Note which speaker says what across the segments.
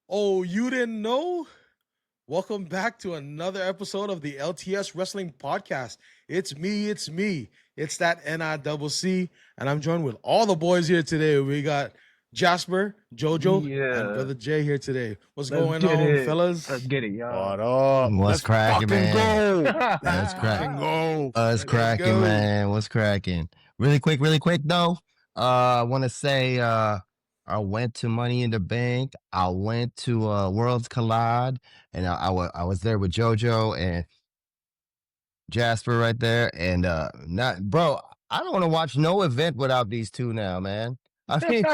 Speaker 1: Oh, you didn't know? Welcome back to another episode of the LTS Wrestling Podcast. It's me. It's that NICC, and I'm joined with all the boys here today. We got Jasper, Jojo, and
Speaker 2: Yeah,
Speaker 1: Brother Jay here today. What's
Speaker 2: let's
Speaker 1: going
Speaker 2: get
Speaker 1: on,
Speaker 2: it.
Speaker 1: fellas?
Speaker 2: Let's get it, y'all.
Speaker 3: What up?
Speaker 4: What's
Speaker 3: Let's
Speaker 4: cracking,
Speaker 3: fucking
Speaker 4: man?
Speaker 3: go.
Speaker 4: Let's
Speaker 3: Fucking go.
Speaker 4: What's cracking, man? What's cracking? Really quick though. I want to say I went to Money in the Bank. I went to Worlds Collide, and I was there with JoJo and Jasper right there. And not bro, I don't want to watch no event without these two now, man. I mean,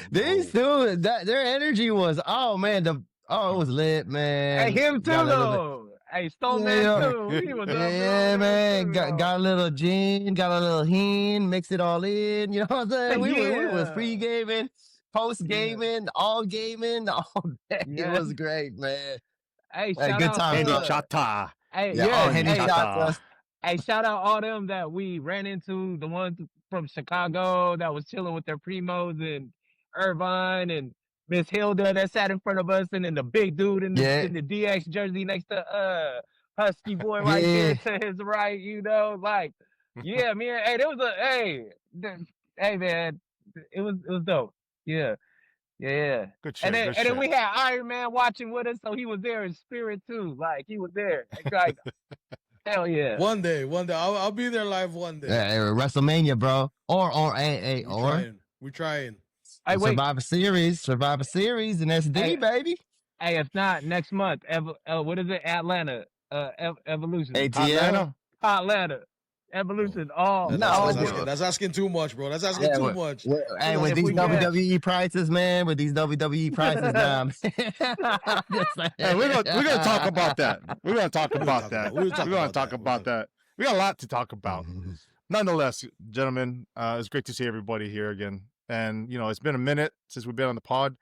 Speaker 4: these two, their energy was it was lit, man.
Speaker 2: Hey, him too,
Speaker 4: Got a little bit.
Speaker 2: though. Hey, Stone
Speaker 4: Yeah,
Speaker 2: Man too. He was up
Speaker 4: yeah,
Speaker 2: there
Speaker 4: man.
Speaker 2: too,
Speaker 4: Got a little gin, got a little hen, mixed it all in. You know what I'm saying? We was
Speaker 2: Yeah.
Speaker 4: pre-gaming, post-gaming, all gaming, all day.
Speaker 2: Yeah.
Speaker 4: It was great, man.
Speaker 2: Hey,
Speaker 4: Hey,
Speaker 2: shout
Speaker 4: good
Speaker 2: out.
Speaker 4: times.
Speaker 3: Any
Speaker 4: Look.
Speaker 3: chata.
Speaker 2: Hey,
Speaker 4: Yeah,
Speaker 2: yeah.
Speaker 4: Henny
Speaker 2: Hey,
Speaker 4: shots us.
Speaker 2: hey, shout out all them that we ran into. The ones from Chicago that was chilling with their primos and Irvine and Miss Hilda that sat in front of us, and then the big dude in the
Speaker 4: Yeah.
Speaker 2: in the DX jersey next to Husky boy right there to his right. You know, like yeah, man. Hey, there was hey man, it was dope. Yeah.
Speaker 3: Good shit.
Speaker 2: And then
Speaker 3: Good
Speaker 2: and
Speaker 3: shit.
Speaker 2: then we had Iron Man watching with us, so he was there in spirit too. Like he was there. Like hell yeah.
Speaker 1: One day. I'll be there live one day.
Speaker 4: WrestleMania, bro. Or
Speaker 1: We're trying.
Speaker 2: Hey, wait.
Speaker 4: Survivor Series, and SD,
Speaker 2: Hey.
Speaker 4: baby.
Speaker 2: Hey, if not next month, what is it? Atlanta, Evolution.
Speaker 4: ATL.
Speaker 2: Atlanta, Evolution. All
Speaker 1: That's asking too much, bro. That's asking too much.
Speaker 4: Hey, with
Speaker 2: If
Speaker 4: these
Speaker 2: we get-
Speaker 4: WWE prices, man, with these WWE prices now, man.
Speaker 3: Hey, we're gonna talk about that. We're gonna talk about that.
Speaker 1: We'll
Speaker 3: We're
Speaker 1: talk
Speaker 3: gonna
Speaker 1: about
Speaker 3: talk
Speaker 1: that.
Speaker 3: about that. We got a lot to talk about. Nonetheless, gentlemen, it's great to see everybody here again. And it's been a minute since we've been on the pod.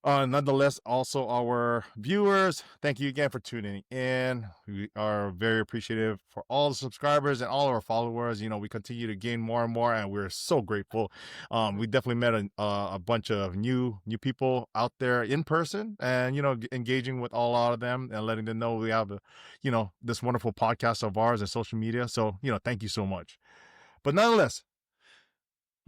Speaker 3: Nonetheless, also our viewers, thank you again for tuning in. We are very appreciative for all the subscribers and all our followers. We continue to gain more and more, and we're so grateful. We definitely met a bunch of new people out there in person, and engaging with a lot of them and letting them know we have this wonderful podcast of ours and social media. So thank you so much. But nonetheless,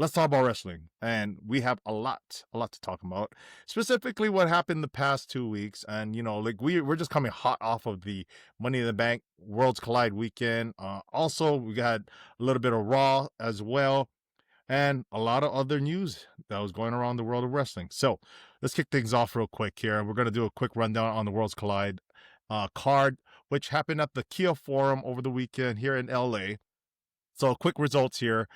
Speaker 3: let's talk about wrestling, and we have a lot to talk about. Specifically, what happened the past 2 weeks, and we're just coming hot off of the Money in the Bank Worlds Collide weekend. Also, we got a little bit of Raw as well, and a lot of other news that was going around the world of wrestling. So let's kick things off real quick here. We're gonna do a quick rundown on the Worlds Collide card, which happened at the Kia Forum over the weekend here in LA. So quick results here.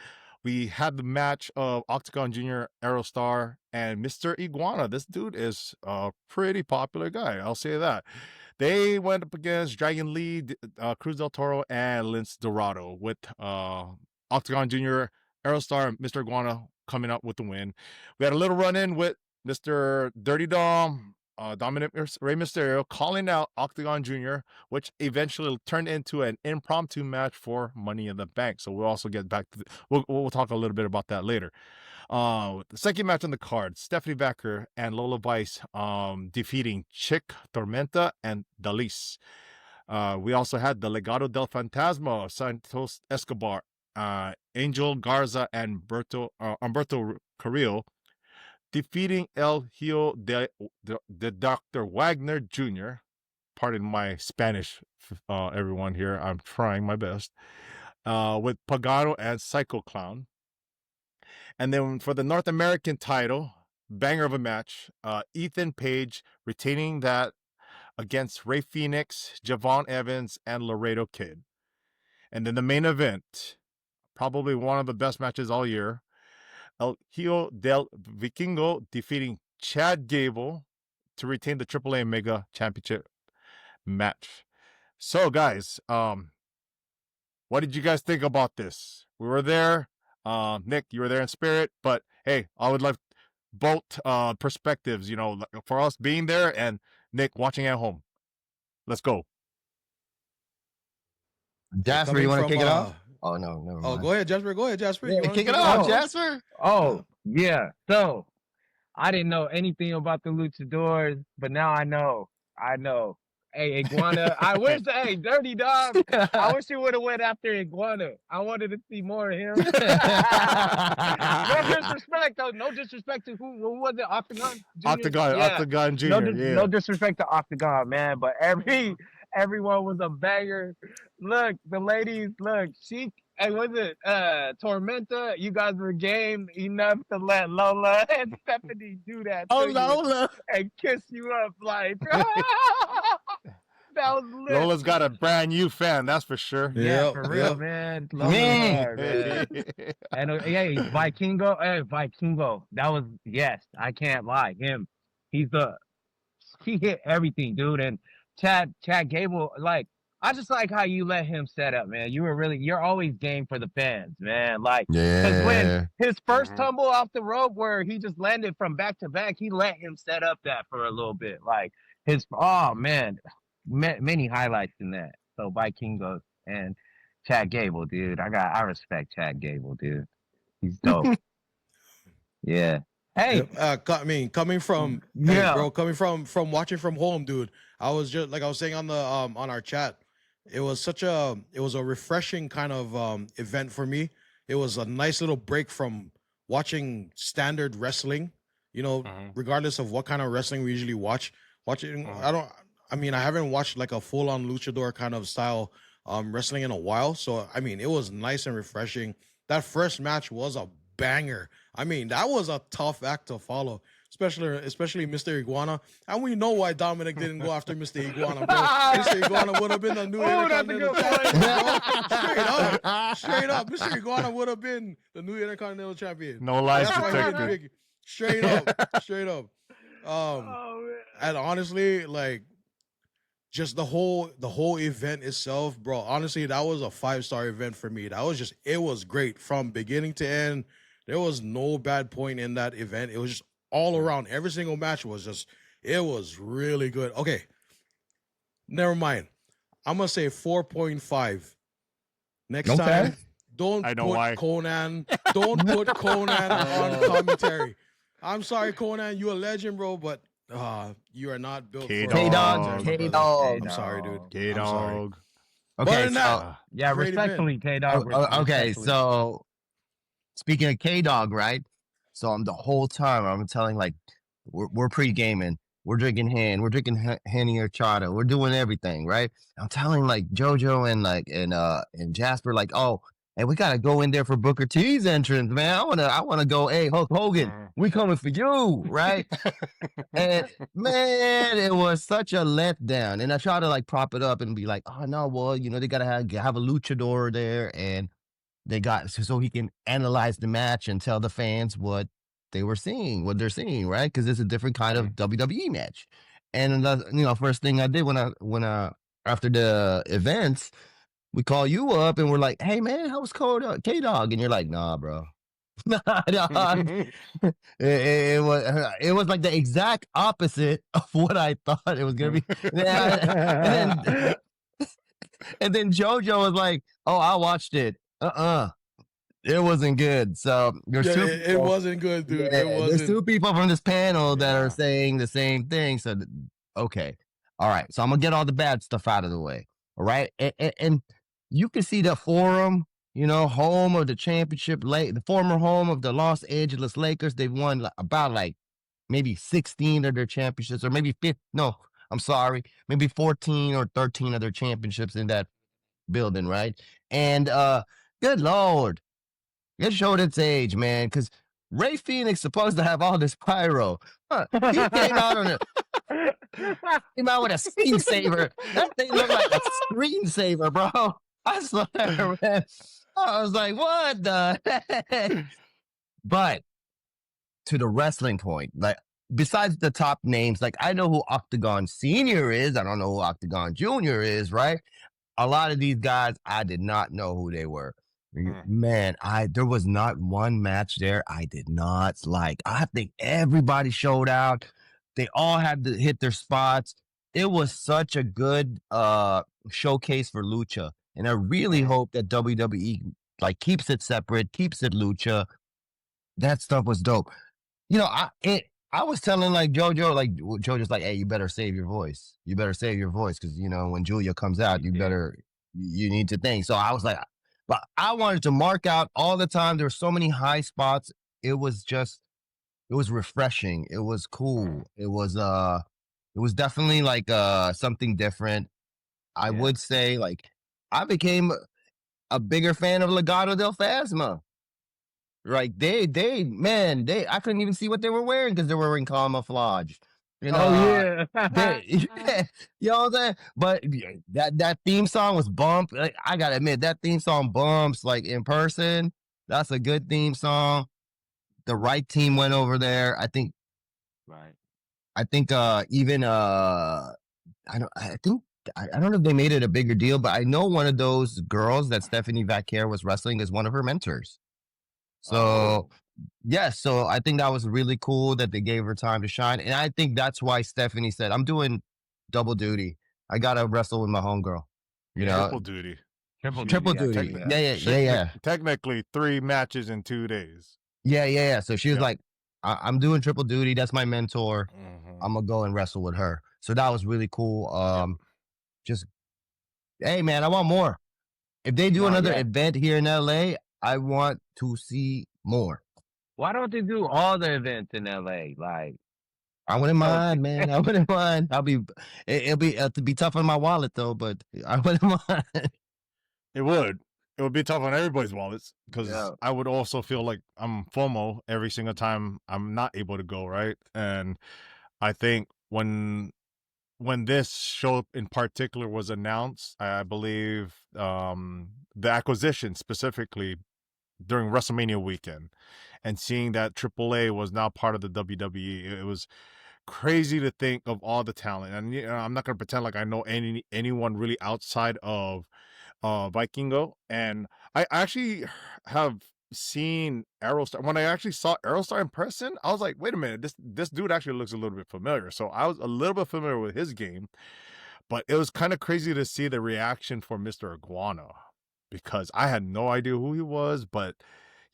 Speaker 3: We had the match of Octagon Jr., Aerostar, and Mr. Iguana. This dude is a pretty popular guy, I'll say that. They went up against Dragon Lee, Cruz del Toro, and Lince Dorado, with Octagon Jr., Aerostar, and Mr. Iguana coming up with the win. We had a little run-in with Mr. Dirty Dom, Dominic Rey Mysterio, calling out Octagon Jr., which eventually turned into an impromptu match for Money in the Bank. So we'll also get back to we'll talk a little bit about that later. The second match on the card, Stephanie Becker and Lola Vice defeating Chick, Tormenta, and Dalis. We also had the Legado del Fantasma, Santos Escobar, Angel Garza, and Humberto Carrillo defeating El Hijo de Dr. Wagner Jr. Pardon my Spanish, everyone here. I'm trying my best. With Pagano and Psycho Clown. And then for the North American title, banger of a match, Ethan Page retaining that against Rey Fenix, Javon Evans, and Laredo Kid. And then the main event, probably one of the best matches all year, El Hijo del Vikingo defeating Chad Gable to retain the AAA Mega Championship match. So, guys, what did you guys think about this? We were there. Nick, you were there in spirit. But, hey, I would love both perspectives, for us being there and Nick watching at home. Let's go.
Speaker 4: Jasper, you want to kick it off? Oh, no, never mind.
Speaker 1: Go ahead, Jasper.
Speaker 4: Yeah, kick it off, Jasper.
Speaker 2: Oh, yeah. So, I didn't know anything about the luchadors, but now I know. I know. Hey, Iguana. I wish, hey, Dirty Dog. I wish he would have went after Iguana. I wanted to see more of him. No disrespect, though. No disrespect to who was it? Octagon Junior.
Speaker 3: Octagon
Speaker 2: No,
Speaker 3: Junior.
Speaker 2: no disrespect to Octagon, man. But everyone was a banger. Look, the ladies. Look, Hey, was it Tormenta? You guys were game enough to let Lola and Stephanie do that
Speaker 4: Oh,
Speaker 2: to you
Speaker 4: Lola.
Speaker 2: and kiss you up like that was lit.
Speaker 3: Lola's got a brand new fan, that's for sure.
Speaker 2: Yeah,
Speaker 1: Yep,
Speaker 2: for real,
Speaker 1: yep.
Speaker 2: man.
Speaker 4: Man.
Speaker 2: Hard, man. And hey, Vikingo. That was I can't lie. Him, he hit everything, dude. And Chad Gable, like, I just like how you let him set up, man. You're always game for the fans, man. Like, because when his first tumble off the rope where he just landed from back to back, he let him set up that for a little bit. Like, many highlights in that. So Vikingos and Chad Gable, dude. I respect Chad Gable, dude. He's dope. Yeah. Hey.
Speaker 1: Coming from
Speaker 2: Yeah.
Speaker 1: bro, coming from watching from home, dude. I was just like I was saying on the on our chat. It was a refreshing kind of event for me. It was a nice little break from watching standard wrestling, regardless of what kind of wrestling we usually watch. I haven't watched like a full on luchador kind of style wrestling in a while. So I mean, it was nice and refreshing. That first match was a banger. I mean, that was a tough act to follow, especially Mr. Iguana. And we know why Dominic didn't go after Mr. Iguana, bro. Mr. Iguana would have been the new Intercontinental Champion, bro. Straight up. Mr. Iguana would have been the new Intercontinental Champion.
Speaker 3: No lies detected.
Speaker 1: Straight up. And honestly, like, just the whole event itself, bro. Honestly, that was a 5-star event for me. It was great from beginning to end. There was no bad point in that event. It was just all around. Every single match it was really good. Okay, never mind. I'm gonna say 4.5. Next time, don't put Conan on commentary. I'm sorry, Conan, you a legend, bro, but you are not built for
Speaker 4: K-Dog.
Speaker 1: I'm sorry, dude.
Speaker 3: K-Dog.
Speaker 4: Okay,
Speaker 2: respectfully, K-Dog.
Speaker 4: Okay, so speaking of K-Dog, right? So I'm the whole time I'm telling, like, we're pre-gaming, we're drinking Henny or Chata, we're doing everything, right? I'm telling like JoJo and Jasper, like, oh, and we gotta go in there for Booker T's entrance, man. I wanna go, hey, Hulk Hogan, we coming for you, right? And man, it was such a letdown. And I try to like prop it up and be like, oh no, well, they gotta have a luchador there, and they got so he can analyze the match and tell the fans what they're seeing, right? Because it's a different kind of WWE match. And another, first thing I did when I after the events, we call you up and we're like, hey man, how was K-Dog? And you're like, nah, bro. It was like the exact opposite of what I thought it was gonna be. And then JoJo was like, oh, I watched it. It wasn't good. So
Speaker 1: it wasn't good, dude.
Speaker 4: Yeah,
Speaker 1: it wasn't.
Speaker 4: There's 2 people from this panel that are saying the same thing. So okay, all right. So I'm gonna get all the bad stuff out of the way. All right, and you can see the forum, home of the championship, the former home of the Los Angeles Lakers. They've won about like maybe 16 of their championships, or maybe 15. No, I'm sorry, maybe 14 or 13 of their championships in that building, right? And good Lord, it showed its age, man, because Ray Phoenix supposed to have all this pyro. He came out with a screensaver. That thing looked like a screensaver, bro. I swear, man. I was like, what the heck? But to the wrestling point, like, besides the top names, like, I know who Octagon Senior is. I don't know who Octagon Junior is, right? A lot of these guys, I did not know who they were. Man, there was not one match there I did not like. I think everybody showed out. They all had to hit their spots. It was such a good showcase for lucha, and I really hope that WWE like keeps it separate, keeps it lucha. That stuff was dope. I was telling like JoJo's like, hey, you better save your voice. You better save your voice because when Julia comes out, you need to think. So I was like, but I wanted to mark out all the time. There were so many high spots. It was refreshing. It was cool. It was definitely like something different. I would say like I became a bigger fan of Legado del Fantasma. Like I couldn't even see what they were wearing because they were wearing camouflage. You know, you know what I'm saying? But that theme song was bump. Like, I gotta admit, that theme song bumps like in person. That's a good theme song. The right team went over there. I think even I don't know if they made it a bigger deal, but I know one of those girls that Stephanie Vaquer was wrestling is one of her mentors. So yes, so I think that was really cool that they gave her time to shine. And I think that's why Stephanie said, I'm doing double duty. I gotta wrestle with my homegirl.
Speaker 3: Triple duty.
Speaker 4: Triple duty. Yeah.
Speaker 3: Technically 3 matches in 2 days.
Speaker 4: Yeah. So she was like, I'm doing triple duty. That's my mentor. I'm gonna go and wrestle with her. So that was really cool. Just, hey man, I want more. If they do another event here in LA, I want to see more.
Speaker 2: Why don't they do all the events in LA? Like,
Speaker 4: I wouldn't mind, man. I wouldn't mind. It'll be tough on my wallet though, but I wouldn't mind.
Speaker 3: It would be tough on everybody's wallets because I would also feel like I'm FOMO every single time I'm not able to go, right? And I think when this show in particular was announced, I believe the acquisition specifically during WrestleMania weekend, and seeing that AAA was now part of the WWE, it was crazy to think of all the talent. And I'm not gonna pretend like I know anyone really outside of Vikingo, and I actually have seen Aerostar. When I actually saw Aerostar in person, I was like, wait a minute, this dude actually looks a little bit familiar. So I was a little bit familiar with his game, but it was kind of crazy to see the reaction for Mr. Iguana, because I had no idea who he was. But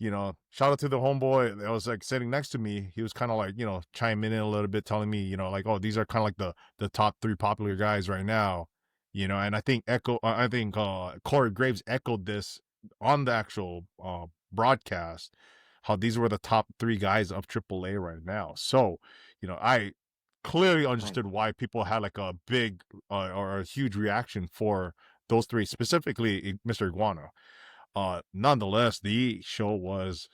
Speaker 3: shout out to the homeboy that was like sitting next to me. He was kind of like chiming in a little bit, telling me like, oh, these are kind of like the top 3 popular guys right now. And I think Corey Graves echoed this on the actual broadcast, how these were the top 3 guys of AAA right now. So I clearly understood why people had like a big or a huge reaction for those 3, specifically Mr. Iguana. Nonetheless, the show was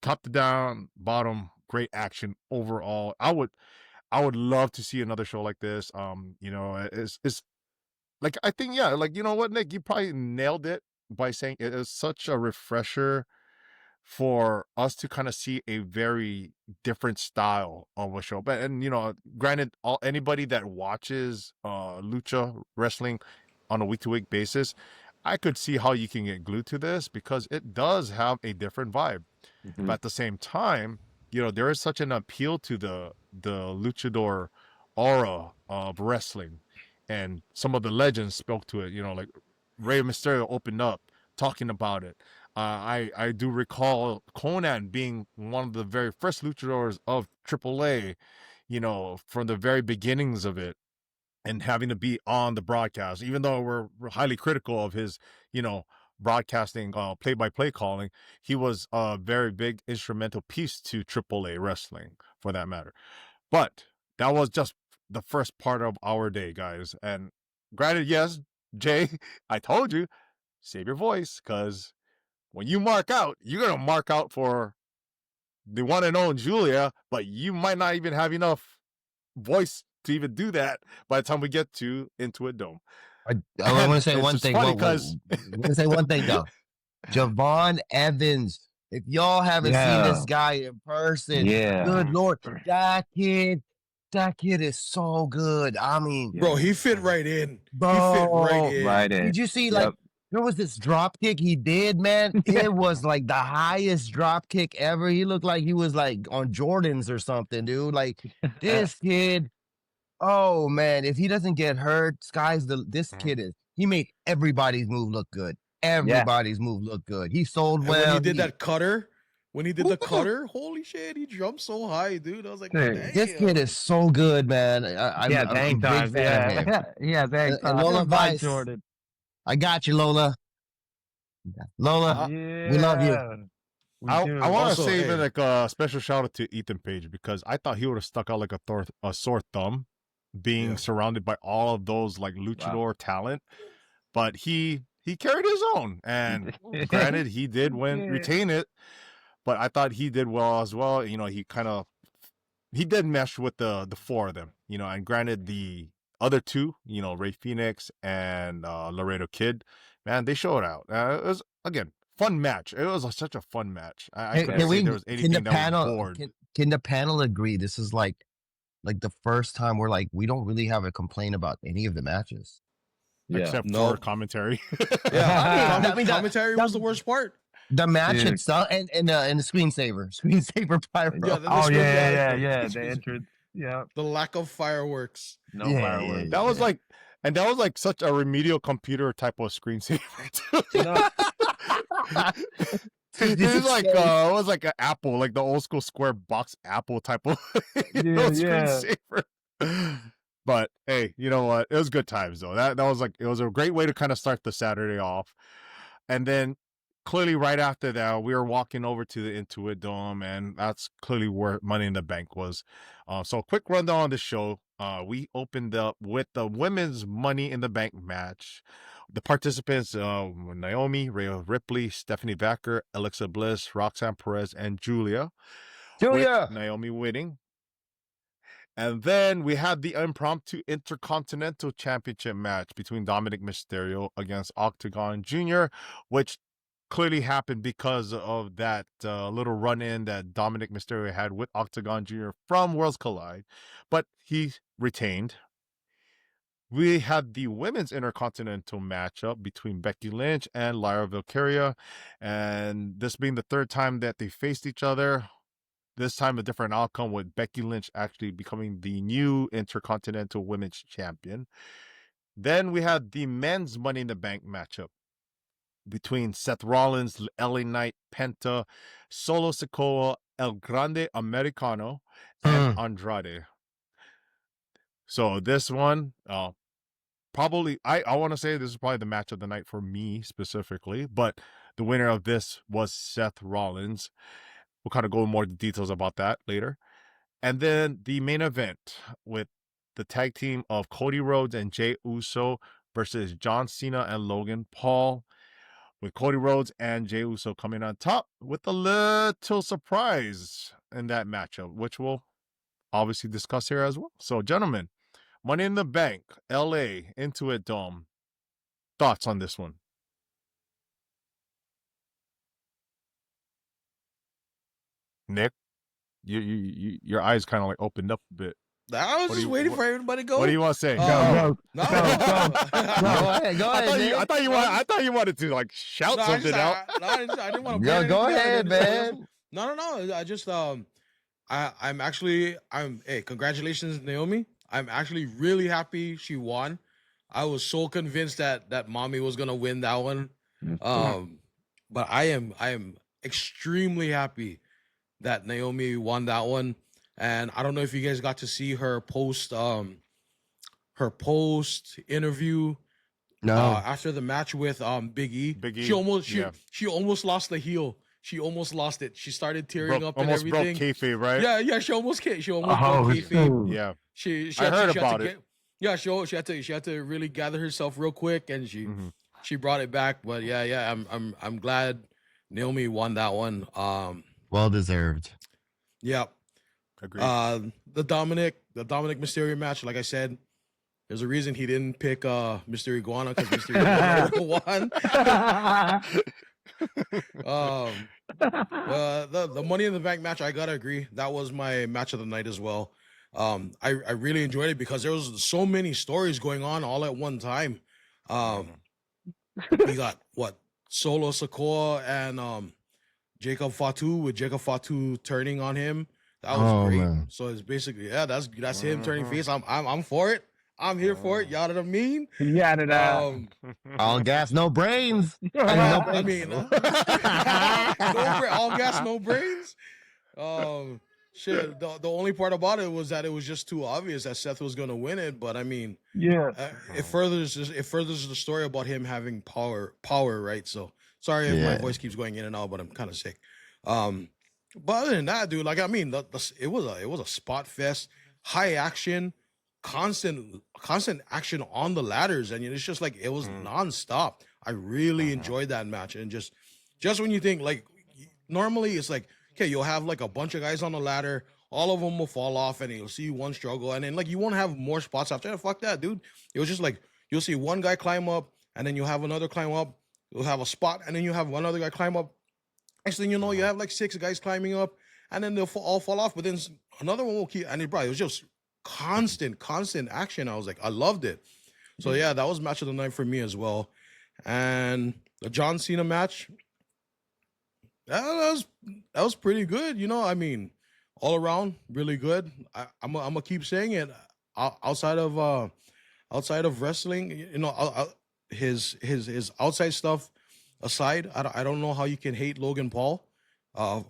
Speaker 3: top to down, bottom, great action overall. I would love to see another show like this. It's like, I think, like, you know what, Nick, you probably nailed it by saying it is such a refresher for us to kind of see a very different style of a show. But, and granted, anybody that watches lucha wrestling on a week-to-week basis, I could see how you can get glued to this because it does have a different vibe. But at the same time, there is such an appeal to the luchador aura of wrestling, and some of the legends spoke to it. Like Rey Mysterio opened up talking about it. I do recall Conan being one of the very first luchadors of AAA, from the very beginnings of it, and having to be on the broadcast, even though we're highly critical of his, broadcasting, play-by-play calling. He was a very big instrumental piece to AAA wrestling, for that matter. But that was just the first part of our day, guys. And granted, yes, Jay, I told you, save your voice, because when you mark out, you're going to mark out for the one and only Julia, but you might not even have enough voice to even do that by the time we get to Intuit Dome.
Speaker 4: I want to say one thing. I want to say one thing though. Javon Evans. If y'all haven't seen this guy in person, good Lord, that kid is so good. I mean,
Speaker 1: bro, he fit right in.
Speaker 4: Bro,
Speaker 1: he fit
Speaker 2: right in.
Speaker 4: Did you see like there was this drop kick he did, man? It was like the highest drop kick ever. He looked like he was like on Jordans or something, dude. Like this kid. Oh man, if he doesn't get hurt, this kid is. He made everybody's move look good. Everybody's move look good. He sold well.
Speaker 1: When he did that cutter, when he did the cutter, holy shit, he jumped so high, dude. I was like,
Speaker 2: Dude,
Speaker 1: damn.
Speaker 4: This kid is so good, man. I'm,
Speaker 2: yeah,
Speaker 4: I'm, I'm
Speaker 2: hang
Speaker 4: a big
Speaker 2: time.
Speaker 4: fan of him.
Speaker 2: Yeah, yeah, hang
Speaker 4: And
Speaker 2: time.
Speaker 4: Lola
Speaker 2: By
Speaker 4: Vice,
Speaker 2: Jordan.
Speaker 4: I got you, Lola. Lola, we love you.
Speaker 2: Yeah, we
Speaker 3: I
Speaker 2: do.
Speaker 3: want to
Speaker 1: Also,
Speaker 3: say
Speaker 1: hey.
Speaker 3: even like a special shout out to Ethan Page because I thought he would have stuck out like a sore thumb, being
Speaker 1: Yeah.
Speaker 3: surrounded by all of those like luchador talent, but he carried his own, and granted he did retain it, but I thought he did well as well. You know, he did mesh with the four of them, you know, and granted the other two, you know, Ray Phoenix and Laredo Kid, man, they showed out. It was again fun match. It was such a fun match. I couldn't say there was anything that was bored.
Speaker 4: Can the panel agree? This is like the first time we're like we don't really have a complaint about any of the matches.
Speaker 3: Except
Speaker 1: No.
Speaker 3: for commentary.
Speaker 1: Yeah,
Speaker 4: I mean,
Speaker 1: commentary was the worst part.
Speaker 4: The match
Speaker 2: Dude.
Speaker 4: itself and the screensaver pyro.
Speaker 1: Yeah,
Speaker 2: Oh yeah,
Speaker 1: it's-
Speaker 2: the entrance. Yeah,
Speaker 1: The lack of fireworks.
Speaker 2: no
Speaker 4: Yeah,
Speaker 2: fireworks.
Speaker 3: That was like, and that was like such a remedial computer type of screensaver too.
Speaker 2: No.
Speaker 3: It was like it was like an Apple, like the old school square box Apple type of screensaver. But hey, you know what? It was good times though. That was like it was a great way to kind of start the Saturday off. And then clearly right after that, we were walking over to the Intuit Dome, and that's clearly where Money in the Bank was. So a quick rundown on the show. We opened up with the women's Money in the Bank match. The participants, Naomi, Rhea Ripley, Stephanie Vacker, Alexa Bliss, Roxanne Perez, and Julia. With Naomi winning. And then we had the impromptu Intercontinental Championship match between Dominic Mysterio against Octagon Jr., which clearly happened because of that little run-in that Dominic Mysterio had with Octagon Jr. from Worlds Collide, but he retained. We had the women's intercontinental matchup between Becky Lynch and Lyra Valkyria, and this being the third time that they faced each other. This time a different outcome with Becky Lynch actually becoming the new Intercontinental Women's Champion. Then we had the men's Money in the Bank matchup between Seth Rollins, LA Knight, Penta, Solo Sikoa, El Grande Americano, and Andrade. So this one, probably, I want to say this is probably the match of the night for me specifically, but the winner of this was Seth Rollins. We'll kind of go into more details about that later. And then the main event with the tag team of Cody Rhodes and Jey Uso versus John Cena and Logan Paul, with Cody Rhodes and Jey Uso coming on top with a little surprise in that matchup, which we'll obviously discuss here as well. So, gentlemen, Money in the Bank, LA, Intuit Dome. Thoughts on this one? Nick, your eyes kind of like opened up a bit.
Speaker 1: I was just waiting for everybody to go.
Speaker 3: What do you want to say?
Speaker 2: Go.
Speaker 1: No,
Speaker 4: Go ahead.
Speaker 3: I thought you wanted to like shout something out.
Speaker 1: I didn't want to.
Speaker 4: Yeah, go ahead, man.
Speaker 1: No. I just hey, congratulations, Naomi. I'm actually really happy she won. I was so convinced that Mommy was gonna win that one. But I am extremely happy that Naomi won that one. And I don't know if you guys got to see her post interview.
Speaker 4: No.
Speaker 1: After the match with Big E.
Speaker 3: Big E,
Speaker 1: She almost lost the heel. She almost lost it. She started tearing up and everything.
Speaker 3: Almost broke kayfabe, right?
Speaker 1: Yeah, she almost broke kayfabe.
Speaker 3: Yeah.
Speaker 1: She
Speaker 3: I heard about it.
Speaker 1: Yeah, she had to really gather herself real quick, and she brought it back. But yeah, I'm glad Naomi won that one.
Speaker 4: Well deserved.
Speaker 1: Yeah.
Speaker 3: Agreed.
Speaker 1: The Dominic Mysterio match, like I said, there's a reason he didn't pick Mysterio Iguana, because Mysterio Iguana won. The Money in the Bank match, I gotta agree, that was my match of the night as well. I really enjoyed it because there was so many stories going on all at one time. We got Solo Sikoa and Jacob Fatu, with Jacob Fatu turning on him. That was great. Man. So it's basically that's him turning face. I'm for it. I'm here for it. Y'all know what I mean?
Speaker 2: Yeah, to that.
Speaker 4: All gas, no brains. I mean, no
Speaker 1: I
Speaker 4: brains.
Speaker 1: mean, all gas, no brains. Shit. The only part about it was that it was just too obvious that Seth was gonna win it. But I mean,
Speaker 2: Yeah.
Speaker 1: it furthers the story about him having power, right? So sorry if my
Speaker 4: Yeah.
Speaker 1: voice keeps going in and out, but I'm kind of sick. But other than that, dude, like I mean, it was a spot fest, high action, constant action on the ladders, and it's just like it was nonstop. I really enjoyed that match, and just when you think like normally it's like okay, you'll have like a bunch of guys on the ladder, all of them will fall off, and you'll see one struggle, and then like you won't have more spots after that. Fuck that, dude. It was just like you'll see one guy climb up, and then you'll have another climb up. You'll have a spot, and then you have one other guy climb up. Next thing you know, you have like 6 guys climbing up, and then they'll all fall off. But then another one will keep, and it was just constant action. I was like, I loved it. So yeah, that was match of the night for me as well. And the John Cena match, that was pretty good. You know, I mean, all around really good. I'm gonna keep saying it. Outside of wrestling, you know, his outside stuff aside, I don't know how you can hate Logan Paul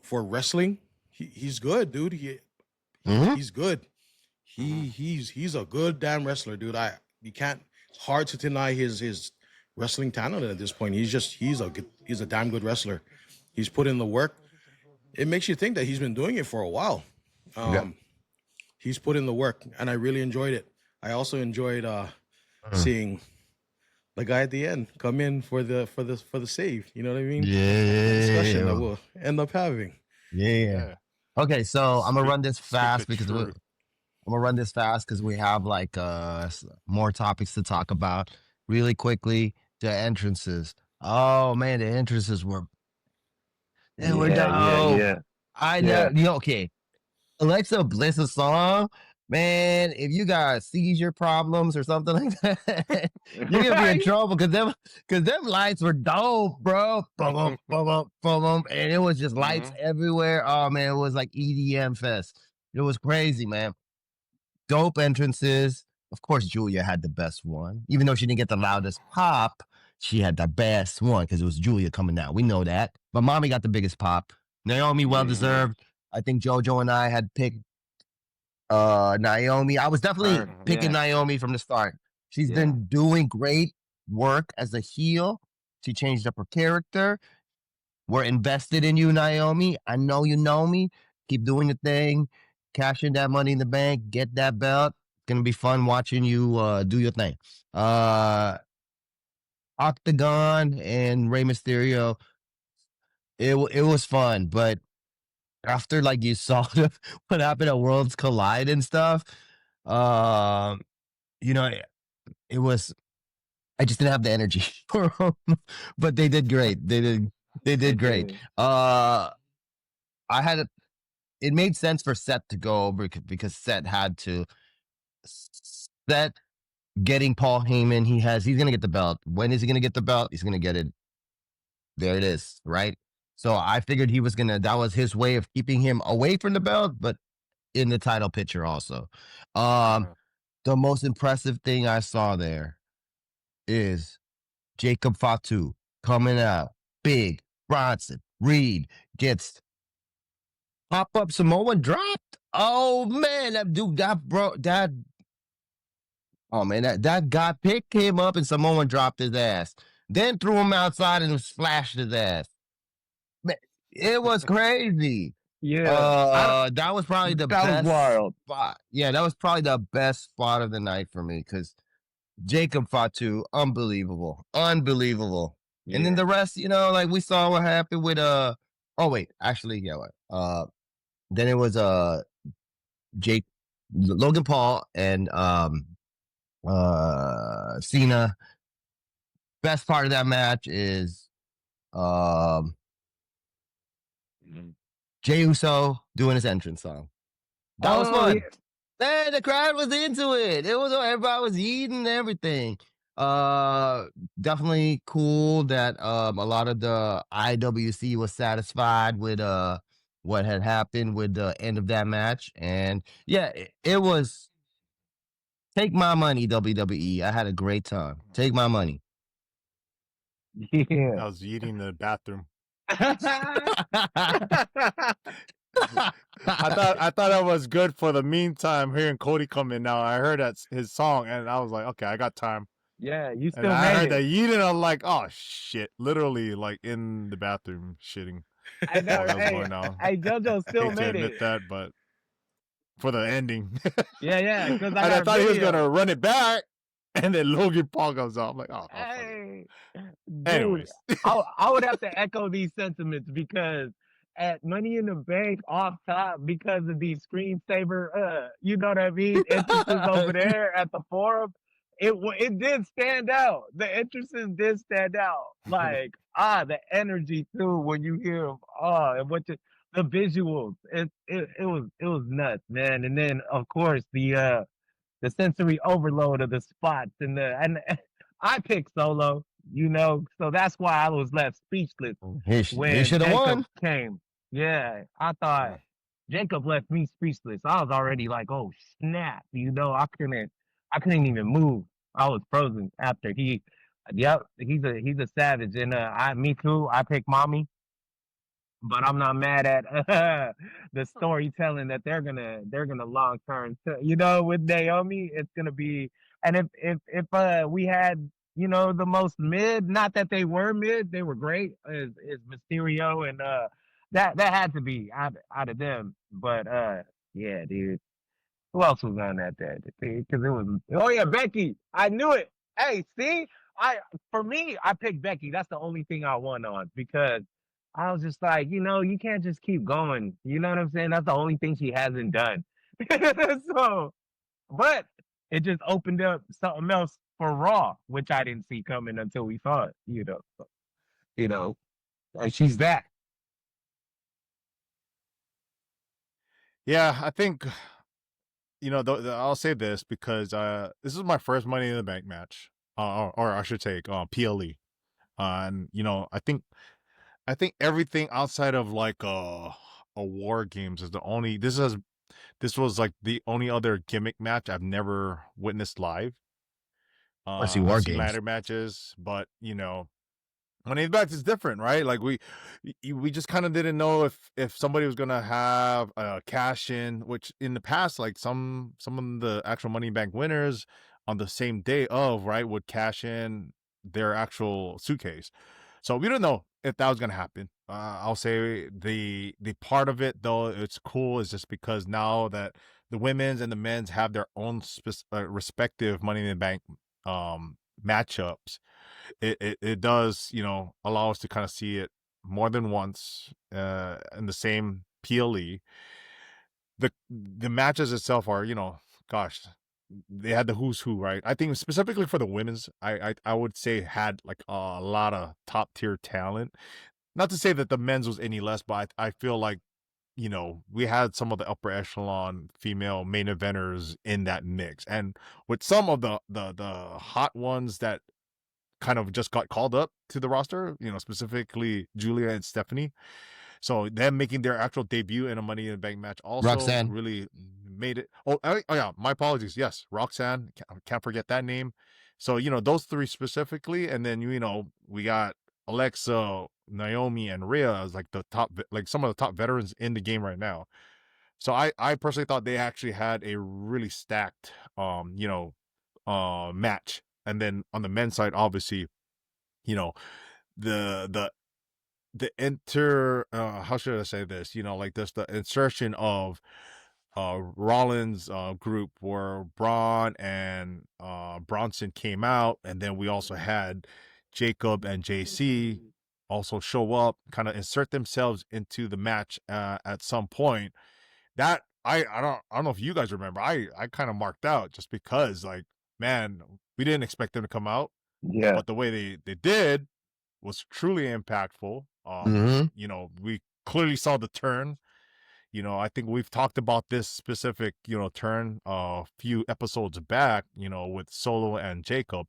Speaker 1: for wrestling. He's good, dude. He's good. He's a good damn wrestler, dude. You can't. It's hard to deny his wrestling talent at this point. He's a damn good wrestler. He's put in the work. It makes you think that he's been doing it for a while. He's put in the work, and I really enjoyed it. I also enjoyed seeing the guy at the end come in for the save. You know what I mean?
Speaker 4: Yeah.
Speaker 1: Discussion that we'll end up having.
Speaker 4: Yeah. Okay, so I'm gonna run this fast
Speaker 3: the
Speaker 4: because
Speaker 3: truth.
Speaker 4: I'm gonna run this fast because we have like more topics to talk about. Really quickly, the entrances. Oh man, the entrances were dope.
Speaker 2: Yeah.
Speaker 4: I know. Okay, Alexa Bliss's song, man. If you got seizure problems or something like that, you're gonna be in trouble because them lights were dope, bro. Boom, boom, boom, boom, boom, boom, and it was just lights everywhere. Oh man, it was like EDM fest. It was crazy, man. Dope entrances. Of course, Julia had the best one, even though she didn't get the loudest pop. She had the best one because it was Julia coming out. We know that, but Mommy got the biggest pop. Naomi, well deserved. I think JoJo and I had picked Naomi. I was definitely picking Naomi from the start. She's been doing great work as a heel. She changed up her character. We're invested in you, Naomi. I know you know me. Keep doing the thing. Cash in that money in the bank. Get that belt. It's gonna be fun watching you do your thing. Octagon and Rey Mysterio. It was fun, but after like you saw what happened at Worlds Collide and stuff, you know, it was. I just didn't have the energy for them, but they did great. They did great. It made sense for Seth to go over because Seth had to. Seth getting Paul Heyman, he's gonna get the belt. When is he gonna get the belt? He's gonna get it. There it is, right? So I figured that was his way of keeping him away from the belt, but in the title picture also. The most impressive thing I saw there is Jacob Fatu coming out big. Bronson Reed gets pop-up Samoan dropped. Oh man, that guy picked him up and Samoan dropped his ass. Then threw him outside and splashed his ass. Man, it was crazy. That was probably the best.
Speaker 2: That was wild.
Speaker 4: Spot. Yeah, that was probably the best spot of the night for me because Jacob Fatu, unbelievable. Yeah. And then the rest, like we saw what happened with then it was Logan Paul and Cena. Best part of that match is Jey Uso doing his entrance song. That was fun. Yeah. Man, the crowd was into it. Everybody was eating and everything. Definitely cool that a lot of the IWC was satisfied with what had happened with the end of that match. And yeah, it was Take my money, WWE. I had a great time. Take my money.
Speaker 2: Yeah.
Speaker 3: I was eating the bathroom.
Speaker 2: Yeah,
Speaker 3: I thought that was good for the meantime. Hearing Cody come in now, I heard his song, and I was like, okay, I got time.
Speaker 2: you
Speaker 3: And
Speaker 2: still
Speaker 3: I
Speaker 2: made
Speaker 3: heard
Speaker 2: it.
Speaker 3: that yeeting. I'm like, oh shit, literally like in the bathroom shitting
Speaker 2: I know.
Speaker 3: while that was
Speaker 2: Hey,
Speaker 3: going on.
Speaker 2: hey, JoJo still
Speaker 3: Hate to
Speaker 2: made
Speaker 3: admit
Speaker 2: it.
Speaker 3: that, but for the ending,
Speaker 2: Yeah, because I
Speaker 3: and I
Speaker 2: got a
Speaker 3: thought he was
Speaker 2: video.
Speaker 3: gonna run it back, and then Logan Paul comes out. I'm like, oh, fuck it.
Speaker 2: Hey, dude,
Speaker 3: Anyways,
Speaker 2: I would have to echo these sentiments because at Money in the Bank off top because of these screensaver, you know what I mean, entrances over there at the forum, it did stand out. The entrances did stand out. Like the energy too when you hear and the visuals, it was nuts, man. And then of course the sensory overload of the spots and I picked Solo, so that's why I was left speechless
Speaker 4: He
Speaker 2: when
Speaker 4: should have
Speaker 2: Jacob
Speaker 4: won.
Speaker 2: came. Yeah, I thought Jacob left me speechless. I was already like, oh snap, I couldn't even move. I was frozen after yep, he's a savage, and me too. I picked mommy, but I'm not mad at the storytelling that they're gonna long term. With Naomi, it's gonna be. And if we had the most mid, not that they were mid, they were great. Is Mysterio and that had to be out of them. But yeah, dude. Who else was on that day? Because it was Becky. I knew it. Hey, see, for me, I picked Becky. That's the only thing I won on because I was just like, you can't just keep going. You know what I'm saying? That's the only thing she hasn't done. So, but it just opened up something else for Raw, which I didn't see coming until we saw it. You know, and she's back.
Speaker 3: yeah, I think I'll say this because this is my first Money in the Bank match, or I should say, PLE, and I think everything outside of like a war games is the only. This was like the only other gimmick match I've never witnessed live.
Speaker 4: I see
Speaker 3: I've
Speaker 4: war
Speaker 3: seen
Speaker 4: games.
Speaker 3: ladder matches, but Money in the Bank is different, right? Like we just kind of didn't know if somebody was gonna have a cash in, which in the past, like some of the actual Money in the Bank winners on the same day of, right, would cash in their actual suitcase. So we don't know if that was gonna happen. I'll say the part of it though it's cool is just because now that the women's and the men's have their own respective Money in the Bank matchups, it does allow us to kind of see it more than once in the same PLE. The matches itself are gosh, they had the who's who, right? I think specifically for the women's, I would say had like a lot of top tier talent. Not to say that the men's was any less, but I feel like we had some of the upper echelon female main eventers in that mix, and with some of the hot ones that kind of just got called up to the roster, specifically Julia and Stephanie. So them making their actual debut in a Money in the Bank match also
Speaker 4: Roxanne.
Speaker 3: really made it. Oh yeah, my apologies. Yes, Roxanne. Can't forget that name. So those three specifically, and then we got Alexa, Naomi, and Rhea as like the top, like some of the top veterans in the game right now. So I personally thought they actually had a really stacked match. And then on the men's side, obviously, the the how should I say this? Like this the insertion of Rollins group where Braun and Bronson came out, and then we also had Jacob and JC also show up, kind of insert themselves into the match at some point. That I don't know if you guys remember. I kind of marked out just because like man, we didn't expect them to come out,
Speaker 2: Yeah.
Speaker 3: but the way they did was truly impactful.
Speaker 4: Mm-hmm.
Speaker 3: We clearly saw the turn. I think we've talked about this specific, turn a few episodes back, with Solo and Jacob.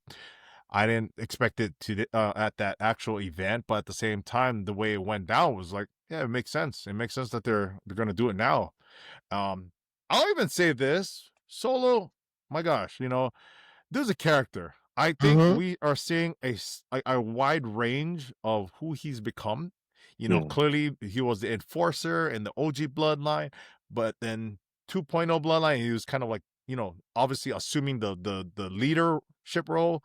Speaker 3: I didn't expect it to at that actual event, but at the same time, the way it went down was like, yeah, it makes sense. It makes sense that they're going to do it now. Um, I'll even say this: Solo my gosh, dude's a character. I think
Speaker 4: Mhm.
Speaker 3: we are seeing a wide range of who he's become. Clearly he was the enforcer in the OG bloodline, but then 2.0 bloodline, he was kind of like, obviously assuming the leadership role.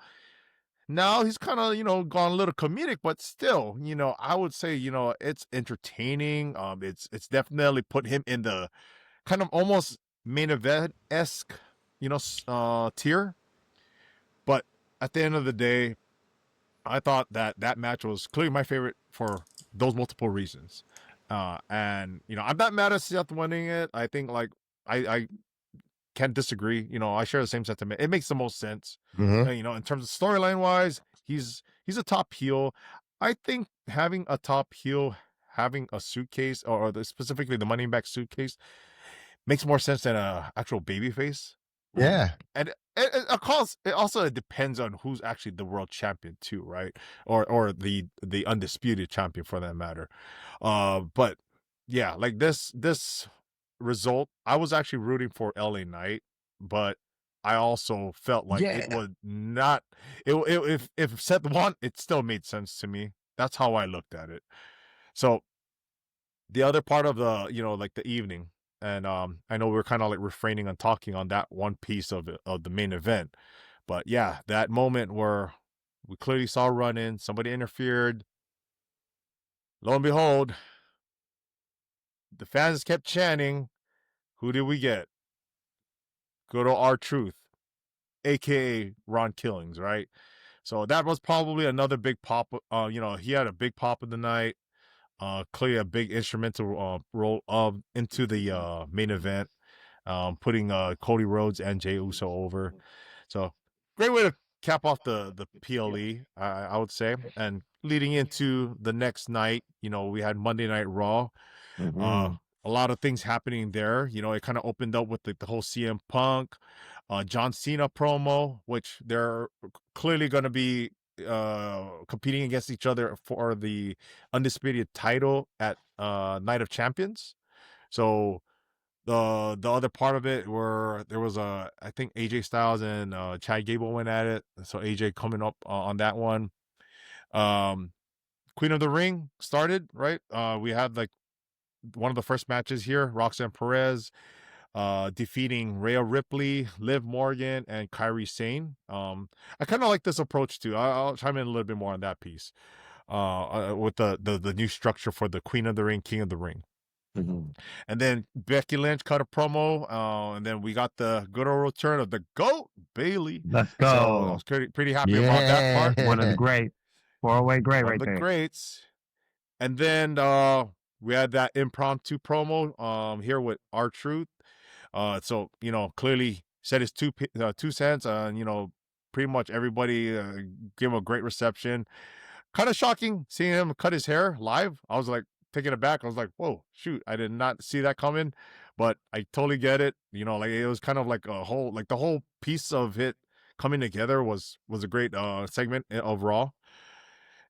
Speaker 3: Now he's kind of, gone a little comedic, but still, I would say, it's entertaining. It's definitely put him in the kind of almost main event-esque, tier. But at the end of the day, I thought that match was clearly my favorite for those multiple reasons. And I'm not mad at Seth winning it. I think like I can't disagree. I share the same sentiment. It makes the most sense.
Speaker 4: Mhm.
Speaker 3: In terms of storyline wise, he's a top heel. I think having a top heel having a suitcase or specifically the money back suitcase makes more sense than a actual baby face.
Speaker 4: Yeah.
Speaker 3: And of course, it also depends on who's actually the world champion too, right? Or the undisputed champion for that matter. But yeah, like this result, I was actually rooting for LA Knight, but I also felt like it
Speaker 4: Yeah.
Speaker 3: was not. If Seth won, it still made sense to me. That's how I looked at it. So the other part of the like the evening, and I know we're kind of like refraining on talking on that one piece of the main event, but yeah, that moment where we clearly saw a run in, somebody interfered. Lo and behold, the fans kept chanting. Who did we get? Good old R-Truth, aka Ron Killings, right? So that was probably another big pop. He had a big pop of the night. Clearly a big instrumental role into the main event, putting Cody Rhodes and Jey Uso over. So great way to cap off the PLE, I would say. And leading into the next night, we had Monday Night Raw.
Speaker 2: Mhm.
Speaker 3: A lot of things happening there. It kind of opened up with the whole CM Punk, John Cena promo, which they're clearly going to be competing against each other for the undisputed title at Night of Champions. So the other part of it where there was I think AJ Styles and Chad Gable went at it. So AJ coming up on that one. Queen of the Ring started, right? We had like one of the first matches here, Roxanne Perez defeating Rhea Ripley, Liv Morgan, and Kairi Sane. I kind of like this approach too. I'll chime in a little bit more on that piece. With the new structure for the Queen of the Ring, King of the Ring.
Speaker 2: Mhm.
Speaker 3: And then Becky Lynch cut a promo, and then we got the good old return of the GOAT, Bailey.
Speaker 2: Let's
Speaker 3: So I
Speaker 2: go.
Speaker 3: was pretty happy about that part.
Speaker 2: One of the
Speaker 4: Yeah.
Speaker 2: great 4-way great
Speaker 3: One of
Speaker 2: right
Speaker 3: the
Speaker 2: there.
Speaker 3: greats. And then we had that impromptu promo here with R-Truth. So clearly said his 2 cents, and pretty much everybody gave him a great reception. Kind of shocking seeing him cut his hair live. I was like taken aback. I was like, whoa, shoot, I did not see that coming, but I totally get it. Like it was kind of like the whole piece of it coming together was a great segment of Raw.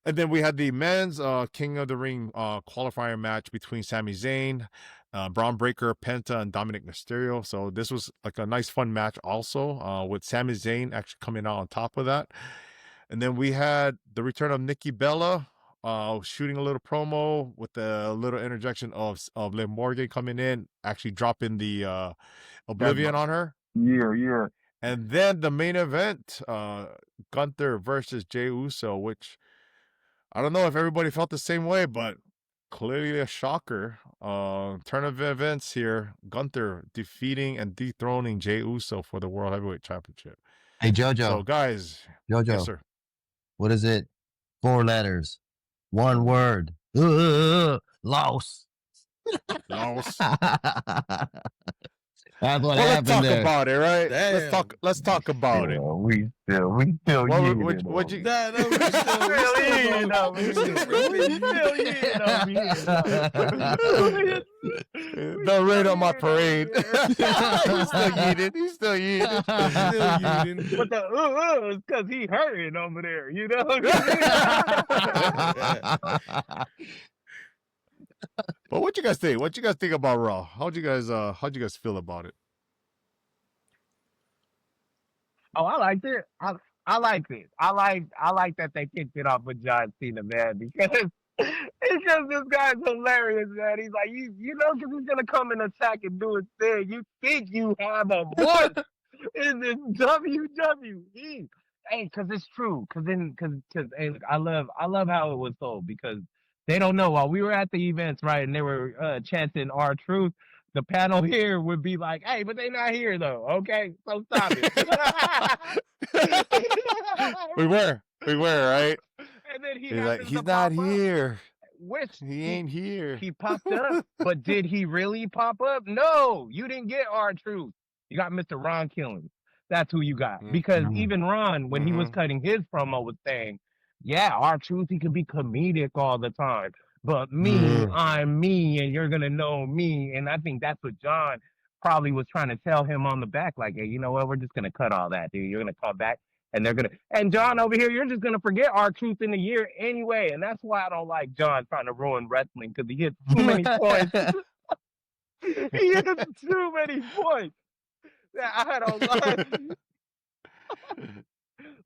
Speaker 3: And then we had the men's King of the Ring qualifier match between Sami Zayn, Braun Breaker, Penta, and Dominic Mysterio. So this was like a nice, fun match also, with Sami Zayn actually coming out on top of that. And then we had the return of Nikki Bella, shooting a little promo with a little interjection of Liv Morgan coming in, actually dropping the Oblivion on her.
Speaker 2: Yeah.
Speaker 3: And then the main event, Gunther versus Jey Uso, which I don't know if everybody felt the same way, but clearly a shocker. Turn of events here. Gunther defeating and dethroning Jey Uso for the World Heavyweight Championship.
Speaker 4: Hey
Speaker 3: So,
Speaker 4: Jojo,
Speaker 3: guys, yes,
Speaker 4: Jojo,
Speaker 3: sir.
Speaker 4: what is it? 4 letters, one word. Loss.
Speaker 3: Loss.
Speaker 4: That's what
Speaker 3: Well, let's
Speaker 4: happened
Speaker 3: talk
Speaker 4: there.
Speaker 3: about it, right?
Speaker 1: Damn.
Speaker 3: Let's talk about it.
Speaker 2: We still
Speaker 3: What
Speaker 2: yeeted
Speaker 3: would
Speaker 2: it
Speaker 3: would
Speaker 2: on
Speaker 3: you?
Speaker 2: me.
Speaker 1: Nah, no, we still
Speaker 2: Yeeted on
Speaker 1: we
Speaker 2: me.
Speaker 1: still ripping.
Speaker 2: Still yeeted on me.
Speaker 3: Don't rain on my parade.
Speaker 2: Still
Speaker 3: He's still yeeted. He's still yeeted.
Speaker 1: Still yeeting.
Speaker 2: But the is because he hurting over there, you know?
Speaker 3: But what you guys think? What you guys think about Raw? How'd you guys feel about it?
Speaker 2: Oh, I liked it. I liked it. I like that they kicked it off with John Cena, man, because this guy's hilarious, man. He's like, you know, because he's gonna come and attack and do his thing. You think you have a voice in this WWE? Hey, because it's true. Because hey, look, I love how it was told because they don't know. While we were at the events, right, and they were chanting our truth, the panel here would be like, "Hey, but they not here though. Okay, so stop it."
Speaker 3: we were, right?
Speaker 2: And then he
Speaker 3: He's like,
Speaker 2: happens
Speaker 3: he's
Speaker 2: to
Speaker 3: not
Speaker 2: pop up,
Speaker 3: here.
Speaker 2: which
Speaker 3: He ain't here.
Speaker 2: he popped up, but did he really pop up? No, you didn't get our truth. You got Mr. Ron Killings. That's who you got. Because even Ron, when he was cutting his promo, was saying, yeah, our truth, he could be comedic all the time. But me, I'm me, and you're going to know me. And I think that's what John probably was trying to tell him on the back. Like, hey, you know what? We're just going to cut all that, dude. You're going to come back. And they're going to, and John over here, you're just going to forget our truth in a year anyway. And that's why I don't like John trying to ruin wrestling because he hits too many points. He hits too many points. I don't like.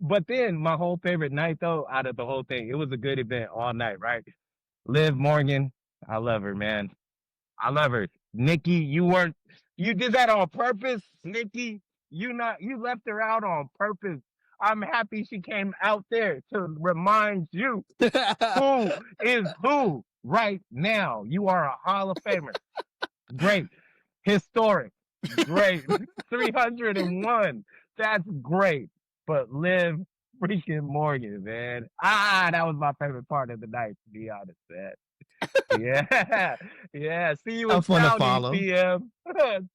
Speaker 2: But then my whole favorite night, though, out of the whole thing, it was a good event all night, right? Liv Morgan, I love her, man. I love her. Nikki, you did that on purpose, Nikki. You left her out on purpose. I'm happy she came out there to remind you who is who right now. You are a Hall of Famer. Great. Historic. Great. 301. That's great. But Liv freaking Morgan, man. That was my favorite part of the night, to be honest, man. Yeah. Yeah. See you in
Speaker 4: Tough one to
Speaker 2: Saudi,
Speaker 4: follow.
Speaker 2: CM.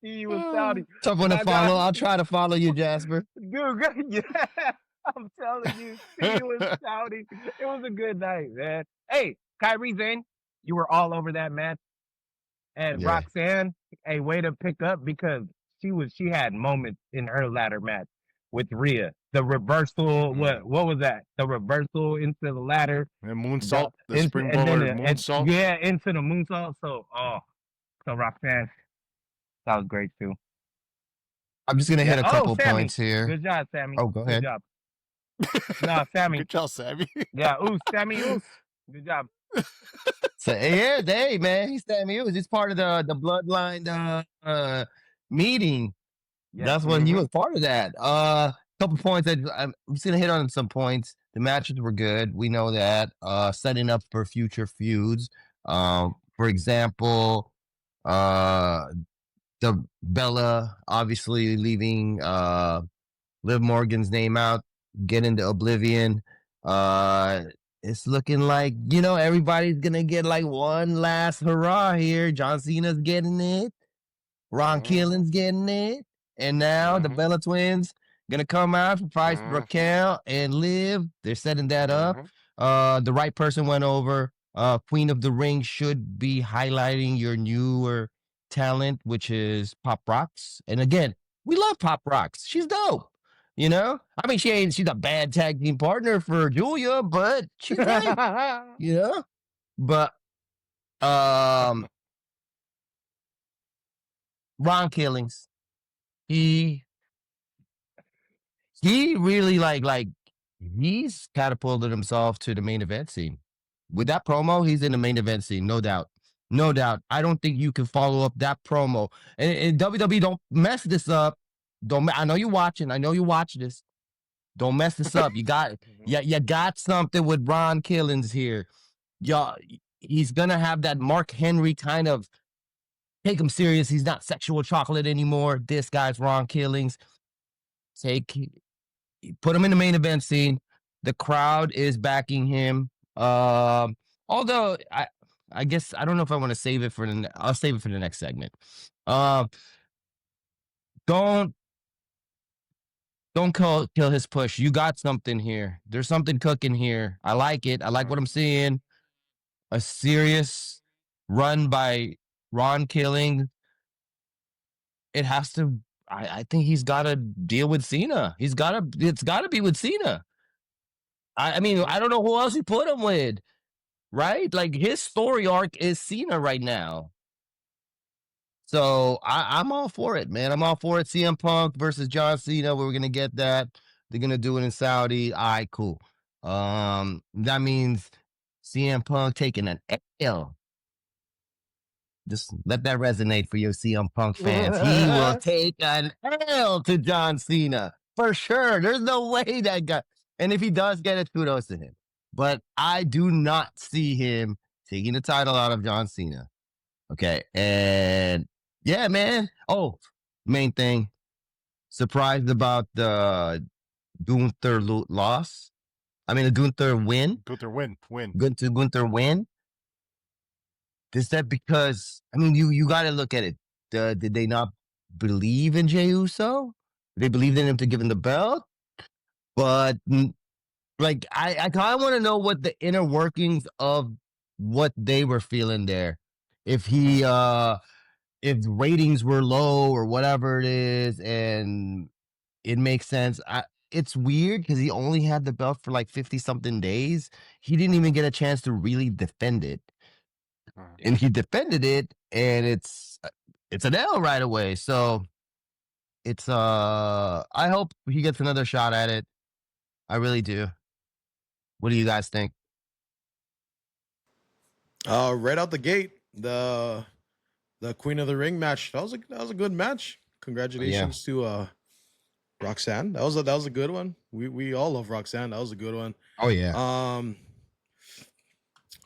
Speaker 2: See you in Saudi.
Speaker 4: Tough one to follow. I'll try to follow you, Jasper.
Speaker 2: Good. Yeah. I'm telling you. See you in Saudi. It was a good night, man. Hey, Kyrie Zane, you were all over that match. And
Speaker 4: Yeah.
Speaker 2: Roxanne, a way to pick up because she had moments in her ladder match with Rhea. The reversal, what was that? The reversal into the ladder.
Speaker 3: And moonsault, the
Speaker 2: into
Speaker 3: moonsault.
Speaker 2: Yeah, into the moonsault. So Roxanne, that was great too.
Speaker 4: I'm just gonna hit a couple points here.
Speaker 2: Good job, Sammy.
Speaker 4: Oh, go ahead.
Speaker 2: Good job. No, Sammy.
Speaker 3: Good job, Sammy.
Speaker 2: Yeah, Sammy. Good job.
Speaker 4: So yeah, hey man, he's Sammy. He's part of the bloodline meeting. Yeah. That's when he was part of that. Couple points that I'm just gonna hit on some points. The matches were good. We know that. Setting up for future feuds. For example, the Bella obviously leaving Liv Morgan's name out, get into Oblivion. It's looking like, everybody's gonna get like one last hurrah here. John Cena's getting it. Ron Killings getting it. And now the Bella Twins gonna come out for Price Raquel and Liv. They're setting that up. The right person went over. Queen of the Ring should be highlighting your newer talent, which is Pop Rocks. And again, we love Pop Rocks. She's dope. I mean, she's a bad tag team partner for Julia, but she's right. But Ron Killings, he really like he's catapulted himself to the main event scene. With that promo, he's in the main event scene, no doubt. No doubt. I don't think you can follow up that promo. And WWE, don't mess this up. I know you're watching. I know you watch this. Don't mess this up. You got something with Ron Killings here. He's gonna have that Mark Henry kind of take him serious. He's not sexual chocolate anymore. This guy's Ron Killings. Put him in the main event scene. The crowd is backing him. Although I guess I don't know if I want to save it for I'll save it for the next segment. Don't kill his push. You got something here. There's something cooking here. I like it. I like what I'm seeing. A serious run by Ron Killing. It has to. I think he's got to deal with Cena. It's got to be with Cena. I mean, I don't know who else you put him with, right? Like his story arc is Cena right now. So I'm all for it, man. I'm all for it. CM Punk versus John Cena. We're gonna get that. they're gonna do it in Saudi. All right, cool. That means CM Punk taking an L. Just let that resonate for your CM Punk fans. He will take an L to John Cena for sure. There's no way that guy. And if he does get it, kudos to him. But I do not see him taking the title out of John Cena. Okay, and yeah, man. Oh, main thing. Surprised about the Gunther loss. I mean, the Gunther win.
Speaker 3: Gunther win.
Speaker 4: Gunther win. Is that because, I mean, you got to look at it. Did they not believe in Jey Uso? They believed in him to give him the belt? But, like, I kind of want to know what the inner workings of what they were feeling there. If he, if ratings were low or whatever it is, and it makes sense. It's weird because he only had the belt for like 50 something days. He didn't even get a chance to really defend it. And he defended it, and it's an L right away. So it's I hope he gets another shot at it. I really do. What do you guys think?
Speaker 1: Right out the gate, the Queen of the Ring match. That was a good match. Congratulations to Roxanne. That was a good one. We all love Roxanne. That was a good one.
Speaker 4: Oh yeah.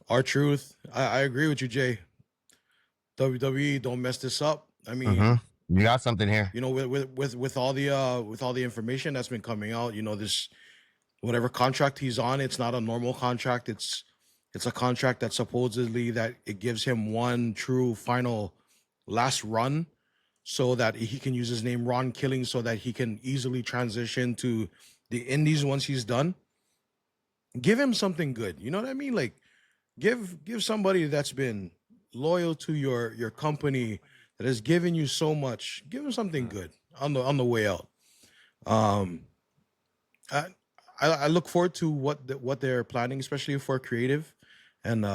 Speaker 1: R-Truth. I agree with you, Jay. WWE, don't mess this up. I mean,
Speaker 4: you got something here.
Speaker 1: You know, with all the information that's been coming out, you know, this whatever contract he's on, it's not a normal contract. It's a contract that supposedly that it gives him one true final last run, so that he can use his name Ron Killing, so that he can easily transition to the Indies once he's done. Give him something good. You know what I mean? Like, give somebody that's been loyal to your company, that has given you so much. Give him something good on the way out. I look forward to what they're planning, especially for creative and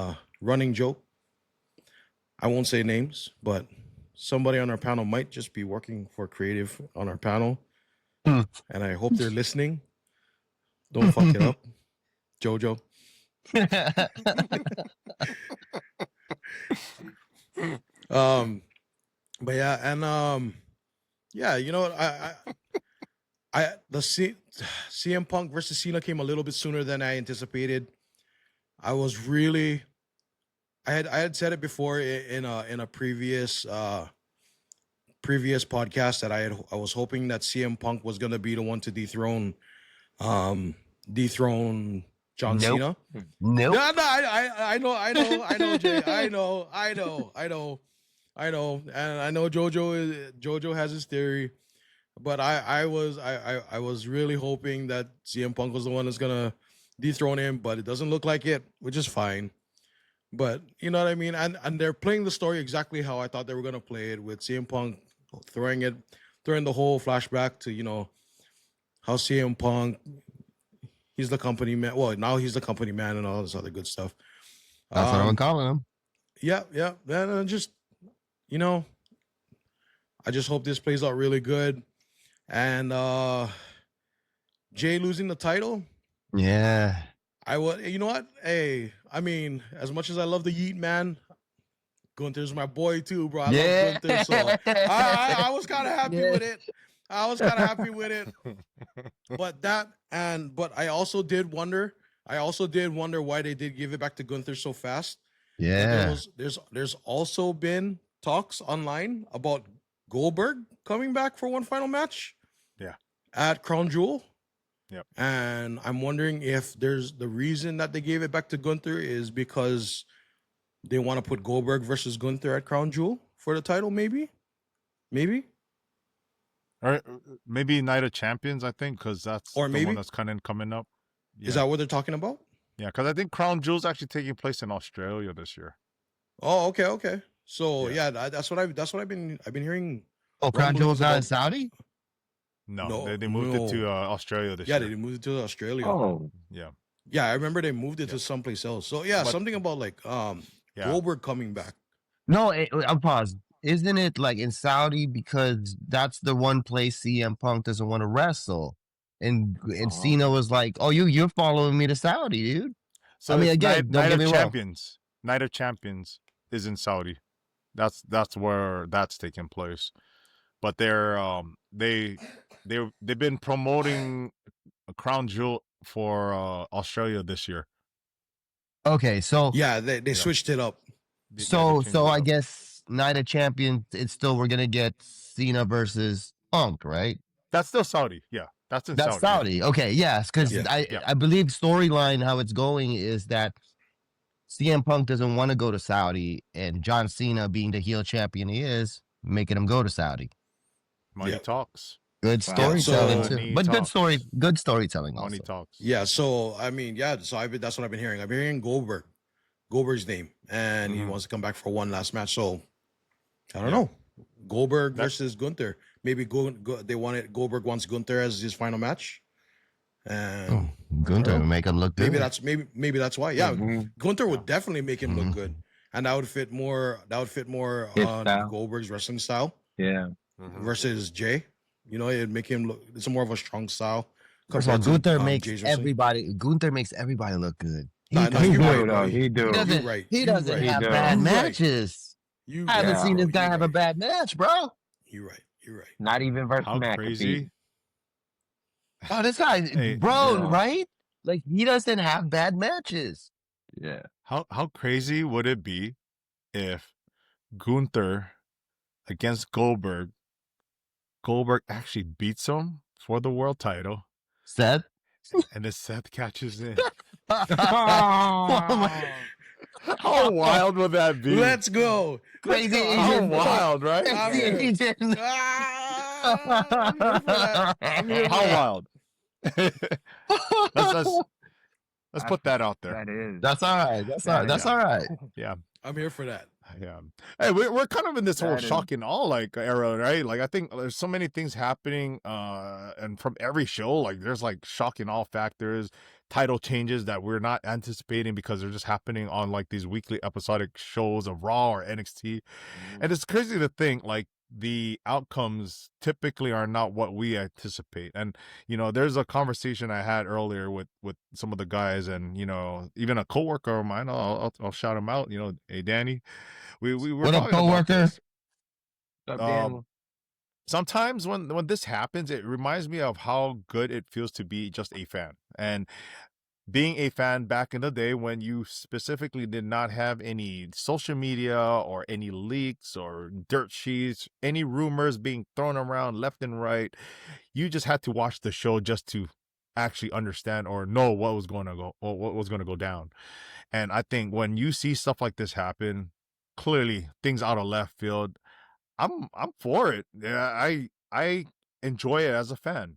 Speaker 1: running joke. I won't say names, but somebody on our panel might just be working for creative on our panel, and I hope they're listening. Don't fuck it up, Jojo. But yeah, and yeah, you know what, the CM Punk versus Cena came a little bit sooner than I anticipated. I had said it before in a previous podcast that I was hoping that CM Punk was gonna be the one to dethrone John Cena.
Speaker 4: Nope.
Speaker 1: No, I know, Jay. I know, and I know Jojo has his theory, but I was really hoping that CM Punk was the one that's gonna dethrone him, but it doesn't look like it, which is fine. But you know what I mean, and they're playing the story exactly how I thought they were gonna play it, with CM Punk throwing the whole flashback to, you know, how CM Punk, he's the company man. Well, now he's the company man and all this other good stuff.
Speaker 4: That's what I'm calling him.
Speaker 1: Yeah. And just, you know, I just hope this plays out really good. And Jay losing the title.
Speaker 4: Yeah.
Speaker 1: You know what? Hey, I mean, as much as I love the Yeet Man, Gunther's my boy too, bro. I love Gunther, so I was kind of happy with it. But I also did wonder why they did give it back to Gunther so fast.
Speaker 4: Yeah.
Speaker 1: There's also been talks online about Goldberg coming back for one final match.
Speaker 3: Yeah.
Speaker 1: At Crown Jewel.
Speaker 3: Yep.
Speaker 1: And I'm wondering if there's the reason that they gave it back to Gunther is because they want to put Goldberg versus Gunther at Crown Jewel for the title, maybe.
Speaker 3: Or maybe Night of Champions, I think, because that's the
Speaker 1: maybe
Speaker 3: one that's kind of coming up. Yeah.
Speaker 1: Is that what they're talking about?
Speaker 3: Yeah, because I think Crown Jewel's actually taking place in Australia this year.
Speaker 1: Oh, okay. So yeah, that's what I've been hearing.
Speaker 4: Oh, Crown Jewel's not in Saudi?
Speaker 3: No, they moved it to Australia this year.
Speaker 1: Yeah, they moved it to Australia.
Speaker 2: Oh,
Speaker 3: yeah.
Speaker 1: I remember they moved it to someplace else. So yeah, something about like Goldberg coming back.
Speaker 4: No, I'll pause. Isn't it like in Saudi, because that's the one place CM Punk doesn't want to wrestle? and
Speaker 2: Oh.
Speaker 4: Cena was like, "Oh, you're following me to Saudi, dude."
Speaker 3: So
Speaker 4: I mean,
Speaker 3: it's
Speaker 4: again, don't
Speaker 3: Night
Speaker 4: get
Speaker 3: of
Speaker 4: me wrong.
Speaker 3: Champions. Night of Champions is in Saudi. That's where that's taking place. But they've been promoting a crown jewel for Australia this year.
Speaker 4: Okay, so
Speaker 1: Yeah, they
Speaker 3: Yeah.
Speaker 1: switched it up.
Speaker 3: They
Speaker 4: so
Speaker 3: changed it
Speaker 4: I
Speaker 3: up.
Speaker 4: guess Night of Champions, it's still we're gonna get Cena versus Punk, right?
Speaker 3: That's still Saudi. Yeah, that's in
Speaker 4: That's
Speaker 3: Saudi.
Speaker 4: Saudi. Okay, yes, because
Speaker 1: Yeah.
Speaker 4: I believe storyline how it's going is that CM Punk doesn't want to go to Saudi, and John Cena, being the heel champion he is, making him go to Saudi.
Speaker 3: Money
Speaker 1: Yep.
Speaker 3: talks.
Speaker 4: Good
Speaker 2: Wow.
Speaker 4: storytelling
Speaker 1: So-
Speaker 4: too,
Speaker 3: Money
Speaker 4: but
Speaker 3: talks.
Speaker 4: good storytelling
Speaker 3: Money
Speaker 4: also.
Speaker 3: talks.
Speaker 1: Yeah, so I mean, yeah, so that's what I've been hearing. I've been hearing Goldberg's name, and he
Speaker 3: Mhm.
Speaker 1: wants to come back for one last match. So I don't
Speaker 3: Yeah.
Speaker 1: know, Goldberg
Speaker 3: That-
Speaker 1: versus Gunther. Maybe Goldberg wants Gunther as his final match, and
Speaker 4: Oh, Gunther
Speaker 1: know.
Speaker 4: would make him look good.
Speaker 1: maybe that's why. Yeah,
Speaker 2: Mhm.
Speaker 1: Gunther would definitely make him look
Speaker 4: Mhm.
Speaker 1: good, and that would fit more. That would fit more
Speaker 2: His
Speaker 1: on
Speaker 2: style.
Speaker 1: Goldberg's wrestling style
Speaker 2: Yeah.
Speaker 3: Mhm.
Speaker 1: versus Jay. You know, it'd make him look. It's more of a strong style.
Speaker 4: First of all,
Speaker 1: compared to,
Speaker 4: Gunther makes
Speaker 1: Jay's wrestling.
Speaker 4: Gunther makes everybody look good.
Speaker 1: Nah,
Speaker 4: does-
Speaker 1: you're
Speaker 2: He
Speaker 1: right,
Speaker 2: do,
Speaker 1: bro.
Speaker 2: though. He do.
Speaker 4: He doesn't.
Speaker 1: You're right.
Speaker 4: He
Speaker 1: You're
Speaker 4: doesn't
Speaker 1: right.
Speaker 4: have
Speaker 2: He
Speaker 4: bad
Speaker 1: do. You're right.
Speaker 4: matches.
Speaker 1: You
Speaker 4: I haven't
Speaker 2: Yeah.
Speaker 4: seen this
Speaker 1: bro.
Speaker 4: guy
Speaker 1: You're
Speaker 4: have a
Speaker 1: right.
Speaker 4: bad match, bro.
Speaker 1: You're right. You're right.
Speaker 2: Not even versus
Speaker 3: How
Speaker 2: McAfee.
Speaker 3: crazy?
Speaker 4: Oh, this guy,
Speaker 3: Hey,
Speaker 4: bro,
Speaker 2: yeah.
Speaker 4: right? Like he doesn't have bad matches.
Speaker 2: Yeah.
Speaker 3: How crazy would it be if Gunther against Goldberg actually beats him for the world title,
Speaker 4: Seth.
Speaker 3: and then Seth catches in?
Speaker 4: Oh my-
Speaker 3: How wild would that be?
Speaker 1: Let's go.
Speaker 4: Crazy
Speaker 1: Let's go.
Speaker 3: How
Speaker 4: Asian.
Speaker 3: wild, right?
Speaker 1: I'm
Speaker 4: Crazy
Speaker 1: here.
Speaker 4: Asian.
Speaker 1: Ah, I'm here for that. I'm here for
Speaker 3: How
Speaker 1: that.
Speaker 3: wild? let's put that out there.
Speaker 2: That is.
Speaker 4: That's all right. That's all right. That's
Speaker 3: Yeah.
Speaker 4: all right.
Speaker 3: Yeah.
Speaker 1: I'm here for that.
Speaker 3: Yeah. Hey, we're kind of in this whole
Speaker 2: That is-
Speaker 3: shock and awe like era, right? Like I think there's so many things happening, and from every show, like there's like shock and awe factors, title changes that we're not anticipating because they're just happening on like these weekly episodic shows of Raw or NXT. And it's crazy to think like the outcomes typically are not what we anticipate. And there's a conversation I had earlier with some of the guys, and even a coworker of mine. I'll shout him out. Hey Danny, we were
Speaker 4: What up,
Speaker 3: talking about
Speaker 4: coworker?
Speaker 3: this.
Speaker 2: What's up, Danny?
Speaker 3: Sometimes when this happens, it reminds me of how good it feels to be just a fan. And being a fan back in the day when you specifically did not have any social media or any leaks or dirt sheets, any rumors being thrown around left and right, you just had to watch the show just to actually understand or know what was going to go or what was going to go down. And I think when you see stuff like this happen, clearly things out of left field, I'm for it. Yeah, I enjoy it as a fan,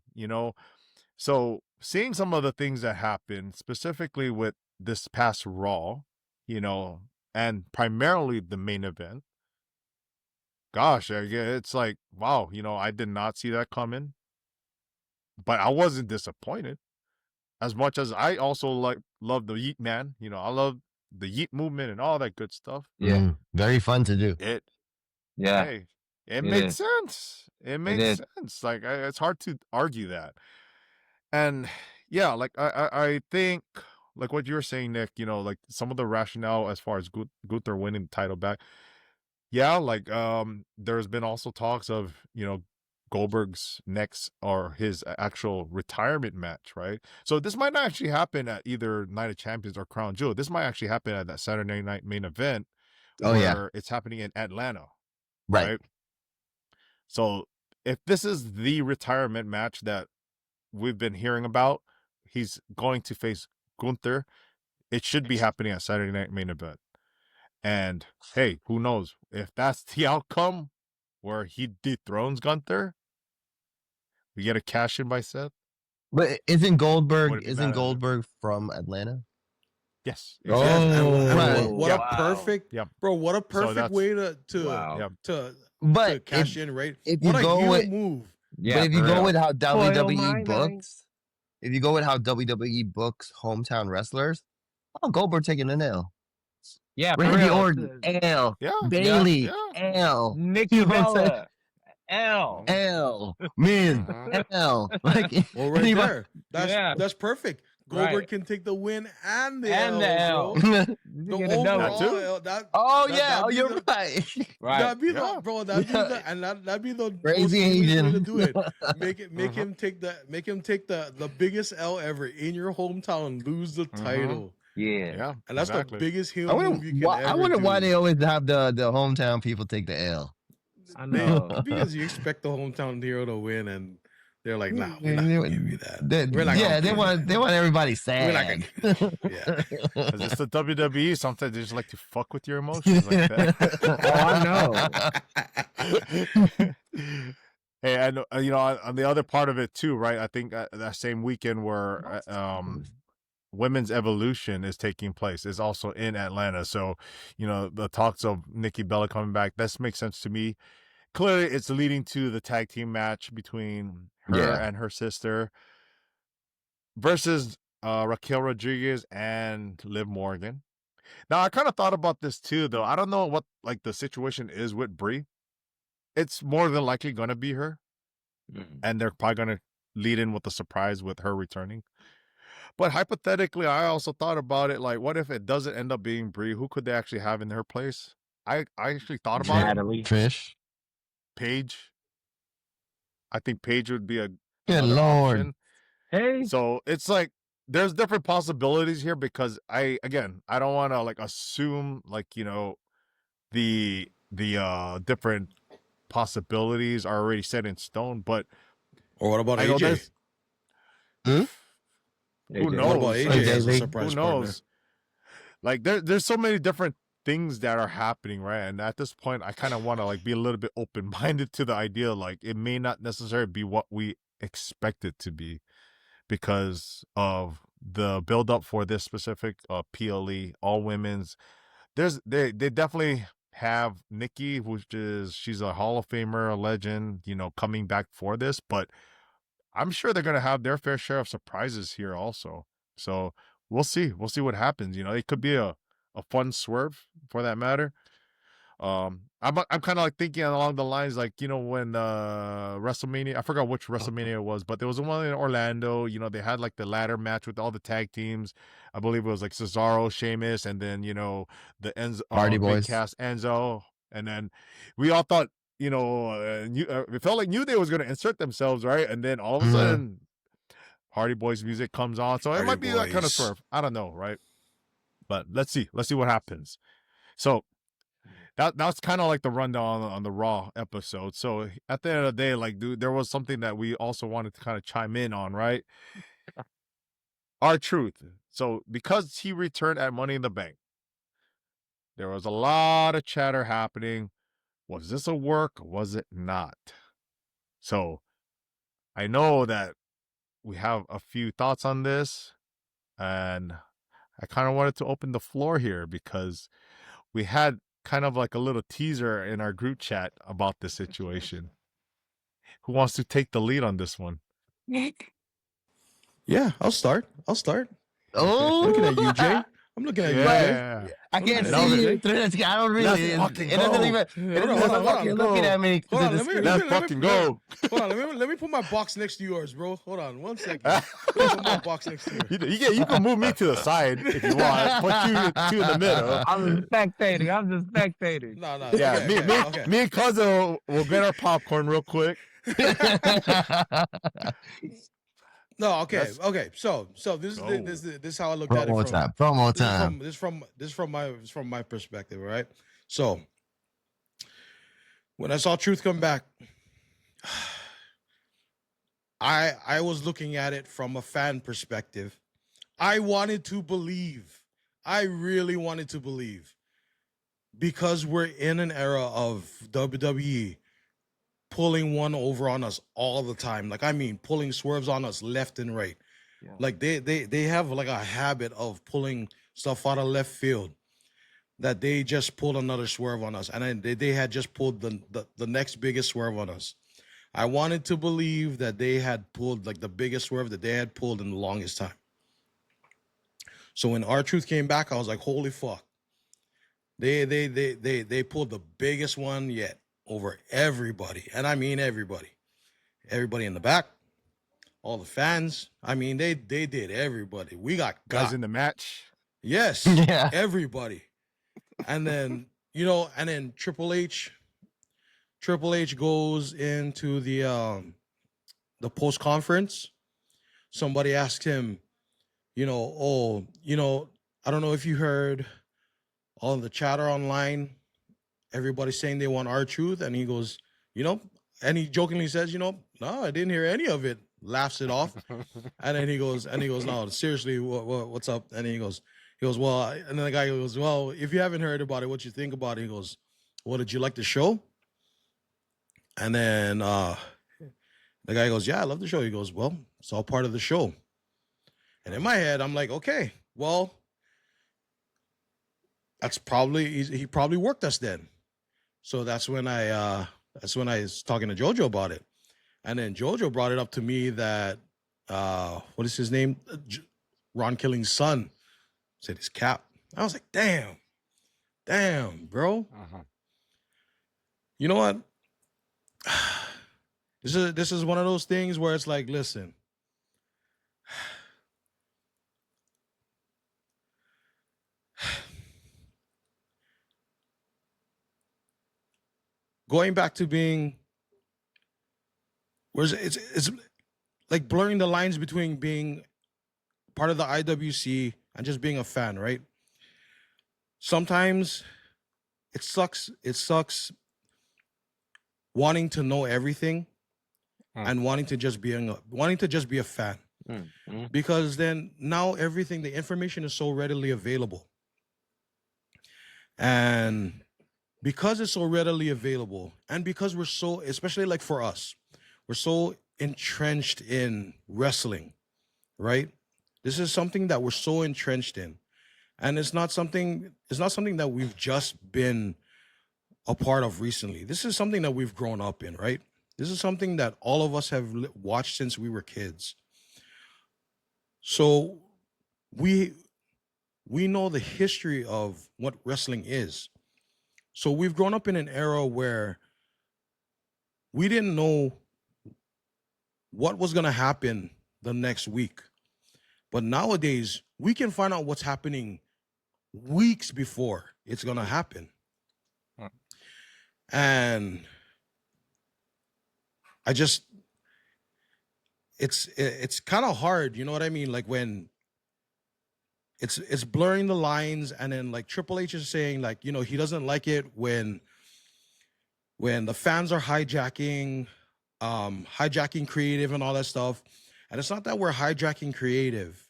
Speaker 3: So seeing some of the things that happened, specifically with this past Raw, and primarily the main event, gosh, it's like, wow, I did not see that coming, but I wasn't disappointed. As much as I also love the Yeet Man, I love the Yeet movement and all that good stuff.
Speaker 2: Yeah.
Speaker 4: Very fun to do.
Speaker 2: Yeah.
Speaker 3: Hey, it
Speaker 2: It
Speaker 3: made
Speaker 2: is.
Speaker 3: sense. It made
Speaker 2: is.
Speaker 3: sense. Like it's hard to argue that. And yeah, like I think like what you were saying, Nick, like some of the rationale as far as Gunther winning the title back. Yeah, like there's been also talks of, Goldberg's next or his actual retirement match, right? So this might not actually happen at either Night of Champions or Crown Jewel. This might actually happen at that Saturday night main event.
Speaker 4: Oh,
Speaker 3: where
Speaker 4: yeah.
Speaker 3: it's happening in Atlanta.
Speaker 4: Right.
Speaker 3: So if this is the retirement match that we've been hearing about, he's going to face Gunther. It should be happening at Saturday night main event. And hey, who knows if that's the outcome where he dethrones Gunther, we get a cash in by Seth.
Speaker 4: But isn't Goldberg
Speaker 3: Would it be bad?
Speaker 4: from Atlanta?
Speaker 3: Yes.
Speaker 1: Yeah, and
Speaker 4: right.
Speaker 1: what
Speaker 2: Yeah.
Speaker 1: a perfect,
Speaker 3: Yeah.
Speaker 1: bro! What a perfect
Speaker 3: that's-
Speaker 1: way to
Speaker 2: Wow.
Speaker 3: Yeah.
Speaker 1: to
Speaker 4: But
Speaker 1: cash in, right?
Speaker 4: if
Speaker 1: What
Speaker 4: you
Speaker 1: a
Speaker 4: go
Speaker 1: heel
Speaker 4: with-
Speaker 1: move.
Speaker 2: Yeah.
Speaker 4: but if you
Speaker 2: for
Speaker 4: go
Speaker 2: real.
Speaker 4: with how
Speaker 2: Spoil
Speaker 4: WWE
Speaker 2: my
Speaker 4: books, if you go with how WWE books hometown wrestlers, Goldberg taking an L.
Speaker 2: Yeah, for
Speaker 4: Randy
Speaker 2: real.
Speaker 4: Orton, L.
Speaker 3: Yeah.
Speaker 4: Bailey,
Speaker 3: Yeah.
Speaker 4: L.
Speaker 2: Nikki
Speaker 4: You know what I'm saying?
Speaker 2: Bella, L.
Speaker 4: L, men, L. Like
Speaker 1: Well, right
Speaker 4: anybody.
Speaker 1: there.
Speaker 2: Yeah.
Speaker 1: That's perfect. Goldberg
Speaker 2: Right.
Speaker 1: can take the win and the
Speaker 2: And
Speaker 1: L,
Speaker 2: the L.
Speaker 1: bro.
Speaker 2: You
Speaker 1: The
Speaker 2: get a double.
Speaker 3: That too?
Speaker 1: overall L.
Speaker 4: Oh
Speaker 1: that-
Speaker 4: yeah,
Speaker 1: that'd
Speaker 4: oh
Speaker 1: be
Speaker 4: you're
Speaker 1: the-
Speaker 4: right.
Speaker 2: Right.
Speaker 1: That'd be
Speaker 3: Yeah.
Speaker 1: the bro. That'd be the and that'd be the
Speaker 4: Crazy
Speaker 1: most seamless way to
Speaker 4: Asian.
Speaker 1: do it. Make
Speaker 3: Mhm.
Speaker 1: him take the biggest L ever in your hometown, lose the title,
Speaker 2: Yeah.
Speaker 3: Yeah.
Speaker 1: and that's
Speaker 3: exactly.
Speaker 1: the biggest heel
Speaker 4: I
Speaker 1: move
Speaker 4: wonder,
Speaker 1: you can
Speaker 4: why,
Speaker 1: ever
Speaker 4: I wonder
Speaker 1: do.
Speaker 4: why they always have the hometown people take the L.
Speaker 2: I know.
Speaker 1: Because you expect the hometown hero to win, and they're like, "Nah, we're not gonna give you that. We're not
Speaker 4: Yeah,
Speaker 1: gonna
Speaker 4: they
Speaker 1: give
Speaker 4: want
Speaker 1: you
Speaker 4: they want everybody
Speaker 1: We're not
Speaker 4: sad.
Speaker 1: gonna yeah.
Speaker 3: Is this the WWE? Sometimes they just like to fuck with your emotions like that.
Speaker 2: Oh, I know.
Speaker 3: Hey, and you know, on the other part of it too, right? I think that same weekend where Women's Evolution is taking place is also in Atlanta. So, you know, the talks of Nikki Bella coming back, this makes sense to me. Clearly, it's leading to the tag team match between her
Speaker 4: Yeah.
Speaker 3: and her sister versus Raquel Rodriguez and Liv Morgan. Now, I kind of thought about this too, though. I don't know what like the situation is with Brie. It's more than likely going to be her, and they're probably going to lead in with the surprise with her returning. But hypothetically, I also thought about it. Like, what if it doesn't end up being Brie? Who could they actually have in her place? I actually thought about it.
Speaker 2: Natalie.
Speaker 4: Fish.
Speaker 3: Paige. I think Paige would be a
Speaker 4: Good
Speaker 3: another
Speaker 4: Lord.
Speaker 3: option.
Speaker 2: Hey.
Speaker 3: So it's like there's different possibilities here because I don't want to like assume like, you know, the different possibilities are already set in stone, but
Speaker 1: Or what about
Speaker 3: I know
Speaker 1: AJ?
Speaker 3: there's
Speaker 4: Hmm?
Speaker 3: who
Speaker 2: AJ.
Speaker 3: knows?
Speaker 1: What about AJ
Speaker 3: Like,
Speaker 1: as a
Speaker 4: Who
Speaker 1: surprise
Speaker 3: who
Speaker 1: partner?
Speaker 3: knows? Like there's so many different things that are happening, right? And at this point, I kind of want to like be a little bit open minded to the idea, like it may not necessarily be what we expect it to be because of the build up for this specific PLE all women's. They definitely have Nikki, which is she's a Hall of Famer, a legend, you know, coming back for this, but I'm sure they're gonna have their fair share of surprises here also. So we'll see. We'll see what happens. You know, it could be a fun swerve for that matter. I'm kind of like thinking along the lines like, you know, when WrestleMania, I forgot which WrestleMania it was, but there was one in Orlando. You know, they had like the ladder match with all the tag teams. I believe it was like Cesaro, Sheamus, and then, you know, the Enzo
Speaker 4: Hardy
Speaker 3: big
Speaker 4: Boys.
Speaker 3: cast Enzo, and then we all thought, you know, it felt like New Day was going to insert themselves, right? And then all of a
Speaker 4: Mhm.
Speaker 3: sudden, Hardy Boys music comes on, so it
Speaker 1: Hardy
Speaker 3: might be that kind of
Speaker 1: Boys.
Speaker 3: swerve. I don't know, right? But let's see what happens. So that's kind of like the rundown on the Raw episode. So at the end of the day, like, dude, there was something that we also wanted to kind of chime in on, right? R-Truth. So because he returned at Money in the Bank, there was a lot of chatter happening. Was this a work? Was it not? So I know that we have a few thoughts on this, and I kind of wanted to open the floor here because we had kind of like a little teaser in our group chat about this situation. Who wants to take the lead on this one?
Speaker 1: Yeah, I'll start.
Speaker 4: Oh,
Speaker 1: I'm looking at you, Jay. I'm looking at you, Jay.
Speaker 3: Yeah.
Speaker 4: I can't
Speaker 1: I love
Speaker 4: see
Speaker 3: it.
Speaker 4: you. I don't really.
Speaker 3: Let's
Speaker 4: It
Speaker 3: fucking
Speaker 4: doesn't
Speaker 3: go.
Speaker 4: even. It
Speaker 1: Hold
Speaker 4: doesn't
Speaker 1: on,
Speaker 4: look
Speaker 1: hold
Speaker 4: like
Speaker 1: on,
Speaker 4: you're
Speaker 3: go.
Speaker 4: looking at me.
Speaker 1: Hold on,
Speaker 4: because
Speaker 1: let
Speaker 4: of
Speaker 1: me-
Speaker 4: the
Speaker 3: Let's fucking go.
Speaker 1: Hold on, let me put my box next to yours, bro. Hold on, 1 second. Let me put my box next to yours.
Speaker 3: You can move me to the side if you want. Put you in the middle.
Speaker 2: I'm just spectating. I'm just spectating.
Speaker 1: No,
Speaker 3: Yeah,
Speaker 1: okay.
Speaker 3: me and cousin will get our popcorn real quick.
Speaker 1: No, okay,
Speaker 3: That's-
Speaker 1: okay. So this
Speaker 3: Go.
Speaker 1: is how I looked at it
Speaker 4: Promo
Speaker 1: from
Speaker 4: time. Promo time.
Speaker 1: this is from my perspective, right? So when I saw Truth come back, I was looking at it from a fan perspective. I wanted to believe. I really wanted to believe because we're in an era of WWE pulling one over on us all the time. Like, I mean, pulling swerves on us left and right.
Speaker 2: Yeah.
Speaker 1: Like they have like a habit of pulling stuff out of left field that they just pulled another swerve on us. And then they had just pulled the next biggest swerve on us. I wanted to believe that they had pulled like the biggest swerve that they had pulled in the longest time. So when R-Truth came back, I was like, holy fuck. They pulled the biggest one yet. over everybody. And I mean everybody. Everybody in the back, all the fans. I mean, they did everybody. We got
Speaker 3: Guys in the match.
Speaker 1: Yes,
Speaker 4: Yeah.
Speaker 1: everybody. And then, and then Triple H goes into the post conference. Somebody asked him, I don't know if you heard all the chatter online. Everybody's saying they want R-Truth, and he goes, and he jokingly says, no, I didn't hear any of it. Laughs it off, and then he goes, no, seriously, what's up? And he goes, well, and then the guy goes, well, if you haven't heard about it, what you think about it? He goes, well, did you like the show? And then the guy goes, yeah, I love the show. He goes, well, it's all part of the show. And in my head, I'm like, okay, well, he probably worked us then. So that's when I was talking to Jojo about it. And then Jojo brought it up to me that what is his name? Ron Killing's son said his cap. I was like, damn, bro.
Speaker 3: Uh-huh.
Speaker 1: You know what? This is one of those things where it's like, listen. Going back to being, it's like blurring the lines between being part of the IWC and just being a fan, right? Sometimes it sucks wanting to know everything and wanting to just be a fan. Because then now the information is so readily available. And because it's so readily available, and because we're so, especially like for us, we're so entrenched in wrestling, right? This is something that we're so entrenched in. And it's not something that we've just been a part of recently. This is something that we've grown up in, right? This is something that all of us have watched since we were kids. So we know the history of what wrestling is. So we've grown up in an era where we didn't know what was going to happen the next week. But nowadays, we can find out what's happening weeks before it's going to happen. And it's kind of hard, you know what I mean? Like when it's blurring the lines, and then like Triple H is saying, like, he doesn't like it when the fans are hijacking creative and all that stuff. And it's not that we're hijacking creative.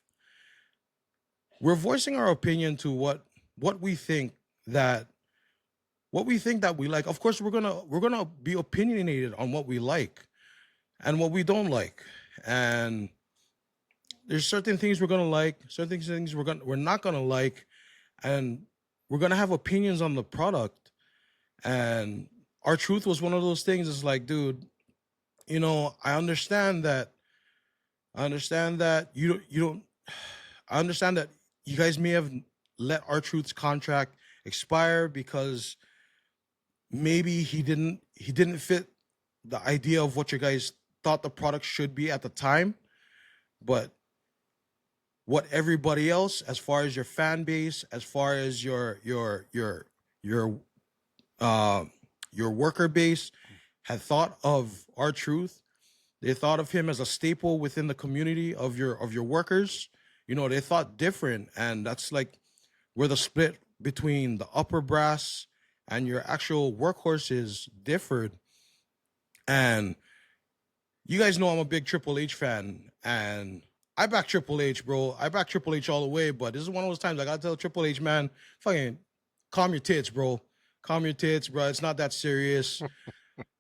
Speaker 1: We're voicing our opinion to what we think that we like. Of course, we're gonna be opinionated on what we like and what we don't like. And there's certain things we're gonna like, certain things we're not gonna like, and we're gonna have opinions on the product. And R-Truth was one of those things. It's like, dude, I understand that you don't. I understand that you guys may have let R-Truth's contract expire because maybe he didn't fit the idea of what you guys thought the product should be at the time, but what everybody else, as far as your fan base, as far as your worker base, had thought of R-Truth. They thought of him as a staple within the community of your workers. They thought different, and that's like where the split between the upper brass and your actual workhorses differed. And you guys know I'm a big Triple H fan, and I back Triple H, bro. I back Triple H all the way, but this is one of those times I gotta tell Triple H, man, fucking calm your tits, bro. Calm your tits, bro. It's not that serious.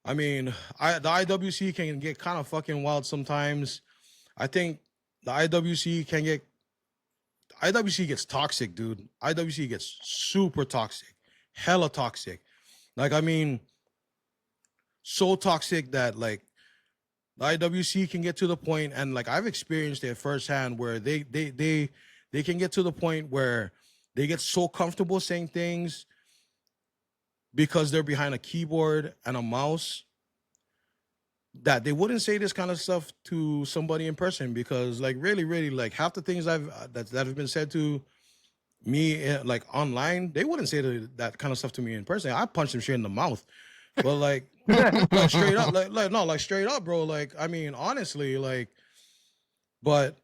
Speaker 1: I mean, the IWC can get kind of fucking wild sometimes. I think the IWC gets toxic, dude. IWC gets super toxic, hella toxic. Like, I mean, so toxic that like the IWC can get to the point, and like I've experienced it firsthand, where they can get to the point where they get so comfortable saying things because they're behind a keyboard and a mouse, that they wouldn't say this kind of stuff to somebody in person, because like really like half the things that have been said to me like online, they wouldn't say that kind of stuff to me in person. I punch them straight in the mouth. But like straight up, like straight up, bro. Like, I mean, honestly, like, but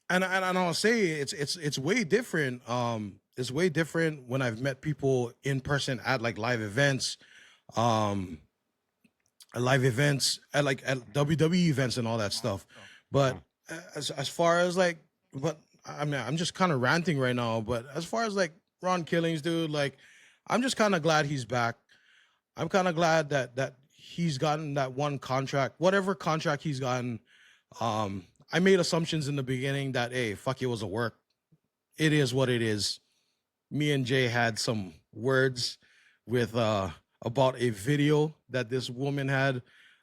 Speaker 1: and I'll say it's way different. It's way different when I've met people in person at like live events, at WWE events and all that stuff. But as far as like, but I mean, I'm just kind of ranting right now. But as far as like Ron Killings, dude, like, I'm just kind of glad he's back. I'm kind of glad that he's gotten that one contract, whatever contract he's gotten. I made assumptions in the beginning that, hey, fuck, it was a work. It is what it is. Me and Jay had some words with about a video that this woman had.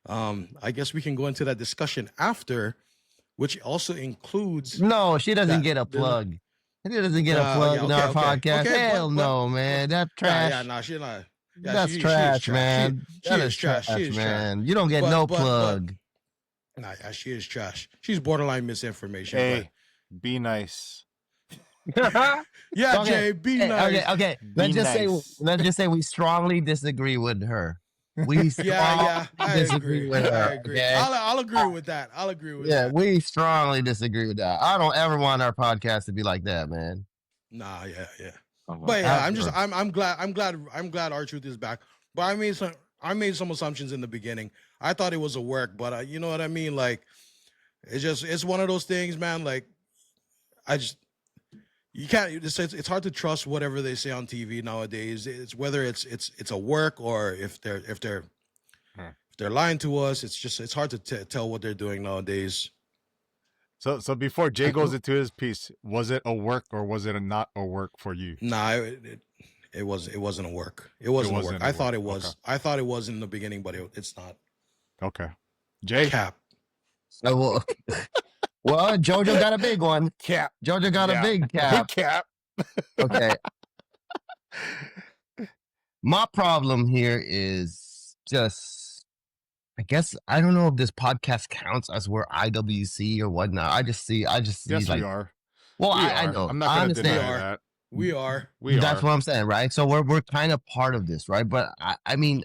Speaker 1: I guess we can go into that discussion after, which also includes.
Speaker 4: No, she doesn't get a plug. She doesn't get a plug in our podcast. Hell no, man. That's trash.
Speaker 1: Yeah, nah, she's not. Yeah,
Speaker 4: that's trash, man. That is trash, man. You don't get no plug.
Speaker 1: Nah, she is trash. She's borderline misinformation.
Speaker 3: Hey, be nice.
Speaker 1: Yeah, okay. Jay, be nice.
Speaker 4: Okay. Let's just say we strongly disagree with her. We
Speaker 1: I
Speaker 4: disagree with her.
Speaker 1: I agree. Okay? I'll agree with that.
Speaker 4: Yeah, we strongly disagree with that. I don't ever want our podcast to be like that, man.
Speaker 1: Nah, yeah. But yeah, I'm glad R-Truth is back. But I made some assumptions in the beginning. I thought it was a work, but you know what I mean? Like, it's one of those things, man. Like, you can't. It's hard to trust whatever they say on TV nowadays. It's whether it's a work, or if they're lying to us. It's hard to tell what they're doing nowadays.
Speaker 3: So before Jay goes into his piece, was it a work or was it not a work for you?
Speaker 1: Nah, it wasn't a work. It wasn't a work. I thought it was. Okay. I thought it was in the beginning, but it's not.
Speaker 3: Okay. Jay?
Speaker 1: Cap.
Speaker 4: Well, JoJo got a big one.
Speaker 3: Cap.
Speaker 4: JoJo got a big cap.
Speaker 3: Big cap.
Speaker 4: Okay. My problem here is just, I guess, I don't know if this podcast counts as we're IWC or whatnot. I just see
Speaker 3: yes,
Speaker 4: like,
Speaker 3: we are.
Speaker 4: Well, I know.
Speaker 3: I'm not going to deny that.
Speaker 1: We are.
Speaker 4: That's what I'm saying, right? So we're kind of part of this, right? But I mean,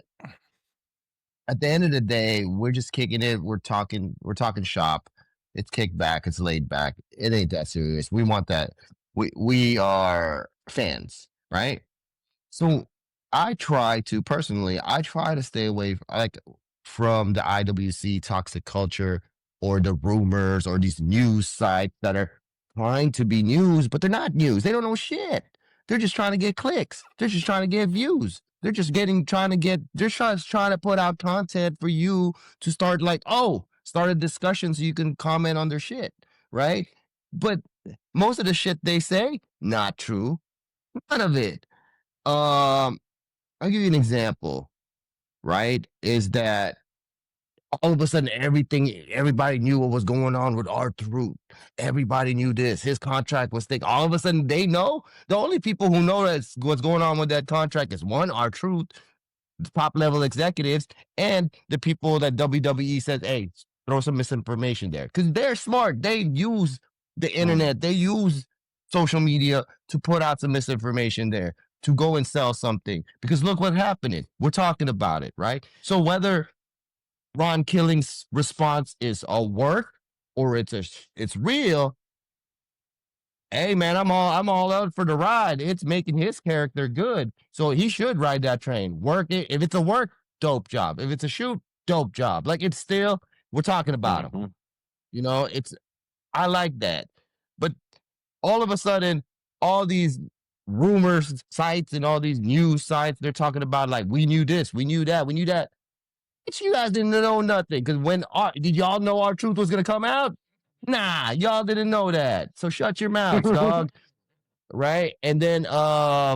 Speaker 4: at the end of the day, we're just kicking it. We're talking shop. It's kicked back. It's laid back. It ain't that serious. We want that. We are fans, right? So I try to stay away from the IWC toxic culture or the rumors or these news sites that are trying to be news, but they're not news. They don't know shit. They're just trying to get clicks. They're just trying to get views. They're just trying to put out content for you to start start a discussion so you can comment on their shit, right? But most of the shit they say, not true. None of it. I'll give you an example, right? Is that all of a sudden everybody knew what was going on with R-Truth. Everybody knew this. His contract was thick. All of a sudden they know. The only people who know what's going on with that contract is one, R-Truth, the top level executives, and the people that WWE says, hey, throw some misinformation there. Because they're smart. They use the internet. They use social media to put out some misinformation there, to go and sell something. Because look what's happening. We're talking about it, right? So whether Ron Killing's response is a work or it's real, hey man, I'm all out for the ride. It's making his character good. So he should ride that train. Work it. If it's a work, dope job. If it's a shoot, dope job. Like, it's still, we're talking about him. You know, I like that. But all of a sudden, all these rumors sites and all these news sites, they're talking about like, we knew this, we knew that, we knew that. But you guys didn't know nothing. Because did y'all know R-Truth was going to come out? Nah, y'all didn't know that. So shut your mouth, dog. Right? And then I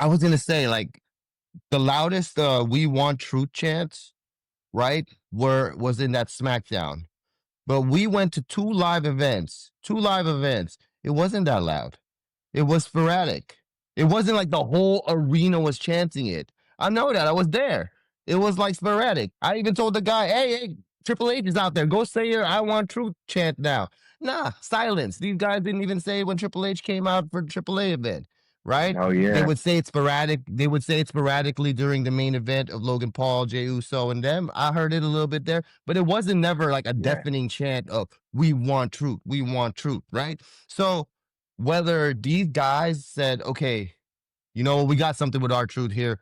Speaker 4: was going to say, like, the loudest we want truth chants, right, was in that SmackDown. But we went to two live events. It wasn't that loud. It was sporadic. It wasn't like the whole arena was chanting it. I know that. I was there. It was like sporadic. I even told the guy, hey, Triple H is out there. Go say your I Want Truth chant now. Nah, silence. These guys didn't even say it when Triple H came out for the AAA event, right?
Speaker 2: Oh
Speaker 4: They
Speaker 2: yeah.
Speaker 4: would say it sporadic. They would say it sporadically during the main event of Logan Paul, Jey Uso, and them. I heard it a little bit there, but it wasn't never like a
Speaker 2: Yeah.
Speaker 4: deafening chant of "We want truth, we want truth," right? So whether these guys said, "Okay, you know, we got something with our truth here.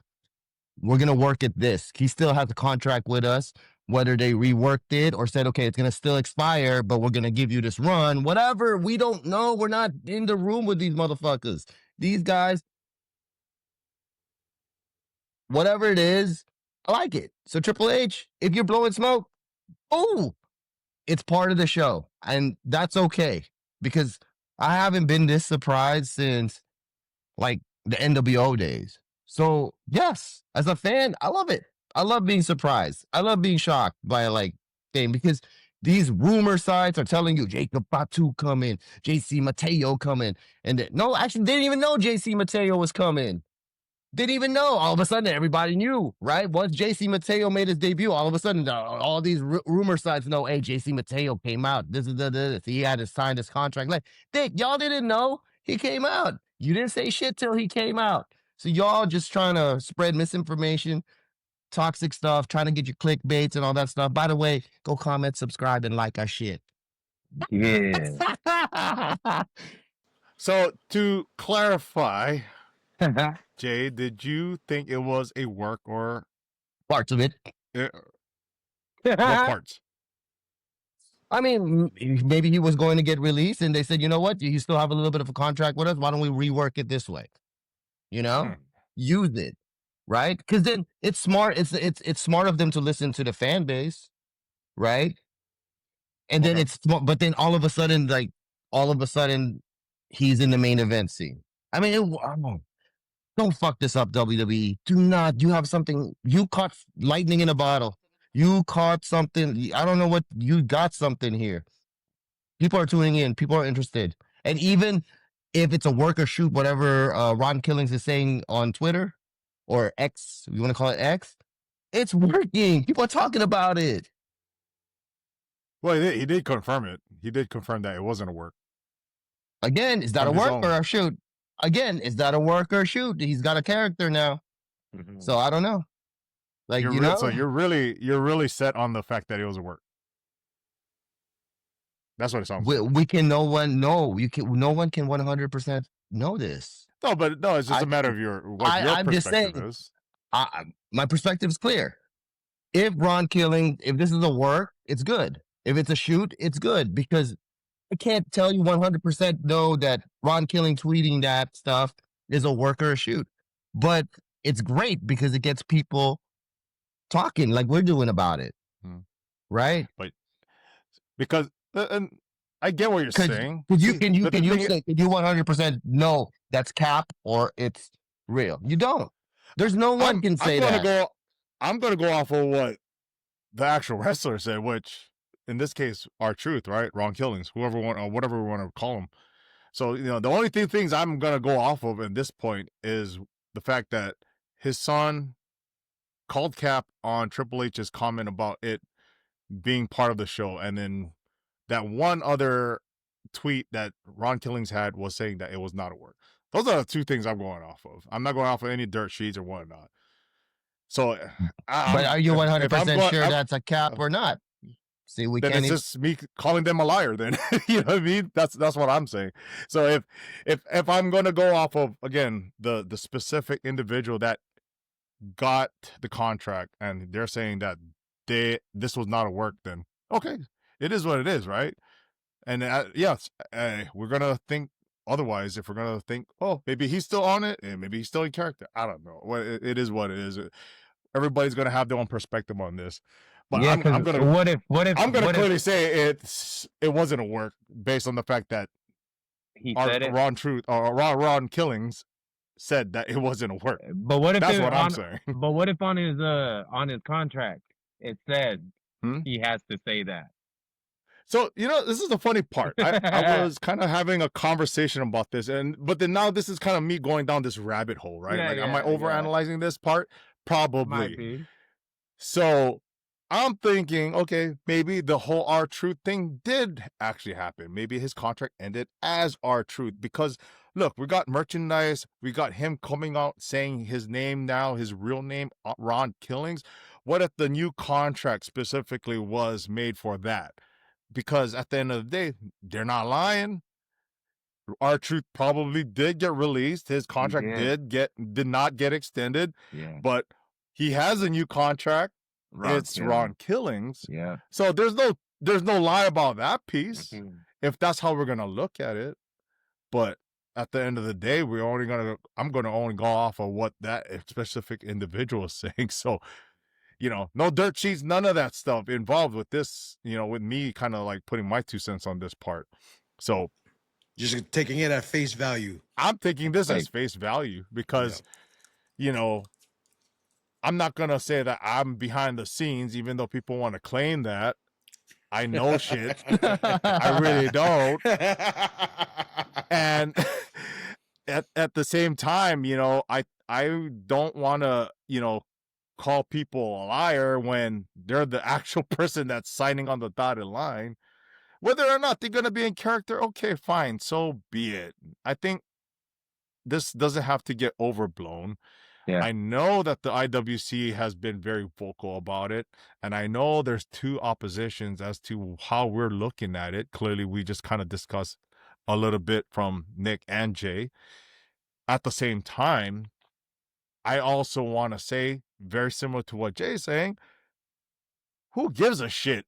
Speaker 4: We're gonna work at this." He still has a contract with us. Whether they reworked it or said, "Okay, it's gonna still expire, but we're gonna give you this run," whatever, we don't know. We're not in the room with these motherfuckers. These guys, whatever it is, I like it. So Triple H, if you're blowing smoke, oh, it's part of the show, and that's okay because I haven't been this surprised since like the NWO days. So yes, as a fan, I love it. I love being surprised. I love being shocked by like thing because these rumor sites are telling you Jacob Fatu coming, JC Mateo coming, and no, actually, they didn't even know JC Mateo was coming. Didn't even know. All of a sudden, everybody knew, right? Once JC Mateo made his debut, all of a sudden, all these rumor sites know, hey, JC Mateo came out. This is this. He had to sign this contract. Like, Dick, y'all didn't know he came out. You didn't say shit till he came out. So y'all just trying to spread misinformation, toxic stuff, trying to get your clickbaits and all that stuff. By the way, go comment, subscribe, and like our shit.
Speaker 2: Yeah.
Speaker 3: So to clarify, Jay, did you think it was a work or
Speaker 4: Parts of it.
Speaker 3: what parts?
Speaker 4: I mean, maybe he was going to get released, and they said, you know what? You still have a little bit of a contract with us. Why don't we rework it this way? You know, use it, right? Because then it's smart. It's smart of them to listen to the fan base, right? And then
Speaker 3: Okay.
Speaker 4: it's smart, but then all of a sudden, he's in the main event scene. I mean, don't fuck this up, WWE. Do not. You have something. You caught lightning in a bottle. You caught something. I don't know what you got something here. People are tuning in. People are interested. And even if it's a work or shoot, whatever Ron Killings is saying on Twitter or X, you want to call it X, it's working. People are talking about it.
Speaker 3: Well, he did confirm it. He did confirm that it wasn't a work.
Speaker 4: Again, is that
Speaker 3: On
Speaker 4: a
Speaker 3: his
Speaker 4: work
Speaker 3: own.
Speaker 4: or a shoot? Again, is that a work or a shoot? He's got a character now. So I don't know. Like, you know,
Speaker 3: So you're really set on the fact that it was a work. That's what it sounds like.
Speaker 4: we can no one know. No one can 100% know this.
Speaker 3: No, but no, it's just a matter of what your
Speaker 4: I'm just
Speaker 3: perspective
Speaker 4: saying,
Speaker 3: is.
Speaker 4: my perspective is clear. If Ron Killing, if this is a work, it's good. If it's a shoot, it's good because I can't tell you 100% know that Ron Killing tweeting that stuff is a work or a shoot. But it's great because it gets people talking like we're doing about it. Right?
Speaker 3: But because and I get what you're saying.
Speaker 4: Can you 100% know that's cap or it's real? You don't. There's no one can say that.
Speaker 3: I'm gonna go off of what the actual wrestler said, which in this case are truth, right? Ron Killings, whatever we want to call him. So the only things I'm gonna go off of at this point is the fact that his son called cap on Triple H's comment about it being part of the show, and then that one other tweet that Ron Killings had was saying that it was not a work. Those are the two things I'm going off of. I'm not going off of any dirt sheets or whatnot. So,
Speaker 4: but are you 100% sure that's a cap or not? See,
Speaker 3: then it's just me calling them a liar. Then you know what I mean. That's what I'm saying. So if I'm going to go off of again the specific individual that got the contract and they're saying that this was not a work, then okay, it is what it is, right? And yes, we're gonna think otherwise if we're gonna think, oh, maybe he's still on it and maybe he's still in character. I don't know. Well, it is what it is. Everybody's gonna have their own perspective on this. But
Speaker 2: yeah,
Speaker 3: I'm gonna
Speaker 2: what if
Speaker 3: I'm gonna clearly say it wasn't a work based on the fact that
Speaker 2: he said it.
Speaker 3: Ron Killings said that it wasn't a work.
Speaker 2: But what if
Speaker 3: that's what I'm saying?
Speaker 2: But what if on his contract it said he has to say that?
Speaker 3: So, this is the funny part. I was kind of having a conversation about this, but then now this is kind of me going down this rabbit hole, right?
Speaker 2: Yeah,
Speaker 3: Like, am I
Speaker 2: yeah,
Speaker 3: overanalyzing this part?
Speaker 2: might
Speaker 3: Probably.
Speaker 2: be.
Speaker 3: So I'm thinking, okay, maybe the whole R-Truth thing did actually happen. Maybe his contract ended as R-Truth because, look, we got merchandise. We got him coming out saying his name now, his real name, Ron Killings. What if the new contract specifically was made for that? Because at the end of the day, they're not lying. R-Truth probably did get released. His contract did not get extended.
Speaker 2: Yeah.
Speaker 3: But he has a new contract. It's Ron Killings.
Speaker 2: Yeah.
Speaker 3: So there's no lie about that piece.
Speaker 2: Mhm.
Speaker 3: If that's how we're gonna look at it. But at the end of the day, I'm gonna only go off of what that specific individual is saying. So, no dirt sheets, none of that stuff involved with this, with me kind of like putting my 2 cents on this part. So
Speaker 1: Just taking it at face value.
Speaker 3: I'm taking this as face value because, I'm not going to say that I'm behind the scenes, even though people want to claim that. I know shit. I really don't. And at the same time, I don't want to, call people a liar when they're the actual person that's signing on the dotted line. Whether or not they're going to be in character, okay, fine, so be it. I think this doesn't have to get overblown.
Speaker 2: Yeah.
Speaker 3: I know that the IWC has been very vocal about it, and I know there's 2 oppositions as to how we're looking at it. Clearly, we just kind of discussed a little bit from Nick and Jay. At the same time, I also want to say, very similar to what Jay's saying, who gives a shit?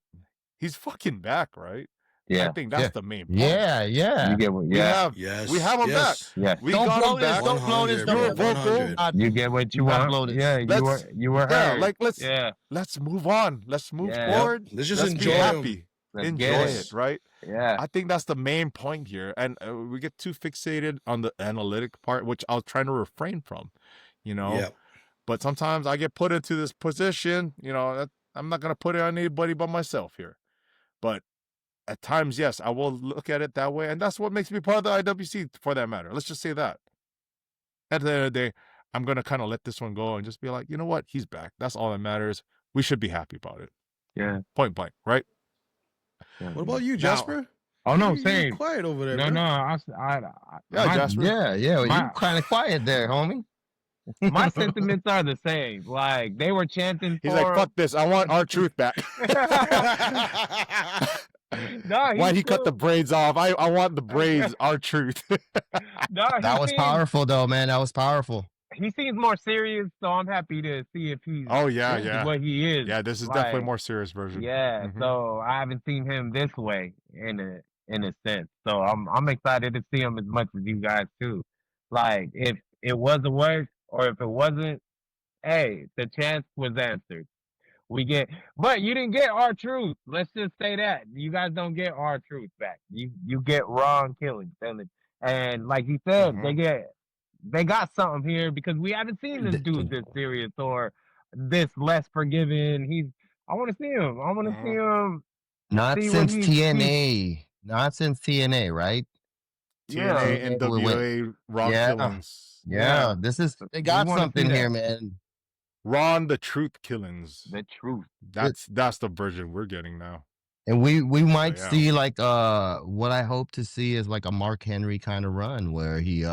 Speaker 3: He's fucking back, right?
Speaker 2: Yeah.
Speaker 3: I think that's the main point.
Speaker 4: Yeah.
Speaker 2: You get what? Yeah.
Speaker 3: We have him back.
Speaker 2: Yeah.
Speaker 3: We
Speaker 4: Don't
Speaker 3: got
Speaker 4: blow
Speaker 3: him
Speaker 4: this.
Speaker 3: back.
Speaker 4: Don't blow this.
Speaker 1: You
Speaker 4: Don't
Speaker 1: were
Speaker 4: blow
Speaker 1: vocal.
Speaker 2: You get what you want.
Speaker 4: Upload it.
Speaker 2: Yeah. You were heard.
Speaker 3: Like
Speaker 2: Yeah.
Speaker 3: let's move on. Let's move
Speaker 2: Yeah.
Speaker 3: forward.
Speaker 1: Let's just
Speaker 3: Let's
Speaker 1: enjoy
Speaker 3: be
Speaker 1: him.
Speaker 3: happy.
Speaker 2: Let's
Speaker 3: Enjoy
Speaker 2: get
Speaker 3: it, right?
Speaker 2: Yeah.
Speaker 3: I think that's the main point here, and we get too fixated on the analytic part, which I was trying to refrain from,
Speaker 1: Yeah.
Speaker 3: But sometimes I get put into this position, that I'm not gonna put it on anybody but myself here. But at times, yes, I will look at it that way, and that's what makes me part of the IWC, for that matter. Let's just say that. At the end of the day, I'm gonna kind of let this one go and just be like, you know what, he's back. That's all that matters. We should be happy about it.
Speaker 2: Yeah.
Speaker 3: Point blank, right?
Speaker 1: What about you, Jasper?
Speaker 2: Oh no,
Speaker 1: You're
Speaker 2: same.
Speaker 1: quiet over there.
Speaker 2: No,
Speaker 1: bro.
Speaker 3: Yeah, Jasper.
Speaker 4: Yeah. You
Speaker 2: My-
Speaker 4: kind of quiet there, homie.
Speaker 2: My sentiments are the same. Like they were chanting
Speaker 3: He's
Speaker 2: for.
Speaker 3: like, fuck this. I want R-Truth back.
Speaker 2: No,
Speaker 3: Why'd he cut the braids off? I want the braids, R-Truth.
Speaker 2: No,
Speaker 4: That was powerful, though, man. That was powerful.
Speaker 2: He seems more serious, so I'm happy to see if he's
Speaker 3: Oh, yeah.
Speaker 2: what he is.
Speaker 3: Yeah, this is
Speaker 2: Like,
Speaker 3: definitely a more serious version.
Speaker 2: Yeah,
Speaker 3: Mhm.
Speaker 2: so I haven't seen him this way in a sense. So I'm excited to see him as much as you guys too. Like if it was a work or if it wasn't, hey, the chance was answered. But you didn't get R-Truth. Let's just say that you guys don't get R-Truth back. You get Ron Killings, and like he said, they got something here because we haven't seen this dude this serious or this less forgiving. I want to see him. I want to see him.
Speaker 4: Not
Speaker 2: See
Speaker 4: since
Speaker 2: what he-
Speaker 4: TNA. Not since TNA, right?
Speaker 3: TNA,
Speaker 2: Yeah.
Speaker 3: NWA, Ron
Speaker 4: Yeah.
Speaker 3: Killings.
Speaker 4: Yeah. They got
Speaker 2: wanna see
Speaker 4: something here,
Speaker 2: that.
Speaker 4: man.
Speaker 3: Ron the Truth Killings.
Speaker 2: The truth.
Speaker 3: That's the version we're getting now.
Speaker 4: And we might
Speaker 3: yeah.
Speaker 4: see like what I hope to see is like a Mark Henry kind of run where he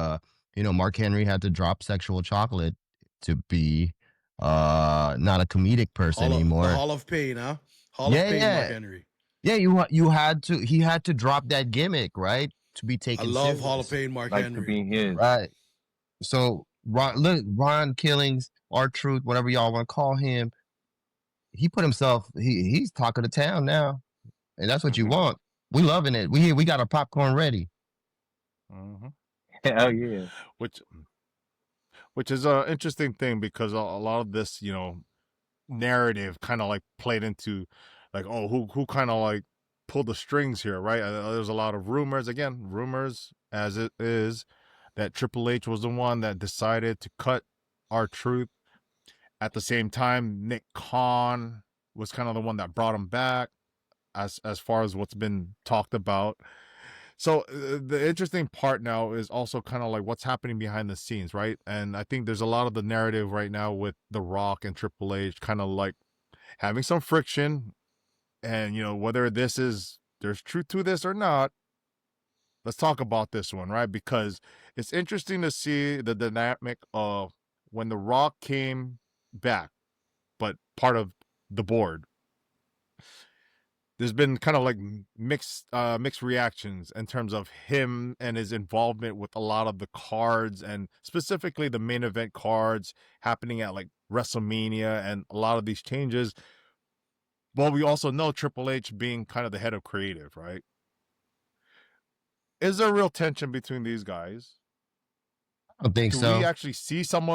Speaker 4: Mark Henry had to drop Sexual Chocolate to be not a comedic person anymore.
Speaker 1: The Hall of Pain, huh? Hall of Pain, Mark Henry.
Speaker 4: Yeah, he had to drop that gimmick, right? To be taken
Speaker 1: I love
Speaker 4: serious.
Speaker 1: Hall of Pain, Mark
Speaker 2: Like
Speaker 1: Henry.
Speaker 2: to be his.
Speaker 4: Right. So Ron Killings, R-Truth, whatever y'all want to call him, he put himself. He's talk of the town now, and that's what you want. We loving it. We got our popcorn ready.
Speaker 2: Hell yeah.
Speaker 3: Which is an interesting thing because a lot of this, narrative kind of like played into, like, oh, who kind of like pulled the strings here, right? There's a lot of rumors, as it is, that Triple H was the one that decided to cut R-Truth. At the same time, Nick Khan was kind of the one that brought him back. as far as what's been talked about. So the interesting part now is also kind of like what's happening behind the scenes, right? And I think there's a lot of the narrative right now with The Rock and Triple H kind of like having some friction, and whether there's truth to this or not. Let's talk about this one, right? Because it's interesting to see the dynamic of when The Rock came back, but part of the board. There's been kind of like mixed reactions in terms of him and his involvement with a lot of the cards, and specifically the main event cards happening at like WrestleMania, and a lot of these changes. Well, we also know Triple H being kind of the head of creative, right? Is there real tension between these guys?
Speaker 4: I don't think
Speaker 3: Do
Speaker 4: so.
Speaker 3: we actually see some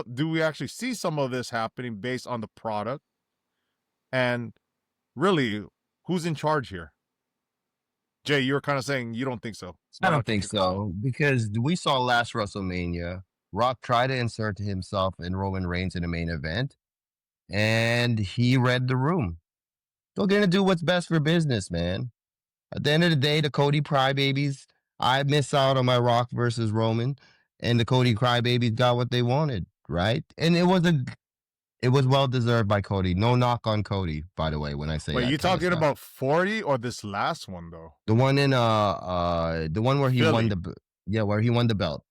Speaker 3: of this happening based on the product? And really, who's in charge here? Jay, you were kind of saying you don't think so.
Speaker 4: I don't think so, because we saw last WrestleMania, Rock tried to insert himself and Roman Reigns in the main event, and he read the room. They're gonna do what's best for business, man. At the end of the day, the Cody Crybabies, I miss out on my Rock versus Roman, and the Cody Crybabies got what they wanted, right? And it was well deserved by Cody. No knock on Cody, by the way, when I say
Speaker 3: Wait,
Speaker 4: that
Speaker 3: you
Speaker 4: kind of
Speaker 3: talking
Speaker 4: stuff.
Speaker 3: about 40 or this last one though?
Speaker 4: The one in the one where he won
Speaker 3: Philly.
Speaker 4: where he won the belt.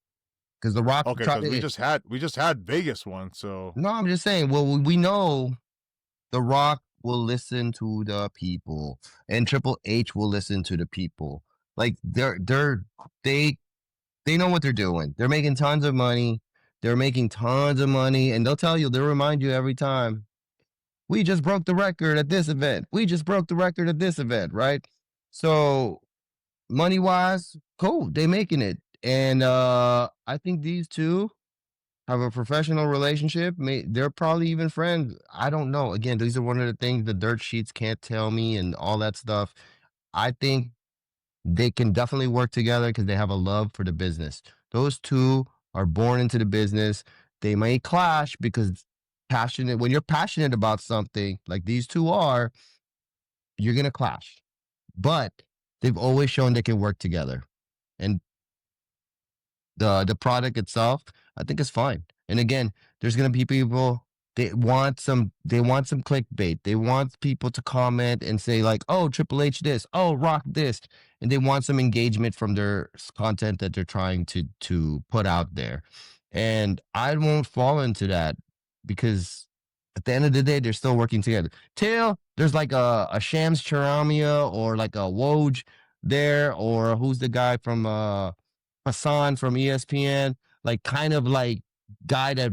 Speaker 4: Because The Rock
Speaker 3: Okay,
Speaker 4: tried
Speaker 3: because
Speaker 4: to,
Speaker 3: we just had Vegas one, so
Speaker 4: no, I'm just saying, well, we know The Rock will listen to the people, and Triple H will listen to the people. Like they know what they're doing. They're making tons of money. They're making tons of money, and they'll remind you every time. We just broke the record at this event. We just broke the record at this event, right? So money wise, cool. They making it. And I think these two have a professional relationship. They're probably even friends. I don't know. Again, these are one of the things the dirt sheets can't tell me and all that stuff. I think they can definitely work together because they have a love for the business. Those two are born into the business. They may clash because when you're passionate about something like these two are, you're going to clash. But they've always shown they can work together. And the product itself, I think is fine. And again, there's gonna be people they want some clickbait. They want people to comment and say like, oh, Triple H this, oh, Rock this, and they want some engagement from their content that they're trying to put out there. And I won't fall into that because at the end of the day, they're still working together. Till there's like a Shams Charamia or like a Woj there, or who's the guy from Hassan from ESPN, like kind of like guy that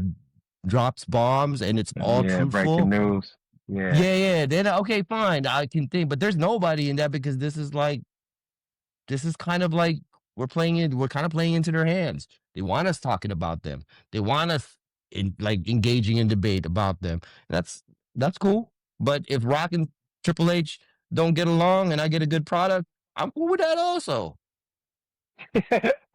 Speaker 4: drops bombs and it's all
Speaker 2: Yeah, breaking
Speaker 4: truthful.
Speaker 2: news. Yeah.
Speaker 4: Yeah. Then okay, fine, I can think, but there's nobody in that because this is kind of like we're kind of playing into their hands. They want us talking about them. They want us like engaging in debate about them. That's cool. But if Rock and Triple H don't get along and I get a good product, I'm cool with that also.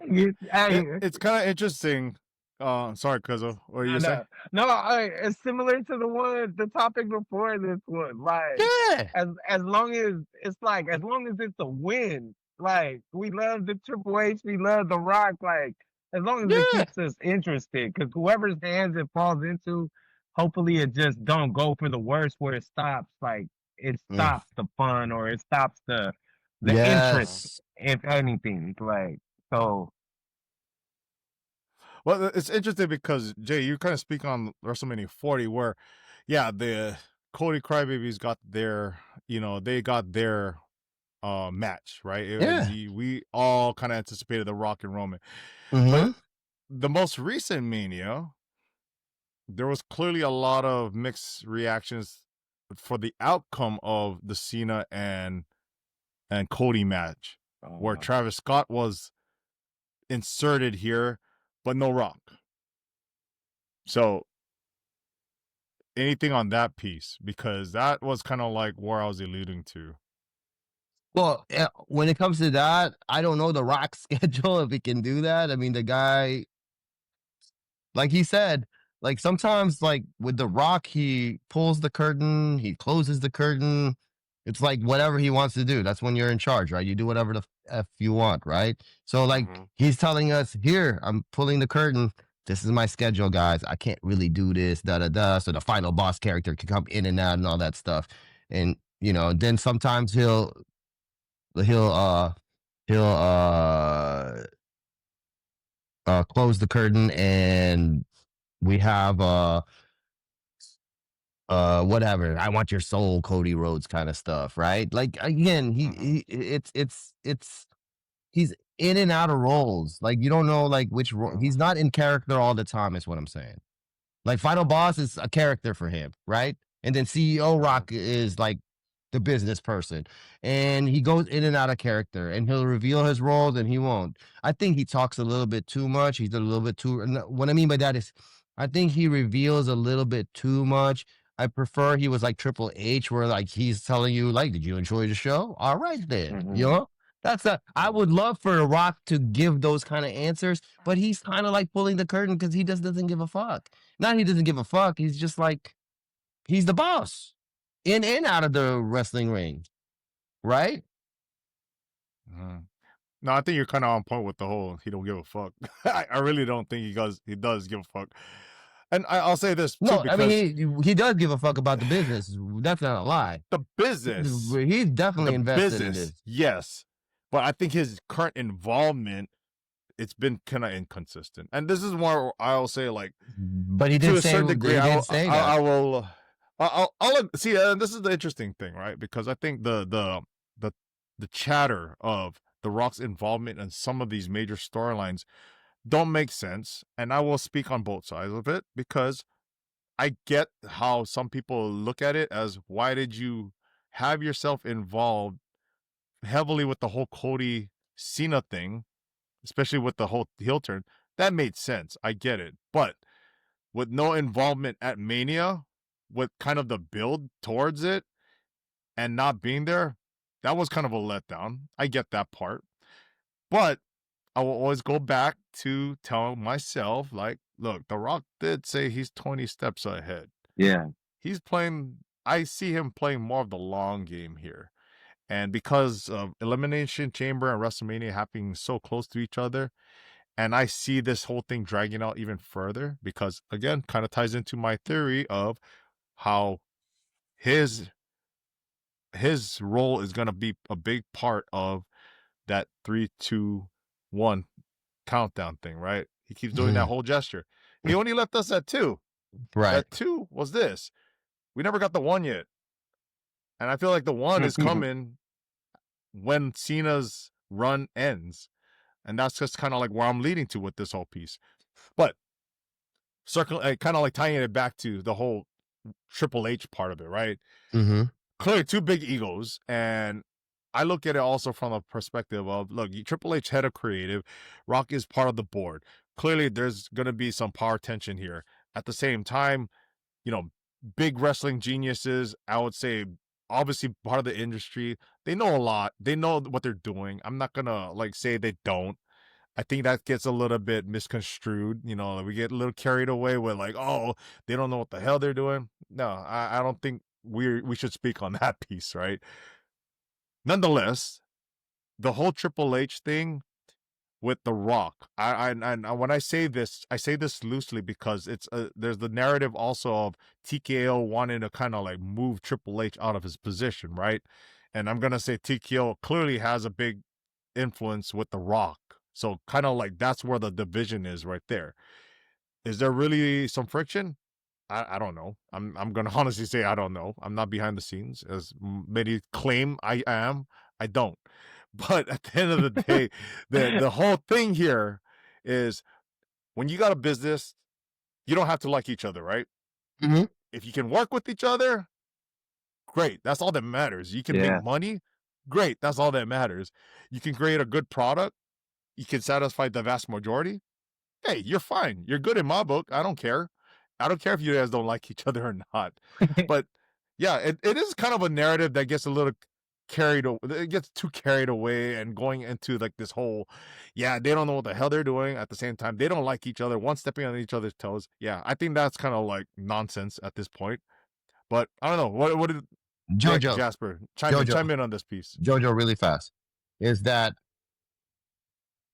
Speaker 3: it's kind of interesting. Sorry, Cuzzo, what are you saying?
Speaker 2: It's similar to the topic before this one. Like,
Speaker 4: Yeah.
Speaker 2: as long as as long as it's a win, like we love the Triple H, we love the Rock. Like, as long as it keeps us interested, because whoever's hands it falls into, hopefully it just don't go for the worst where it stops. Like, it stops the fun or it stops the interest, if anything. Like, so.
Speaker 3: Well, it's interesting because Jay, you kind of speak on WrestleMania 40, where, yeah, the Cody Crybabies got their, they got their match, right? We all kind of anticipated the Rock and Roman, but the most recent Mania, there was clearly a lot of mixed reactions for the outcome of the Cena and Cody match, where Travis Scott was inserted here, but no Rock. So anything on that piece, because that was kind of like where I was alluding to.
Speaker 4: Well, when it comes to that, I don't know the Rock schedule if he can do that. I mean, the guy, like he said, like sometimes like with the Rock, he pulls the curtain, he closes the curtain, It's like whatever he wants to do. That's when you're in charge, right? You do whatever the f you want, right? So like he's telling us, here, I'm pulling the curtain. This is my schedule, guys. I can't really do this, da da da. So the final boss character can come in and out and all that stuff. And then sometimes he'll close the curtain and we have whatever, I want your soul, Cody Rhodes kind of stuff, right? Like again, it's he's in and out of roles. Like you don't know like which role. He's not in character all the time, is what I'm saying. Like Final Boss is a character for him, right? And then CEO Rock is like the business person. And he goes in and out of character and he'll reveal his roles and he won't. I think he talks a little bit too much. He's a little bit too, what I mean by that is I think he reveals a little bit too much. I prefer he was like Triple H, where like he's telling you, like, did you enjoy the show? All right, then. I would love for The Rock to give those kind of answers, but he's kind of like pulling the curtain because he just doesn't give a fuck. Not he doesn't give a fuck. He's just like, he's the boss in and out of the wrestling ring, right?
Speaker 3: No, I think you're kind of on point with the whole he don't give a fuck. I really don't think he does give a fuck. And I'll say this too,
Speaker 4: No,
Speaker 3: because
Speaker 4: I mean he does give a fuck about the business. That's not a lie.
Speaker 3: the business,
Speaker 4: He's definitely
Speaker 3: the
Speaker 4: invested in
Speaker 3: business,
Speaker 4: this.
Speaker 3: yes, but I think his current involvement, it's been kind of inconsistent. And this is where I'll say, like,
Speaker 4: But he
Speaker 3: to
Speaker 4: did
Speaker 3: a
Speaker 4: say
Speaker 3: certain
Speaker 4: he
Speaker 3: degree,
Speaker 4: did say that.
Speaker 3: I will. I'll see. This is the interesting thing, right? Because I think the chatter of The Rock's involvement in some of these major storylines don't make sense, and I will speak on both sides of it because I get how some people look at it as, why did you have yourself involved heavily with the whole Cody Cena thing, especially with the whole heel turn? That made sense. I get it, but with no involvement at Mania, with kind of the build towards it and not being there, that was kind of a letdown. I get that part. But I will always go back to tell myself, like, look, The Rock did say he's 20 steps ahead.
Speaker 2: Yeah.
Speaker 3: I see him playing more of the long game here. And because of Elimination Chamber and WrestleMania happening so close to each other, and I see this whole thing dragging out even further, because again, kind of ties into my theory of how his role is going to be a big part of that 3, 2, 1 countdown thing, right? He keeps doing that whole gesture. He only left us at 2.
Speaker 4: Right.
Speaker 3: That 2 was this. We never got the 1 yet. And I feel like the 1 is coming when Cena's run ends. And that's just kind of like where I'm leading to with this whole piece. But kind of like tying it back to the whole Triple H part of it, right? Clearly 2 big egos, and I look at it also from a perspective of, look, Triple H, head of creative, Rock is part of the board. Clearly there's going to be some power tension here. At the same time, big wrestling geniuses, I would say, obviously part of the industry, they know a lot. They know what they're doing. I'm not going to like say they don't. I think that gets a little bit misconstrued. We get a little carried away with like, oh, they don't know what the hell they're doing. No, I don't think we should speak on that piece, right? Nonetheless, the whole Triple H thing with The Rock, I when I say this loosely because it's there's the narrative also of TKO wanting to kind of like move Triple H out of his position, right? And I'm gonna say TKO clearly has a big influence with The Rock, so kind of like that's where the division is right there. Is there really some friction? I don't know. I'm gonna honestly say I don't know. I'm not behind the scenes as many claim I am. I don't. But at the end of the day, the whole thing here is when you got a business, you don't have to like each other, right? If you can work with each other, great. That's all that matters. You can make money, great. That's all that matters. You can create a good product. You can satisfy the vast majority. Hey, you're fine. You're good in my book. I don't care. I don't care if you guys don't like each other or not. But yeah, it is kind of a narrative that gets a little it gets too carried away and going into like this whole, they don't know what the hell they're doing. At the same time, they don't like each other, one stepping on each other's toes. Yeah, I think that's kind of like nonsense at this point. But I don't know. Nick,
Speaker 4: Jojo,
Speaker 3: Jasper,
Speaker 4: Jojo,
Speaker 3: chime in on this piece.
Speaker 4: Jojo, really fast, is that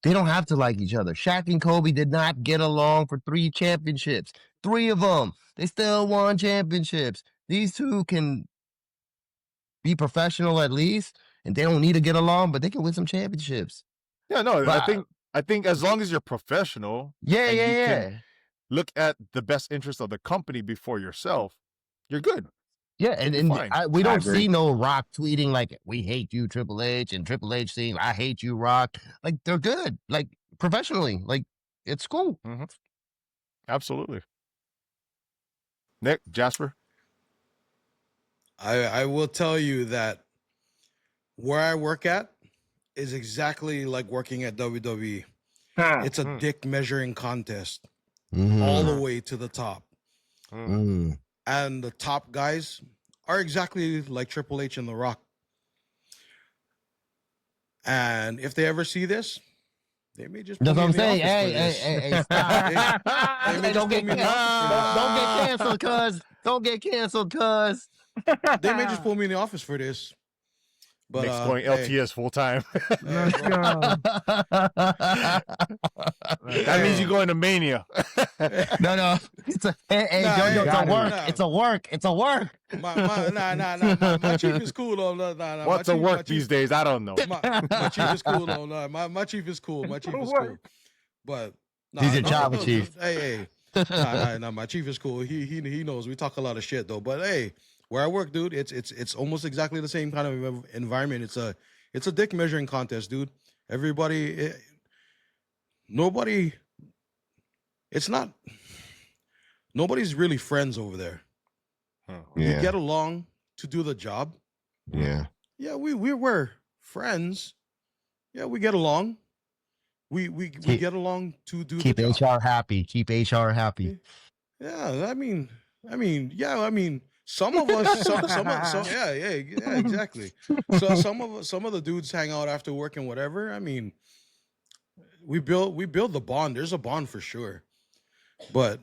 Speaker 4: they don't have to like each other. Shaq and Kobe did not get along for 3 championships. 3 of them. They still won championships. These two can be professional at least, and they don't need to get along, but they can win some championships.
Speaker 3: Yeah, no,
Speaker 4: But
Speaker 3: I think as long as you're professional
Speaker 4: yeah,
Speaker 3: and
Speaker 4: yeah,
Speaker 3: you can
Speaker 4: yeah.
Speaker 3: look at the best interest of the company before yourself, you're good.
Speaker 4: Yeah, and,
Speaker 3: You're
Speaker 4: and
Speaker 3: fine.
Speaker 4: we
Speaker 2: I
Speaker 4: don't
Speaker 2: agree.
Speaker 4: see no Rock tweeting like, we hate you, Triple H, and Triple H saying, I hate you, Rock. Like, they're good. Like, professionally. Like, it's cool.
Speaker 3: Mhm. Absolutely. Nick, Jasper.
Speaker 1: I will tell you that where I work at is exactly like working at WWE. It's a dick measuring contest all the way to the top.
Speaker 4: Mm.
Speaker 1: And the top guys are exactly like Triple H and The Rock. And if they ever see this, they may just
Speaker 4: That's
Speaker 1: put
Speaker 4: what
Speaker 1: me
Speaker 4: I'm
Speaker 1: in the
Speaker 4: saying.
Speaker 1: office
Speaker 4: Hey,
Speaker 1: for
Speaker 4: hey,
Speaker 1: this.
Speaker 4: hey, stop.
Speaker 1: They may
Speaker 4: Hey,
Speaker 1: just
Speaker 4: don't
Speaker 1: put
Speaker 4: get
Speaker 1: me in the office for this.
Speaker 4: don't get canceled, cuz. Don't get canceled, cuz.
Speaker 1: They may just put me in the office for this. But
Speaker 3: Nick's going
Speaker 1: hey,
Speaker 3: LTS full time.
Speaker 2: Let's
Speaker 1: bro.
Speaker 2: go.
Speaker 3: That means you're going to Mania.
Speaker 4: No. It's a hey,
Speaker 1: Nah,
Speaker 4: Jojo,
Speaker 1: hey,
Speaker 4: it's a
Speaker 2: gotta
Speaker 4: work.
Speaker 1: nah.
Speaker 4: It's a work. It's a work.
Speaker 1: My chief is cool though. Nah,
Speaker 3: What's
Speaker 1: my
Speaker 3: a
Speaker 1: chief,
Speaker 3: work
Speaker 1: my chief,
Speaker 3: these days? I don't know.
Speaker 1: my chief is cool though. Nah, my chief is cool. My chief is cool. But
Speaker 4: He's your Java chief.
Speaker 1: Hey. Nah. My chief is cool. He knows. We talk a lot of shit though. But hey, where I work, dude, it's almost exactly the same kind of environment. It's a dick measuring contest, dude. Everybody, nobody. It's not. Nobody's really friends over there. We
Speaker 4: Yeah.
Speaker 1: get along to do the job.
Speaker 4: Yeah.
Speaker 1: Yeah, we were friends. Yeah, we get along. We get along to do
Speaker 4: Keep
Speaker 1: the job.
Speaker 4: HR happy. Keep HR happy.
Speaker 1: Yeah, I mean, some of us, yeah, exactly. So some of the dudes hang out after work and whatever. I mean, we build the bond. There's a bond for sure, but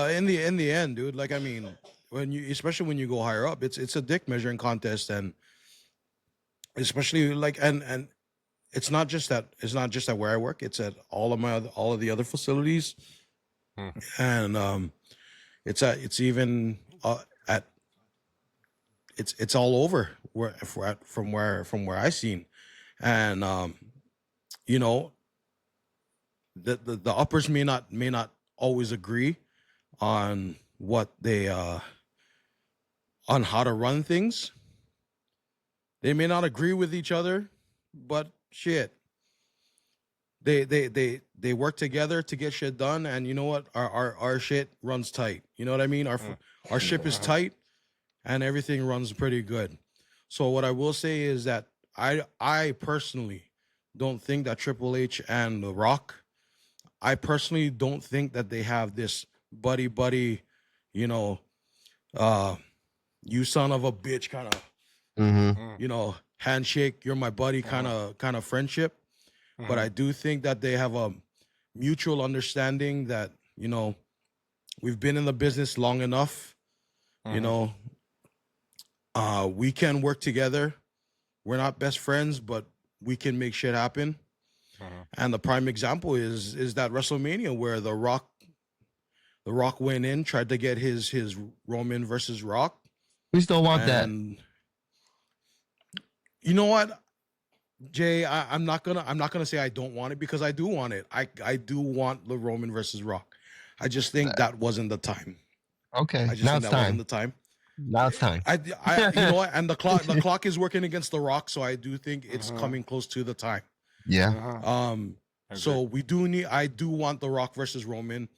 Speaker 1: in the end, dude, like I mean, especially when you go higher up, it's a dick measuring contest, and especially like and it's not just that where I work. It's at all of the other facilities, and it's even at it's all over from where I seen, and you know, the uppers may not always agree on what they on how to run things. They may not agree with each other, but shit, they work together to get shit done, and you know what? Our shit runs tight. You know what I mean? Our ship is tight, and everything runs pretty good. So what I will say is that I personally don't think that Triple H and The Rock, I personally don't think that they have this buddy, you know, you son of a bitch kind of, you know, handshake, you're my buddy kind of friendship. But I do think that they have a mutual understanding that, you know, we've been in the business long enough, you know, we can work together. We're not best friends, but we can make shit happen. And the prime example is that WrestleMania where The Rock went in, tried to get his Roman versus Rock.
Speaker 4: We still want that.
Speaker 1: And you know what, Jay, I'm not gonna say I don't want it, because I do want it. I do want the Roman versus Rock. I just think that wasn't the time.
Speaker 4: Okay.
Speaker 1: I just
Speaker 4: Now
Speaker 1: think
Speaker 4: it's
Speaker 1: that wasn't
Speaker 4: time.
Speaker 1: the time.
Speaker 4: Now it's time.
Speaker 1: I you know what? And the clock is working against The Rock, so I do think it's coming close to the time.
Speaker 4: Yeah.
Speaker 1: So I do want The Rock versus Roman,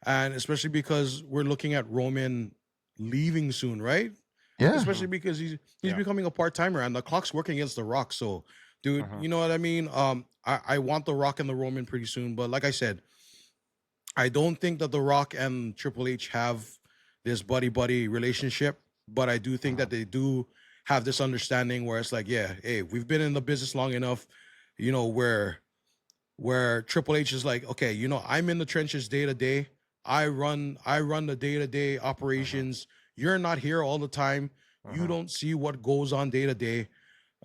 Speaker 1: and especially because we're looking at Roman leaving soon, right?
Speaker 4: Yeah.
Speaker 1: Especially because he's becoming a part-timer, and the clock's working against The Rock. So, dude, you know what I mean? I want The Rock and the Roman pretty soon, but like I said, I don't think that The Rock and Triple H have this buddy relationship, but I do think that they do have this understanding where it's like, yeah, hey, we've been in the business long enough, you know, where Triple H is like, okay, you know, I'm in the trenches day to day. I run the day-to-day operations. You're not here all the time. You don't see what goes on day to day.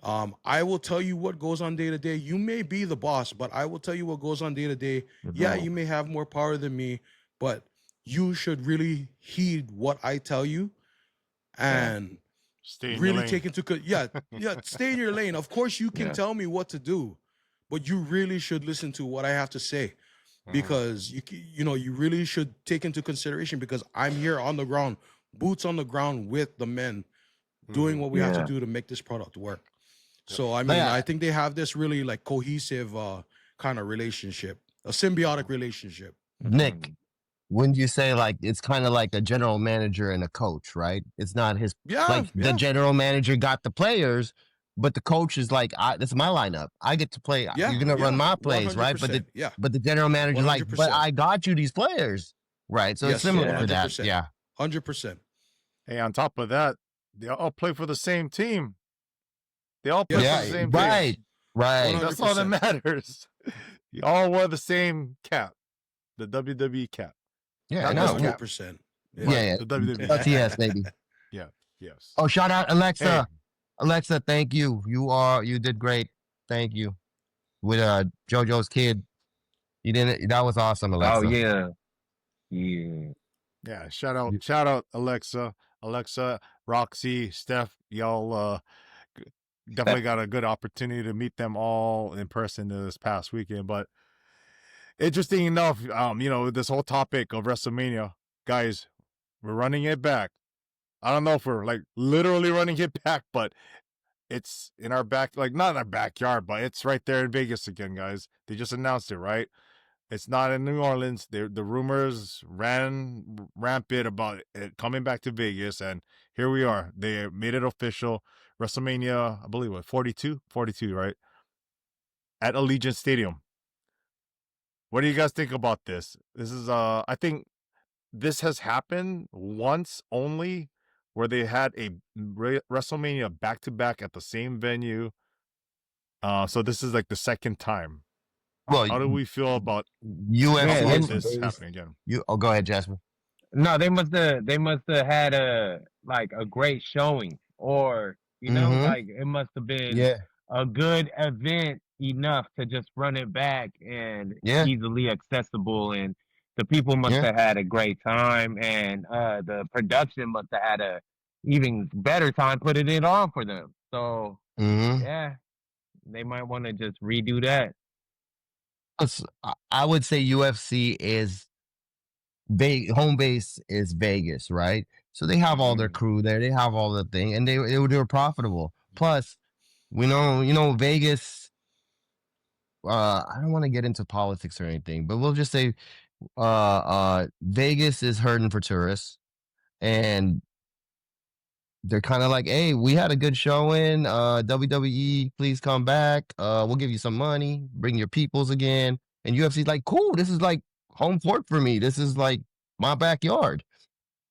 Speaker 1: I will tell you what goes on day to day. You may be the boss, but I will tell you what goes on day to day. Yeah, you may have more power than me, but you should really heed what I tell you and
Speaker 3: Stay in
Speaker 1: really
Speaker 3: your lane.
Speaker 1: take into stay in your lane. Of course, you can tell me what to do, but you really should listen to what I have to say because you really should take into consideration because I'm here on the ground, boots on the ground with the men, doing what we have to do to make this product work. So I mean, I think they have this really like cohesive kind of relationship, a symbiotic relationship.
Speaker 4: Nick, wouldn't you say like it's kind of like a general manager and a coach, right? It's not his the general manager got the players, but the coach is like, this is my lineup. I get to play. You're gonna run my plays, right? But the general manager like, but I got you these players, right? So it's similar to that. Yeah,
Speaker 1: 100%.
Speaker 3: Hey, on top of that, they all play for the same team. They all play for the same team.
Speaker 4: Right. 100%.
Speaker 3: That's all that matters. You all wear the same cap, the WWE cap.
Speaker 4: Yeah,
Speaker 1: no, 100%.
Speaker 4: Yeah.
Speaker 3: The WWE.
Speaker 4: LTS, baby.
Speaker 3: Yes.
Speaker 4: Oh, shout out Alexa. Hey. Alexa, thank you. You did great. Thank you. With JoJo's kid. That was awesome, Alexa.
Speaker 2: Oh yeah.
Speaker 3: Yeah, shout out Alexa, Roxy, Steph, y'all definitely got a good opportunity to meet them all in person this past weekend. But interesting enough, this whole topic of WrestleMania, guys, we're running it back. I don't know if we're like literally running it back, but it's in our not in our backyard, but it's right there in Vegas again, guys. They just announced it, right? It's not in New Orleans. The rumors ran rampant about it coming back to Vegas, and here we are. They made it official. WrestleMania, I believe, 42, right? At Allegiant Stadium. What do you guys think about this? This is, I think this has happened once only, where they had a WrestleMania back-to-back at the same venue. So this is like the second time.
Speaker 4: Well,
Speaker 3: how do we feel about
Speaker 4: this
Speaker 3: happening again?
Speaker 4: Go ahead, Jasper.
Speaker 2: No, they must have had a great showing, or like it must have been a good event enough to just run it back and easily accessible, and the people must have had a great time, and the production must have had a even better time putting it on for them. So they might want to just redo that.
Speaker 4: I would say UFC is home base is Vegas, right? So they have all their crew there. They have all the thing, and they were profitable. Plus, we know Vegas. I don't want to get into politics or anything, but we'll just say Vegas is hurting for tourists, and they're kind of like, hey, we had a good showing. WWE, please come back. We'll give you some money. Bring your peoples again. And UFC's like, cool. This is like home court for me. This is like my backyard.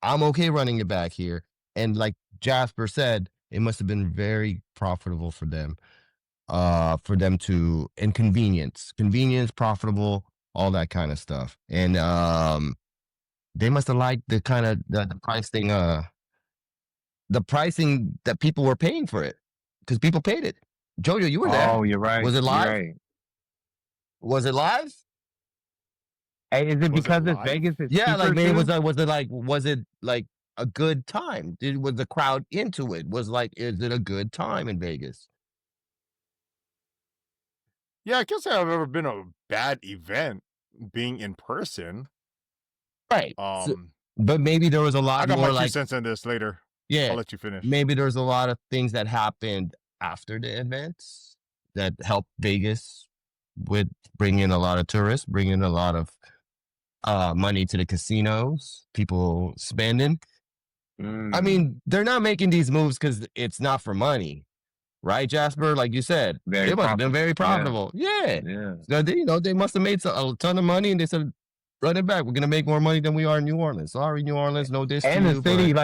Speaker 4: I'm okay running it back here. And like Jasper said, it must have been very profitable for them. And convenience, profitable, all that kind of stuff. And they must have liked the kind of the price thing. The pricing that people were paying for it, because people paid it. Jojo, you were there.
Speaker 2: Oh, you're right.
Speaker 4: Was it live?
Speaker 2: Right.
Speaker 4: Was it live?
Speaker 2: Hey, is it because it's Vegas? It's
Speaker 4: like maybe was it like a good time? Was the crowd into it? Is it a good time in Vegas?
Speaker 3: Yeah, I can't say I've ever been a bad event being in person.
Speaker 4: Right. But maybe there was a lot more.
Speaker 3: I got my 2 cents on this later.
Speaker 4: Yeah,
Speaker 3: I'll let you finish.
Speaker 4: Maybe there's a lot of things that happened after the events that helped Vegas with bringing in a lot of tourists, bringing a lot of money to the casinos, people spending. I mean, they're not making these moves because it's not for money, right, Jasper? Like you said, they must have been very profitable. Yeah. So they must have made a ton of money, and they said, run it back. We're gonna make more money than we are in New Orleans. Sorry, New Orleans, no diss.
Speaker 2: And the city,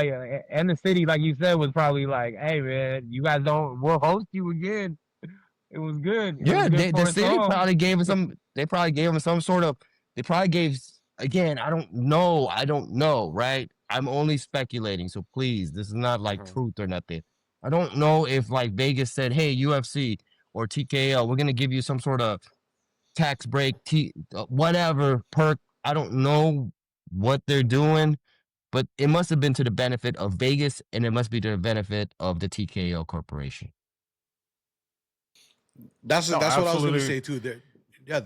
Speaker 2: like you said, was probably like, "Hey, man, you guys we'll host you again." It was good.
Speaker 4: The city probably gave them some. They probably gave them some sort of. They probably gave again. I don't know, right? I'm only speculating, so please, this is not like
Speaker 3: Mhm.
Speaker 4: truth or nothing. I don't know if like Vegas said, "Hey, UFC or TKO, we're gonna give you some sort of tax break, whatever perk." I don't know what they're doing, but it must have been to the benefit of Vegas, and it must be to the benefit of the TKO corporation.
Speaker 1: That's
Speaker 3: No,
Speaker 1: what I was gonna
Speaker 3: absolutely.
Speaker 1: say too. They
Speaker 3: Yeah.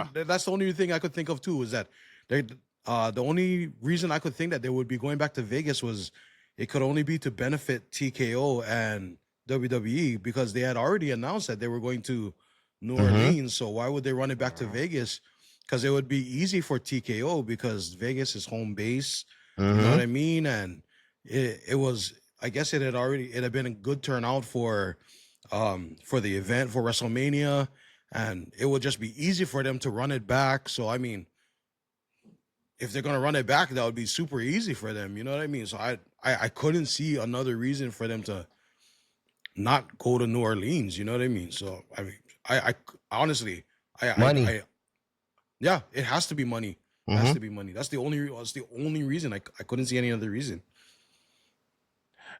Speaker 1: could. That's the only thing I could think of too. Is that they? The only reason I could think that they would be going back to Vegas was it could only be to benefit TKO and WWE because they had already announced that they were going to New
Speaker 4: Mm-hmm.
Speaker 1: Orleans. So why would they run it back to Vegas? Because it would be easy for TKO because Vegas is home base. You know what
Speaker 4: Mm-hmm.
Speaker 1: I mean? And it was. I guess it had been a good turnout for the event for WrestleMania, and it would just be easy for them to run it back. So I mean, if they're gonna run it back, that would be super easy for them. You know what I mean? So I couldn't see another reason for them to not go to New Orleans. You know what I mean? So I mean, I honestly,
Speaker 4: Money.
Speaker 1: yeah, it has to be money. It has
Speaker 4: Mm-hmm.
Speaker 1: to be money. That's the only reason. I couldn't see any other reason.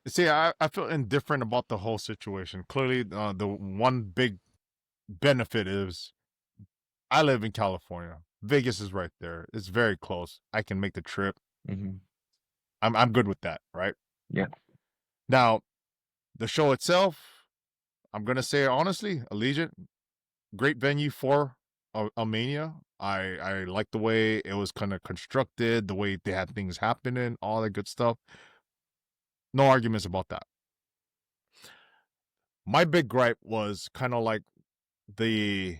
Speaker 3: See, I feel indifferent about the whole situation. Clearly, the one big benefit is I live in California. Vegas is right there. It's very close. I can make the trip.
Speaker 2: Mm-hmm.
Speaker 3: I'm good with that, right?
Speaker 2: Yeah.
Speaker 3: Now, the show itself, I'm gonna say honestly, Allegiant, great venue for a Mania. I like the way it was kind of constructed, the way they had things happening, all that good stuff. No arguments about that. My big gripe was kind of like the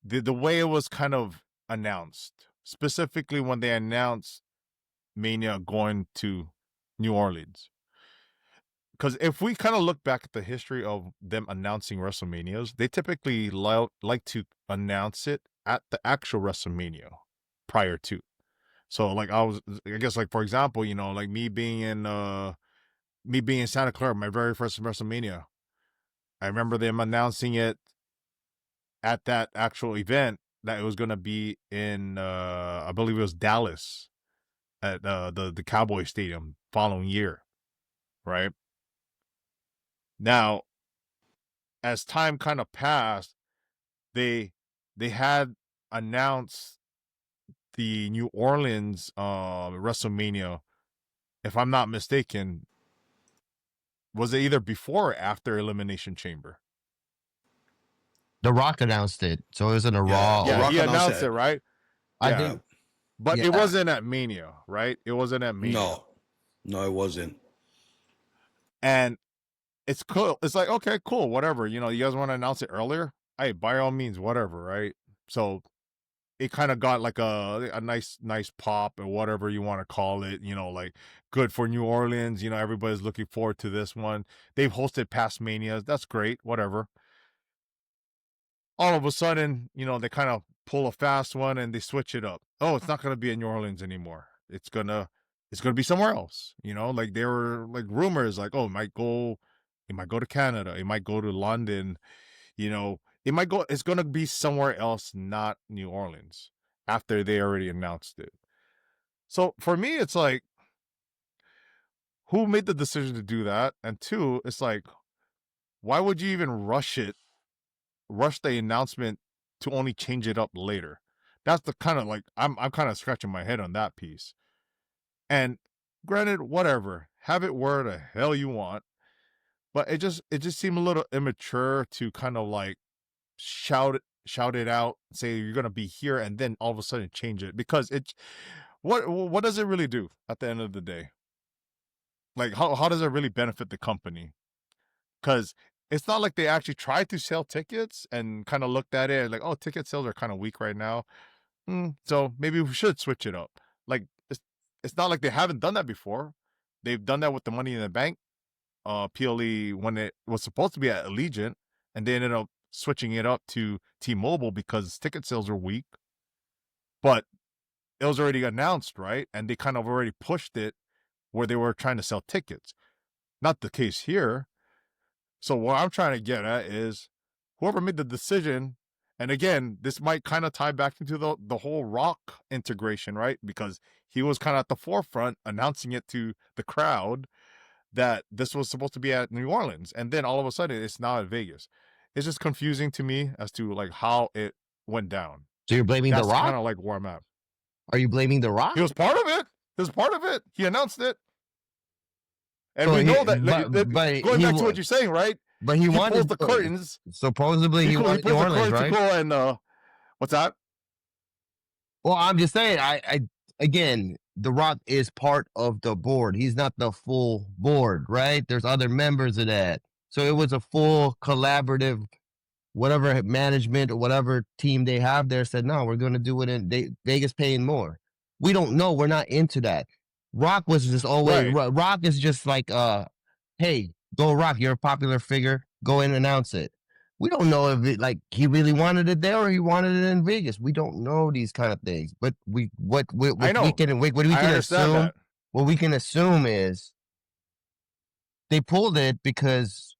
Speaker 3: the way it was kind of announced, specifically when they announced Mania going to New Orleans. Because if we kind of look back at the history of them announcing WrestleManias, they typically like to announce it at the actual WrestleMania prior to. So, like, I guess, like, for example, like me being in Santa Clara, my very first WrestleMania, I remember them announcing it at that actual event that it was going to be in, I believe it was Dallas at the Cowboy Stadium following year, right? Now, as time kind of passed, they had announced the New Orleans WrestleMania, if I'm not mistaken, was it either before or after Elimination Chamber?
Speaker 4: The Rock announced it, so it was in a
Speaker 1: Yeah,
Speaker 4: Raw.
Speaker 1: The
Speaker 3: Yeah,
Speaker 1: Rock
Speaker 3: he
Speaker 1: announced
Speaker 3: announced
Speaker 1: that.
Speaker 3: it, right?
Speaker 4: I
Speaker 3: Yeah,
Speaker 4: think,
Speaker 3: but
Speaker 4: yeah.
Speaker 3: it wasn't at Mania, right? It wasn't at Mania.
Speaker 1: No, it wasn't.
Speaker 3: And it's cool. It's like, okay, cool, whatever. You guys want to announce it earlier? Hey, by all means, whatever, right? So it kind of got like a nice pop or whatever you want to call it, like good for New Orleans. Everybody's looking forward to this one. They've hosted past Manias. That's great, whatever. All of a sudden, they kind of pull a fast one and they switch it up. Oh, it's not going to be in New Orleans anymore. It's going to be somewhere else. Like there were like rumors like, oh, it might go to Canada. It might go to London. It's going to be somewhere else, not New Orleans, after they already announced it. So for me, it's like, who made the decision to do that? And two, it's like, why would you even rush the announcement to only change it up later? That's the kind of like, I'm kind of scratching my head on that piece. And granted, whatever, have it where the hell you want, but it just seemed a little immature to kind of like shout it out, say you're gonna be here, and then all of a sudden change it, because what does it really do at the end of the day? Like, how does it really benefit the company? Because it's not like they actually tried to sell tickets and kind of looked at it like, oh, ticket sales are kind of weak right now, so maybe we should switch it up. Like, it's not like they haven't done that before. They've done that with the Money in the Bank PLE when it was supposed to be at Allegiant, and they ended up switching it up to T-Mobile because ticket sales were weak. But it was already announced, right? And they kind of already pushed it where they were trying to sell tickets. Not the case here. So what I'm trying to get at is, whoever made the decision And again, this might kind of tie back into the whole Rock integration, right? Because he was kind of at the forefront announcing it to the crowd that this was supposed to be at New Orleans, and then all of a sudden it's now at Vegas. It's just confusing to me as to like how it went down.
Speaker 4: So you're blaming
Speaker 3: That's
Speaker 4: The Rock?
Speaker 3: kind of like where I'm at.
Speaker 4: Are you blaming The Rock?
Speaker 3: He was part of it. He was part of it. He announced it. And
Speaker 4: So
Speaker 3: we
Speaker 4: he-
Speaker 3: know that,
Speaker 4: but
Speaker 3: going
Speaker 4: he
Speaker 3: back to
Speaker 4: wa-
Speaker 3: what you're saying, right?
Speaker 4: But he
Speaker 3: He
Speaker 4: wanted
Speaker 3: pulls the curtains.
Speaker 4: Supposedly he wanted New
Speaker 3: pulls the
Speaker 4: Orleans,
Speaker 3: curtains
Speaker 4: right?
Speaker 3: to go and what's that?
Speaker 4: Well, I'm just saying, I again, The Rock is part of the board. He's not the full board, right? There's other members of that. So it was a full collaborative, whatever management or whatever team they have there said, no, we're going to do it in Vegas paying more. We don't know. We're not into that. Rock was just always,
Speaker 3: Right.
Speaker 4: Rock is just like, hey, go Rock. You're a popular figure. Go in and announce it. We don't know if it like he really wanted it there or he wanted it in Vegas. We don't know these kind of things. But what
Speaker 3: I know.
Speaker 4: we can
Speaker 3: I understand
Speaker 4: assume
Speaker 3: that.
Speaker 4: what we can assume is they pulled it because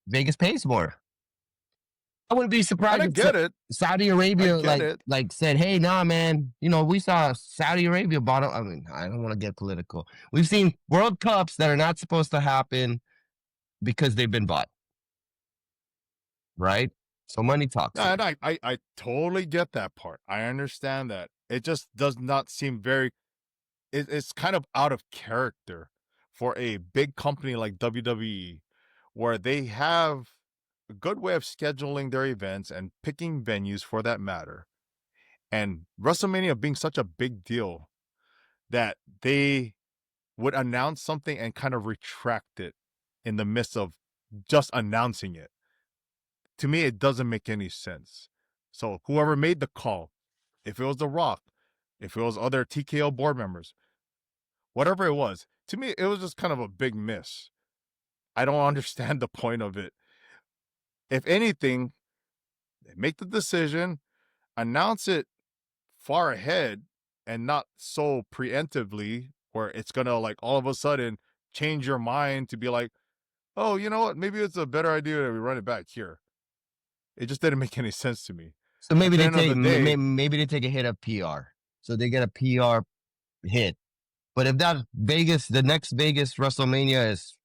Speaker 4: Vegas pays more. I wouldn't be
Speaker 3: And
Speaker 4: surprised
Speaker 3: I
Speaker 4: if
Speaker 3: get it.
Speaker 4: Saudi Arabia
Speaker 3: get it.
Speaker 4: like said, hey, nah, man, we saw Saudi Arabia bought up. I mean, I don't want to get political. We've seen World Cups that are not supposed to happen because they've been bought. Right? So money talks.
Speaker 3: No, and I totally get that part. I understand that. It just does not seem very. It's kind of out of character for a big company like WWE, where they have a good way of scheduling their events and picking venues for that matter, and WrestleMania being such a big deal that they would announce something and kind of retract it in the midst of just announcing it. To me, it doesn't make any sense. So whoever made the call, if it was The Rock, if it was other TKO board members, whatever it was, to me, it was just kind of a big miss. I don't understand the point of it. If anything, they make the decision, announce it far ahead and not so preemptively where it's going to like all of a sudden change your mind to be like, oh, you know what? Maybe it's a better idea that we run it back here. It just didn't make any sense to me.
Speaker 4: So maybe they
Speaker 3: At the end
Speaker 4: take
Speaker 3: of the day-
Speaker 4: maybe they take a hit of PR. So they get a PR hit. But if that the next Vegas WrestleMania is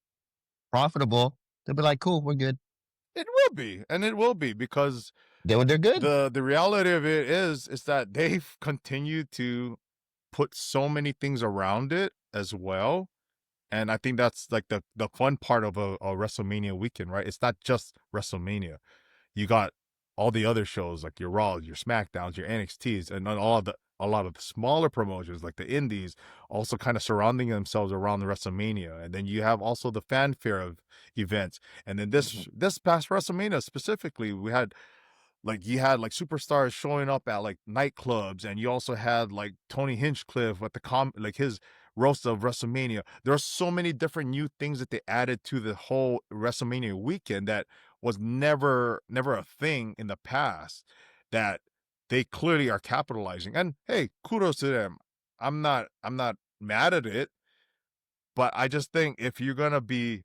Speaker 4: profitable, they'll be like, cool, we're good.
Speaker 3: It will be, and it will be because
Speaker 4: They're good.
Speaker 3: the reality of it is that they've continued to put so many things around it as well. And I think that's like the fun part of a WrestleMania weekend, right? It's not just WrestleMania. You got all the other shows like your Raw, your SmackDowns, your NXTs, and then a lot of the smaller promotions like the indies also kind of surrounding themselves around the WrestleMania. And then you have also the fanfare of events. And then this past WrestleMania specifically, you had like superstars showing up at like nightclubs, and you also had like Tony Hinchcliffe with like his roast of WrestleMania. There are so many different new things that they added to the whole WrestleMania weekend that was never a thing in the past, that they clearly are capitalizing. And hey, kudos to them. I'm not mad at it, but I just think if you're gonna be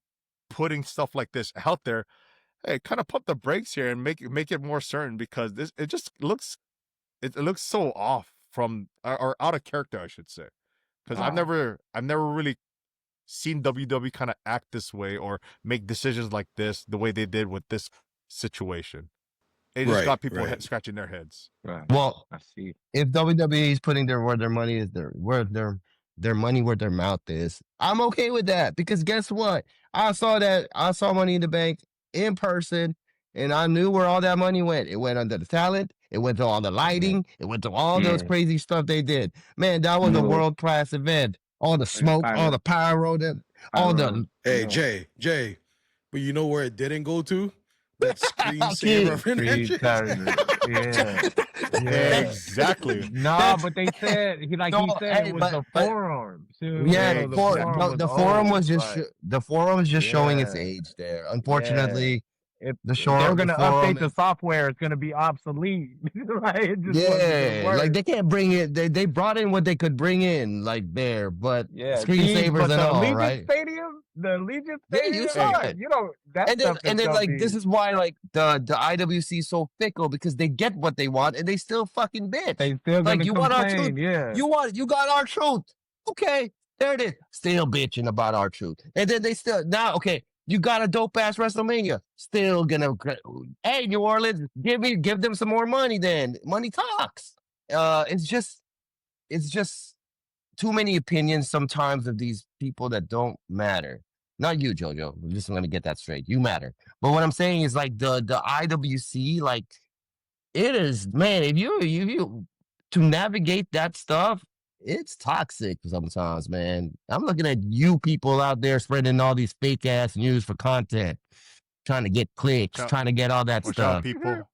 Speaker 3: putting stuff like this out there, hey, kind of pump the brakes here and make it more certain, because it just looks so off from or out of character, I should say. Because I've never really seen WWE kind of act this way or make decisions like this the way they did with this situation. It just got people scratching their heads.
Speaker 2: Right.
Speaker 4: Well,
Speaker 2: I see.
Speaker 4: if WWE is putting where their money is, where their mouth is, I'm okay with that, because guess what? I saw Money in the Bank in person, and I knew where all that money went. It went under the talent. It went to all the lighting. It went to all those crazy stuff they did. Man, that was a world-class event. All the smoke, all the pyro,
Speaker 1: Hey, Jay, but you know where it didn't go to? That screensaver.
Speaker 2: Yeah.
Speaker 3: Exactly.
Speaker 2: No, but they said he said it was the forearm too.
Speaker 4: Yeah,
Speaker 2: the
Speaker 4: the forum was just showing its age there. Unfortunately,
Speaker 2: if
Speaker 4: The
Speaker 2: they're
Speaker 4: short, the
Speaker 2: gonna
Speaker 4: forum.
Speaker 2: update the software, it's gonna be obsolete. Right? It just wasn't gonna
Speaker 4: Yeah,
Speaker 2: work.
Speaker 4: like they can't bring it. They brought in what they could bring in, like there, but
Speaker 2: Yeah,
Speaker 4: screensavers
Speaker 2: but
Speaker 4: and
Speaker 2: the
Speaker 4: all,
Speaker 2: Allegiant
Speaker 4: right?
Speaker 2: Stadium,
Speaker 4: Yeah, you saw
Speaker 2: like
Speaker 3: Hey,
Speaker 4: it.
Speaker 2: you know that stuff is
Speaker 4: And then
Speaker 2: gonna
Speaker 4: like this
Speaker 2: be.
Speaker 4: is why like the IWC is so fickle because they get what they want and they still fucking bitch.
Speaker 2: They still
Speaker 4: Like
Speaker 2: gonna
Speaker 4: you want our truth,
Speaker 2: complain. Yeah,
Speaker 4: you got our truth. Okay, there it is. Still bitching about our truth, and then they still now okay. You got a dope ass WrestleMania. Still gonna hey New Orleans, give them some more money. Then money talks. It's just too many opinions sometimes of these people that don't matter. Not you, Jojo. I'm just gonna get that straight. You matter. But what I'm saying is like the IWC, like it is, man, if you to navigate that stuff, it's toxic sometimes, man. I'm looking at you people out there spreading all these fake ass news for content, trying to get clicks,
Speaker 3: watch out,
Speaker 4: trying to get all that
Speaker 3: watch out,
Speaker 4: stuff.
Speaker 3: people.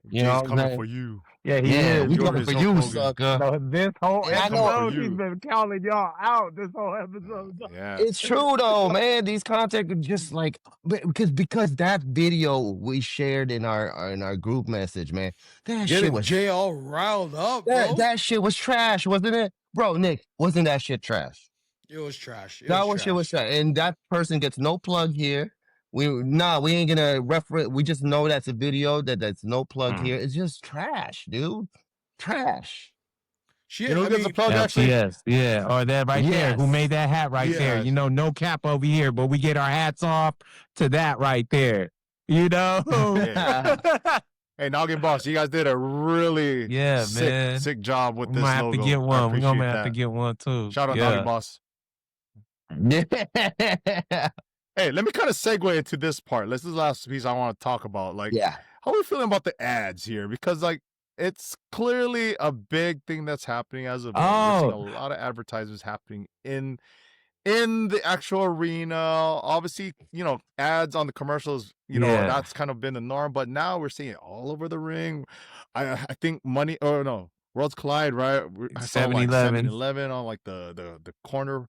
Speaker 4: You
Speaker 3: Jay's
Speaker 4: know,
Speaker 3: coming
Speaker 4: man.
Speaker 3: for you.
Speaker 2: yeah, he
Speaker 4: Yeah,
Speaker 2: is.
Speaker 4: we
Speaker 3: You're
Speaker 4: coming
Speaker 3: his
Speaker 4: for
Speaker 3: Hulk
Speaker 4: you,
Speaker 3: Hogan.
Speaker 4: sucker.
Speaker 2: No, this whole
Speaker 4: And I
Speaker 3: Coming
Speaker 4: know
Speaker 3: for
Speaker 2: episode, he's
Speaker 3: you.
Speaker 2: been counting y'all out. This whole episode.
Speaker 3: Yeah.
Speaker 4: it's true though, man. These content are just like because that video we shared in our group message, man. That shit
Speaker 1: Getting
Speaker 4: was
Speaker 1: Jay all riled up, bro.
Speaker 4: that shit was trash, wasn't it, bro? Nick, wasn't that shit trash?
Speaker 1: It was trash. It
Speaker 4: That
Speaker 1: was
Speaker 4: shit was
Speaker 1: trash.
Speaker 4: trash, and that person gets no plug here. We ain't gonna reference. We just know that's a video that's no plug here. It's just trash, dude. Trash.
Speaker 1: Shit,
Speaker 3: You know
Speaker 1: I
Speaker 3: who gets a
Speaker 1: mean,
Speaker 3: plug actually?
Speaker 2: LTS, yeah, or that right there. Who
Speaker 4: Yes.
Speaker 2: made that hat right there?
Speaker 3: Yes.
Speaker 2: You know, no cap over here, but we get our hats off to that right there. You know,
Speaker 3: Hey, Noggin Boss, you guys did a really
Speaker 2: Yeah, man.
Speaker 3: sick job with
Speaker 2: we
Speaker 3: this
Speaker 2: might have
Speaker 3: logo.
Speaker 2: to get
Speaker 3: I
Speaker 2: one. We're
Speaker 3: appreciate
Speaker 2: gonna have
Speaker 3: that.
Speaker 2: to get one too.
Speaker 3: Shout out
Speaker 2: yeah.
Speaker 3: Noggin Boss.
Speaker 4: Yeah.
Speaker 3: Hey, let me kind of segue into this part. This is the last piece I want to talk about. Like,
Speaker 4: Yeah.
Speaker 3: how are we feeling about the ads here? Because like it's clearly a big thing that's happening as of late. We're seeing a lot of advertisements happening in the actual arena. Obviously, you know, ads on the commercials, you know,
Speaker 2: Yeah.
Speaker 3: that's kind of been the norm, but now we're seeing it all over the ring. I think Worlds Collide, right? I saw like
Speaker 2: 7-Eleven.
Speaker 3: 7-Eleven on like the corner,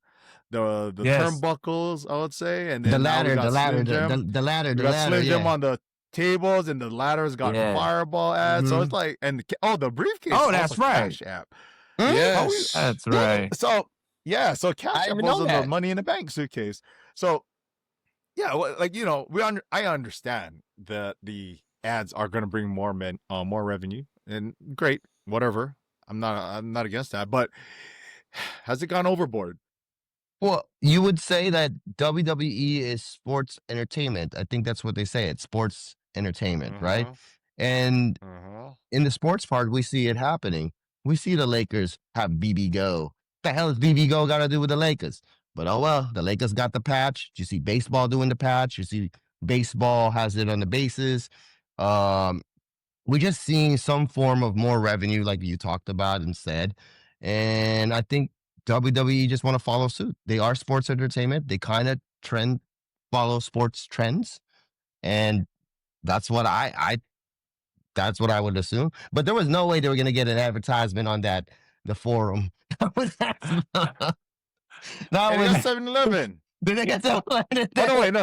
Speaker 3: the
Speaker 2: Yes.
Speaker 3: turnbuckles, I would say, and
Speaker 4: The
Speaker 3: then now we
Speaker 4: ladder,
Speaker 3: got
Speaker 4: the ladder,
Speaker 3: Slim Jim.
Speaker 4: the ladder,
Speaker 3: We
Speaker 4: the
Speaker 3: got
Speaker 4: ladder.
Speaker 3: Slim Jim
Speaker 4: Yeah.
Speaker 3: on the tables, and the ladders got
Speaker 2: Yeah.
Speaker 3: fireball ads. So
Speaker 4: Mhm.
Speaker 3: it's like, and the briefcase.
Speaker 2: Oh,
Speaker 3: is
Speaker 2: that's
Speaker 3: also
Speaker 2: right.
Speaker 3: Cash App.
Speaker 1: yes.
Speaker 2: That's right.
Speaker 3: So yeah, so Cash
Speaker 4: I
Speaker 3: App
Speaker 4: didn't
Speaker 3: was
Speaker 4: know
Speaker 3: in the
Speaker 4: that.
Speaker 3: Money in the Bank suitcase. So yeah, like you know, I understand that the ads are going to bring more revenue, and great, whatever. I'm not against that, but has it gone overboard?
Speaker 4: Well, you would say that WWE is sports entertainment. I think that's what they say. It's sports entertainment, right? And in the sports part, we see it happening. We see the Lakers have BB Go. The hell has BB Go got to do with the Lakers? But oh well, the Lakers got the patch. You see baseball doing the patch. You see baseball has it on the bases. We're just seeing some form of more revenue, like you talked about and said. And I think WWE just want to follow suit. They are sports entertainment. They kind of follow sports trends, and that's what that's what I would assume. But there was no way they were going to get an advertisement on the forum. That was
Speaker 3: And it got 7-Eleven.
Speaker 4: Did they get that?
Speaker 3: Oh no, wait, no.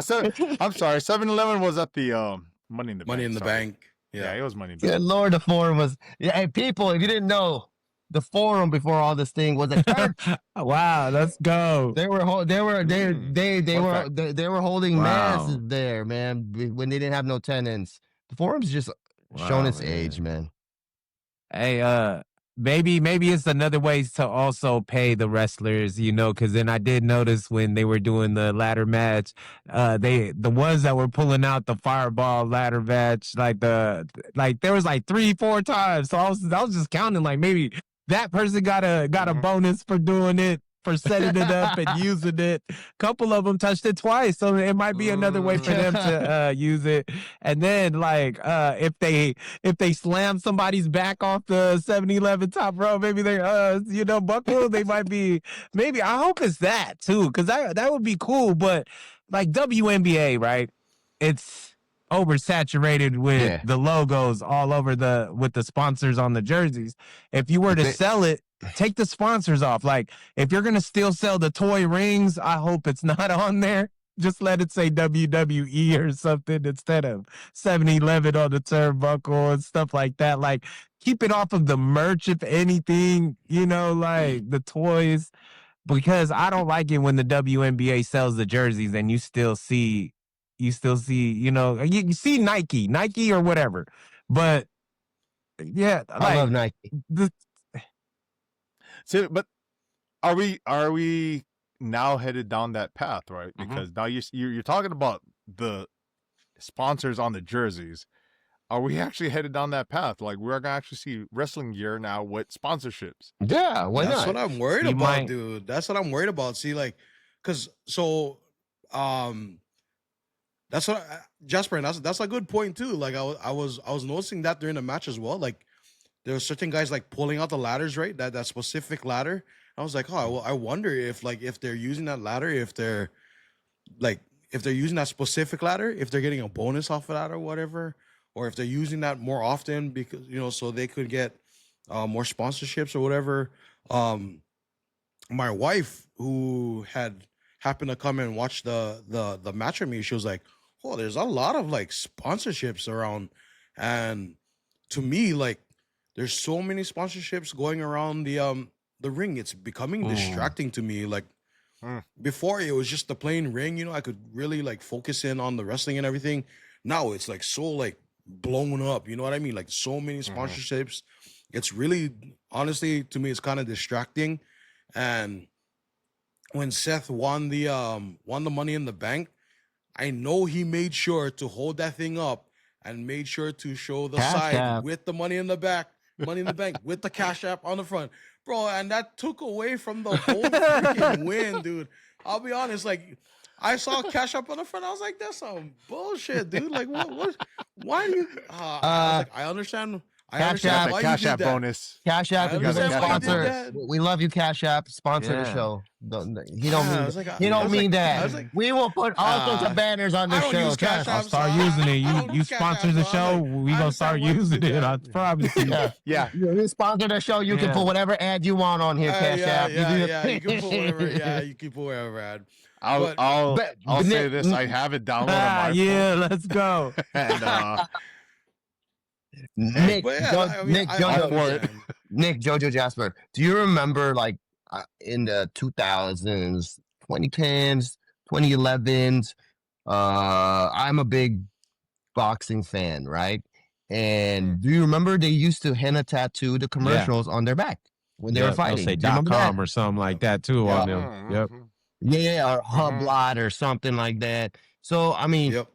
Speaker 3: I'm sorry. 7-Eleven was at the Money in the
Speaker 1: Money
Speaker 3: Bank.
Speaker 1: in the
Speaker 3: sorry.
Speaker 1: bank.
Speaker 3: Yeah,
Speaker 1: Yeah.
Speaker 3: it was Money in the
Speaker 4: Good
Speaker 3: Bank.
Speaker 4: Lord, the forum was. Yeah, hey, people, if you didn't know, the forum before all this thing was a church.
Speaker 2: Wow, let's go.
Speaker 4: They were
Speaker 3: Fun fact.
Speaker 4: they were holding
Speaker 2: Wow.
Speaker 4: masses there, man, when they didn't have no tenants. The forum's just shown
Speaker 2: Wow,
Speaker 4: its age, man.
Speaker 2: Hey, maybe it's another way to also pay the wrestlers, you know, because then I did notice when they were doing the ladder match, the ones that were pulling out the fireball ladder match, like there was like 3-4 times. So I was just counting, like maybe that person got a bonus for doing it, for setting it up and using it. A couple of them touched it twice, so it might be another way for them to use it. And then like if they slam somebody's back off the 7-Eleven top row, maybe they buckle, they might be, maybe I hope it's that too, because that would be cool. But like WNBA, right? It's oversaturated with the logos all over with the sponsors on the jerseys. If you were to sell it, take the sponsors off. Like if you're gonna still sell the toy rings, I hope it's not on there. Just let it say WWE or something instead of 7-Eleven on the turnbuckle and stuff like that. Like, keep it off of the merch, if anything, like the toys, because I don't like it when the WNBA sells the jerseys and you still see, you see Nike or whatever. But yeah,
Speaker 4: I love Nike.
Speaker 3: So, but are we now headed down that path, right? Because now you're talking about the sponsors on the jerseys. Are we actually headed down that path? Like, we're gonna actually see wrestling gear now with sponsorships.
Speaker 4: Yeah, why
Speaker 1: That's
Speaker 4: not?
Speaker 1: what I'm worried about, dude. That's what I'm worried about. See, like, that's what Jasper, and that's a good point too. Like, I was noticing that during the match as well. Like, there were certain guys like pulling out the ladders, right? That specific ladder. I was like, oh, well, I wonder if they're using that ladder, if they're using that specific ladder, if they're getting a bonus off of that or whatever, or if they're using that more often because so they could get more sponsorships or whatever. My wife, who had happened to come and watch the match with me, she was like, "Oh, there's a lot of like sponsorships around," and to me, like, there's so many sponsorships going around the ring. It's becoming distracting to me. Like, before it was just the plain ring, I could really like focus in on the wrestling and everything. Now it's like so like blown up, you know what I mean? Like, so many sponsorships. It's really, honestly, to me, it's kind of distracting. And when Seth won the Money in the Bank, I know he made sure to hold that thing up and made sure to show the
Speaker 4: Cash
Speaker 1: side
Speaker 4: App.
Speaker 1: with the Money in the Bank with the Cash App on the front, bro. And that took away from the whole freaking win, dude. I'll be honest, like, I saw Cash App on the front, I was like, that's some bullshit, dude. Like, what why do you I was like, I understand
Speaker 4: Cash App,
Speaker 1: why
Speaker 3: Cash
Speaker 1: you did
Speaker 3: App
Speaker 1: that.
Speaker 3: bonus.
Speaker 4: Cash App,
Speaker 1: I
Speaker 4: if you're gonna
Speaker 1: understand why you did
Speaker 4: sponsor,
Speaker 1: that.
Speaker 4: we love you, Cash App. Sponsor the
Speaker 2: Yeah.
Speaker 4: show. He don't
Speaker 1: Yeah, I
Speaker 4: mean
Speaker 1: was like,
Speaker 4: he don't mean
Speaker 1: I
Speaker 4: that.
Speaker 1: was like,
Speaker 4: We will put all sorts of banners on
Speaker 1: I
Speaker 4: the
Speaker 1: don't
Speaker 4: show.
Speaker 1: use Cash
Speaker 2: I'll
Speaker 1: App.
Speaker 2: start
Speaker 1: so
Speaker 2: using it.
Speaker 1: I don't
Speaker 2: You
Speaker 1: use Cash
Speaker 2: sponsor
Speaker 1: App,
Speaker 2: the
Speaker 1: so I
Speaker 2: show,
Speaker 1: was like,
Speaker 2: we
Speaker 1: I
Speaker 2: gonna start
Speaker 1: understand why you
Speaker 2: using
Speaker 1: did
Speaker 2: it. I
Speaker 1: that.
Speaker 2: promise you.
Speaker 4: Yeah.
Speaker 3: Yeah.
Speaker 4: You sponsor the show, you can
Speaker 2: Yeah.
Speaker 4: put whatever ad you want on here, Cash
Speaker 1: Yeah,
Speaker 4: App.
Speaker 1: yeah. You can put whatever. Yeah, you can put whatever ad. But
Speaker 3: I'll
Speaker 4: But
Speaker 3: say
Speaker 4: Nick,
Speaker 3: this: I have it downloaded on my
Speaker 2: Yeah,
Speaker 3: phone,
Speaker 2: let's go.
Speaker 3: and
Speaker 4: Nick,
Speaker 1: but yeah, I mean,
Speaker 4: Nick,
Speaker 1: I
Speaker 3: all
Speaker 4: Jojo,
Speaker 3: for it.
Speaker 1: understand.
Speaker 4: Nick, Jojo Jasper. Do you remember, like, in the 2000s, 2010s, 2011s? I'm a big boxing fan, right? And do you remember they used to henna tattoo the commercials on their back when they were
Speaker 2: Yep, they'll
Speaker 4: fighting?
Speaker 2: say
Speaker 4: Do you remember that?
Speaker 2: .com or something like that too on them. Yep.
Speaker 4: Yeah, or Hublot or something like that. So, I mean,
Speaker 1: Yep.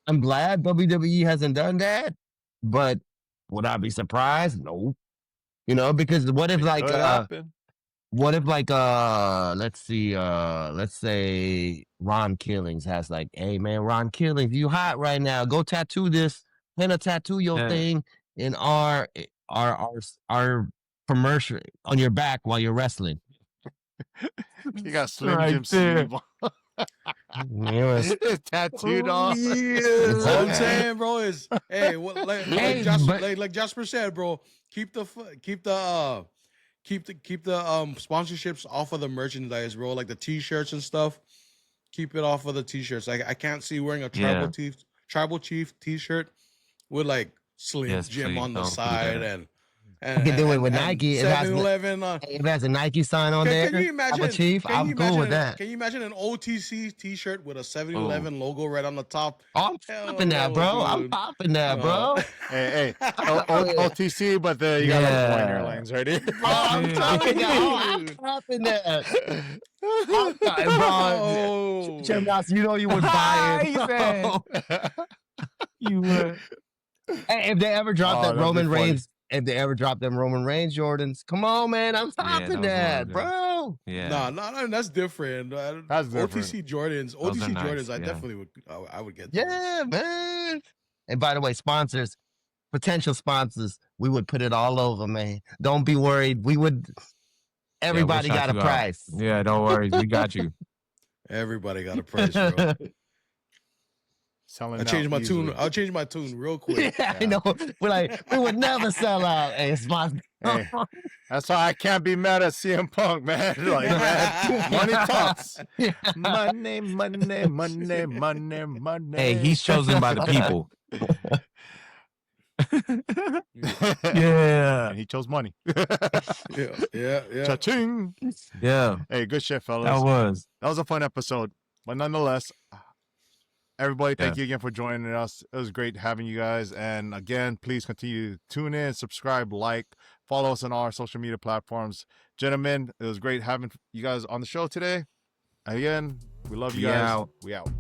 Speaker 4: I'm glad WWE hasn't done that, but would I be surprised? No. Because what if, like,
Speaker 3: Could happen.
Speaker 4: let's see, let's say Ron Killings has, like, hey man, Ron Killings, you hot right now. Go tattoo this, tattoo your
Speaker 2: Yeah.
Speaker 4: thing in our commercial on your back while you're wrestling.
Speaker 3: You got Slim
Speaker 2: Right
Speaker 3: Jim
Speaker 2: there.
Speaker 3: sleeve
Speaker 4: Yes.
Speaker 3: tattooed on.
Speaker 1: All I'm saying, bro, is hey,
Speaker 4: Hey,
Speaker 1: like Jasper said, bro, keep the sponsorships off of the merchandise, bro. Like the T-shirts and stuff. Keep it off of the T-shirts. Like, I can't see wearing a tribal chief T-shirt with like Slim
Speaker 2: Yes,
Speaker 1: Jim
Speaker 2: please
Speaker 1: on the
Speaker 2: don't do
Speaker 1: side
Speaker 2: that.
Speaker 1: and
Speaker 4: You can do it with Nike. It has
Speaker 1: 7-Eleven.
Speaker 4: If it has a Nike sign on there,
Speaker 1: Can you imagine?
Speaker 4: I'm a chief. I'm cool with that.
Speaker 1: Can you imagine an OTC T-shirt with a 7-Eleven logo right on the top?
Speaker 4: I'm popping that, bro. I'm
Speaker 1: dude.
Speaker 4: popping that, bro.
Speaker 3: Hey, OTC, but you got like Hawaiian Airlines right here.
Speaker 4: I'm popping that. I'm popping that. Bro, Jim Ross, you know you would buy
Speaker 2: He
Speaker 4: it.
Speaker 2: said-
Speaker 4: bro.
Speaker 2: You would.
Speaker 4: Hey, if they ever drop that
Speaker 3: that'd be
Speaker 4: Roman
Speaker 3: funny.
Speaker 4: Reigns, if they ever drop them Roman Reigns Jordans, come on, man, I'm popping
Speaker 2: that
Speaker 4: that,
Speaker 2: was one of
Speaker 4: bro.
Speaker 2: Yeah.
Speaker 1: No, that's different.
Speaker 3: That's different.
Speaker 1: OTC Jordans.
Speaker 2: Those are
Speaker 1: OTC
Speaker 2: nice,
Speaker 1: Jordans. I
Speaker 2: yeah.
Speaker 1: definitely would. I would get those.
Speaker 4: Yeah, man. And by the way, sponsors, potential sponsors, we would put it all over, man. Don't be worried. We would. Everybody
Speaker 2: we'll shout
Speaker 4: got a
Speaker 2: you out.
Speaker 4: price.
Speaker 2: Yeah, don't worry. We got you.
Speaker 1: Everybody got a price, bro.
Speaker 3: Selling
Speaker 1: I changed
Speaker 3: out
Speaker 1: my
Speaker 3: easily.
Speaker 1: tune. I'll change my tune real quick.
Speaker 4: Yeah, I know. We're like, we would never sell out. Hey, it's my.
Speaker 3: Hey, that's why I can't be mad at CM Punk, man. Like, man, money talks. Money, money, money, money, money.
Speaker 2: Hey, he's chosen by the people. Yeah.
Speaker 3: And he chose money.
Speaker 1: Yeah.
Speaker 3: Cha-ching.
Speaker 2: Yeah.
Speaker 3: Hey, good shit, fellas.
Speaker 2: That
Speaker 3: was a fun episode. But nonetheless, everybody, thank
Speaker 2: Yeah.
Speaker 3: you again for joining us. It was great having you guys. And again, please continue to tune in, subscribe, like, follow us on our social media platforms. Gentlemen, it was great having you guys on the show today. Again, we love you guys.
Speaker 2: out.
Speaker 3: We out.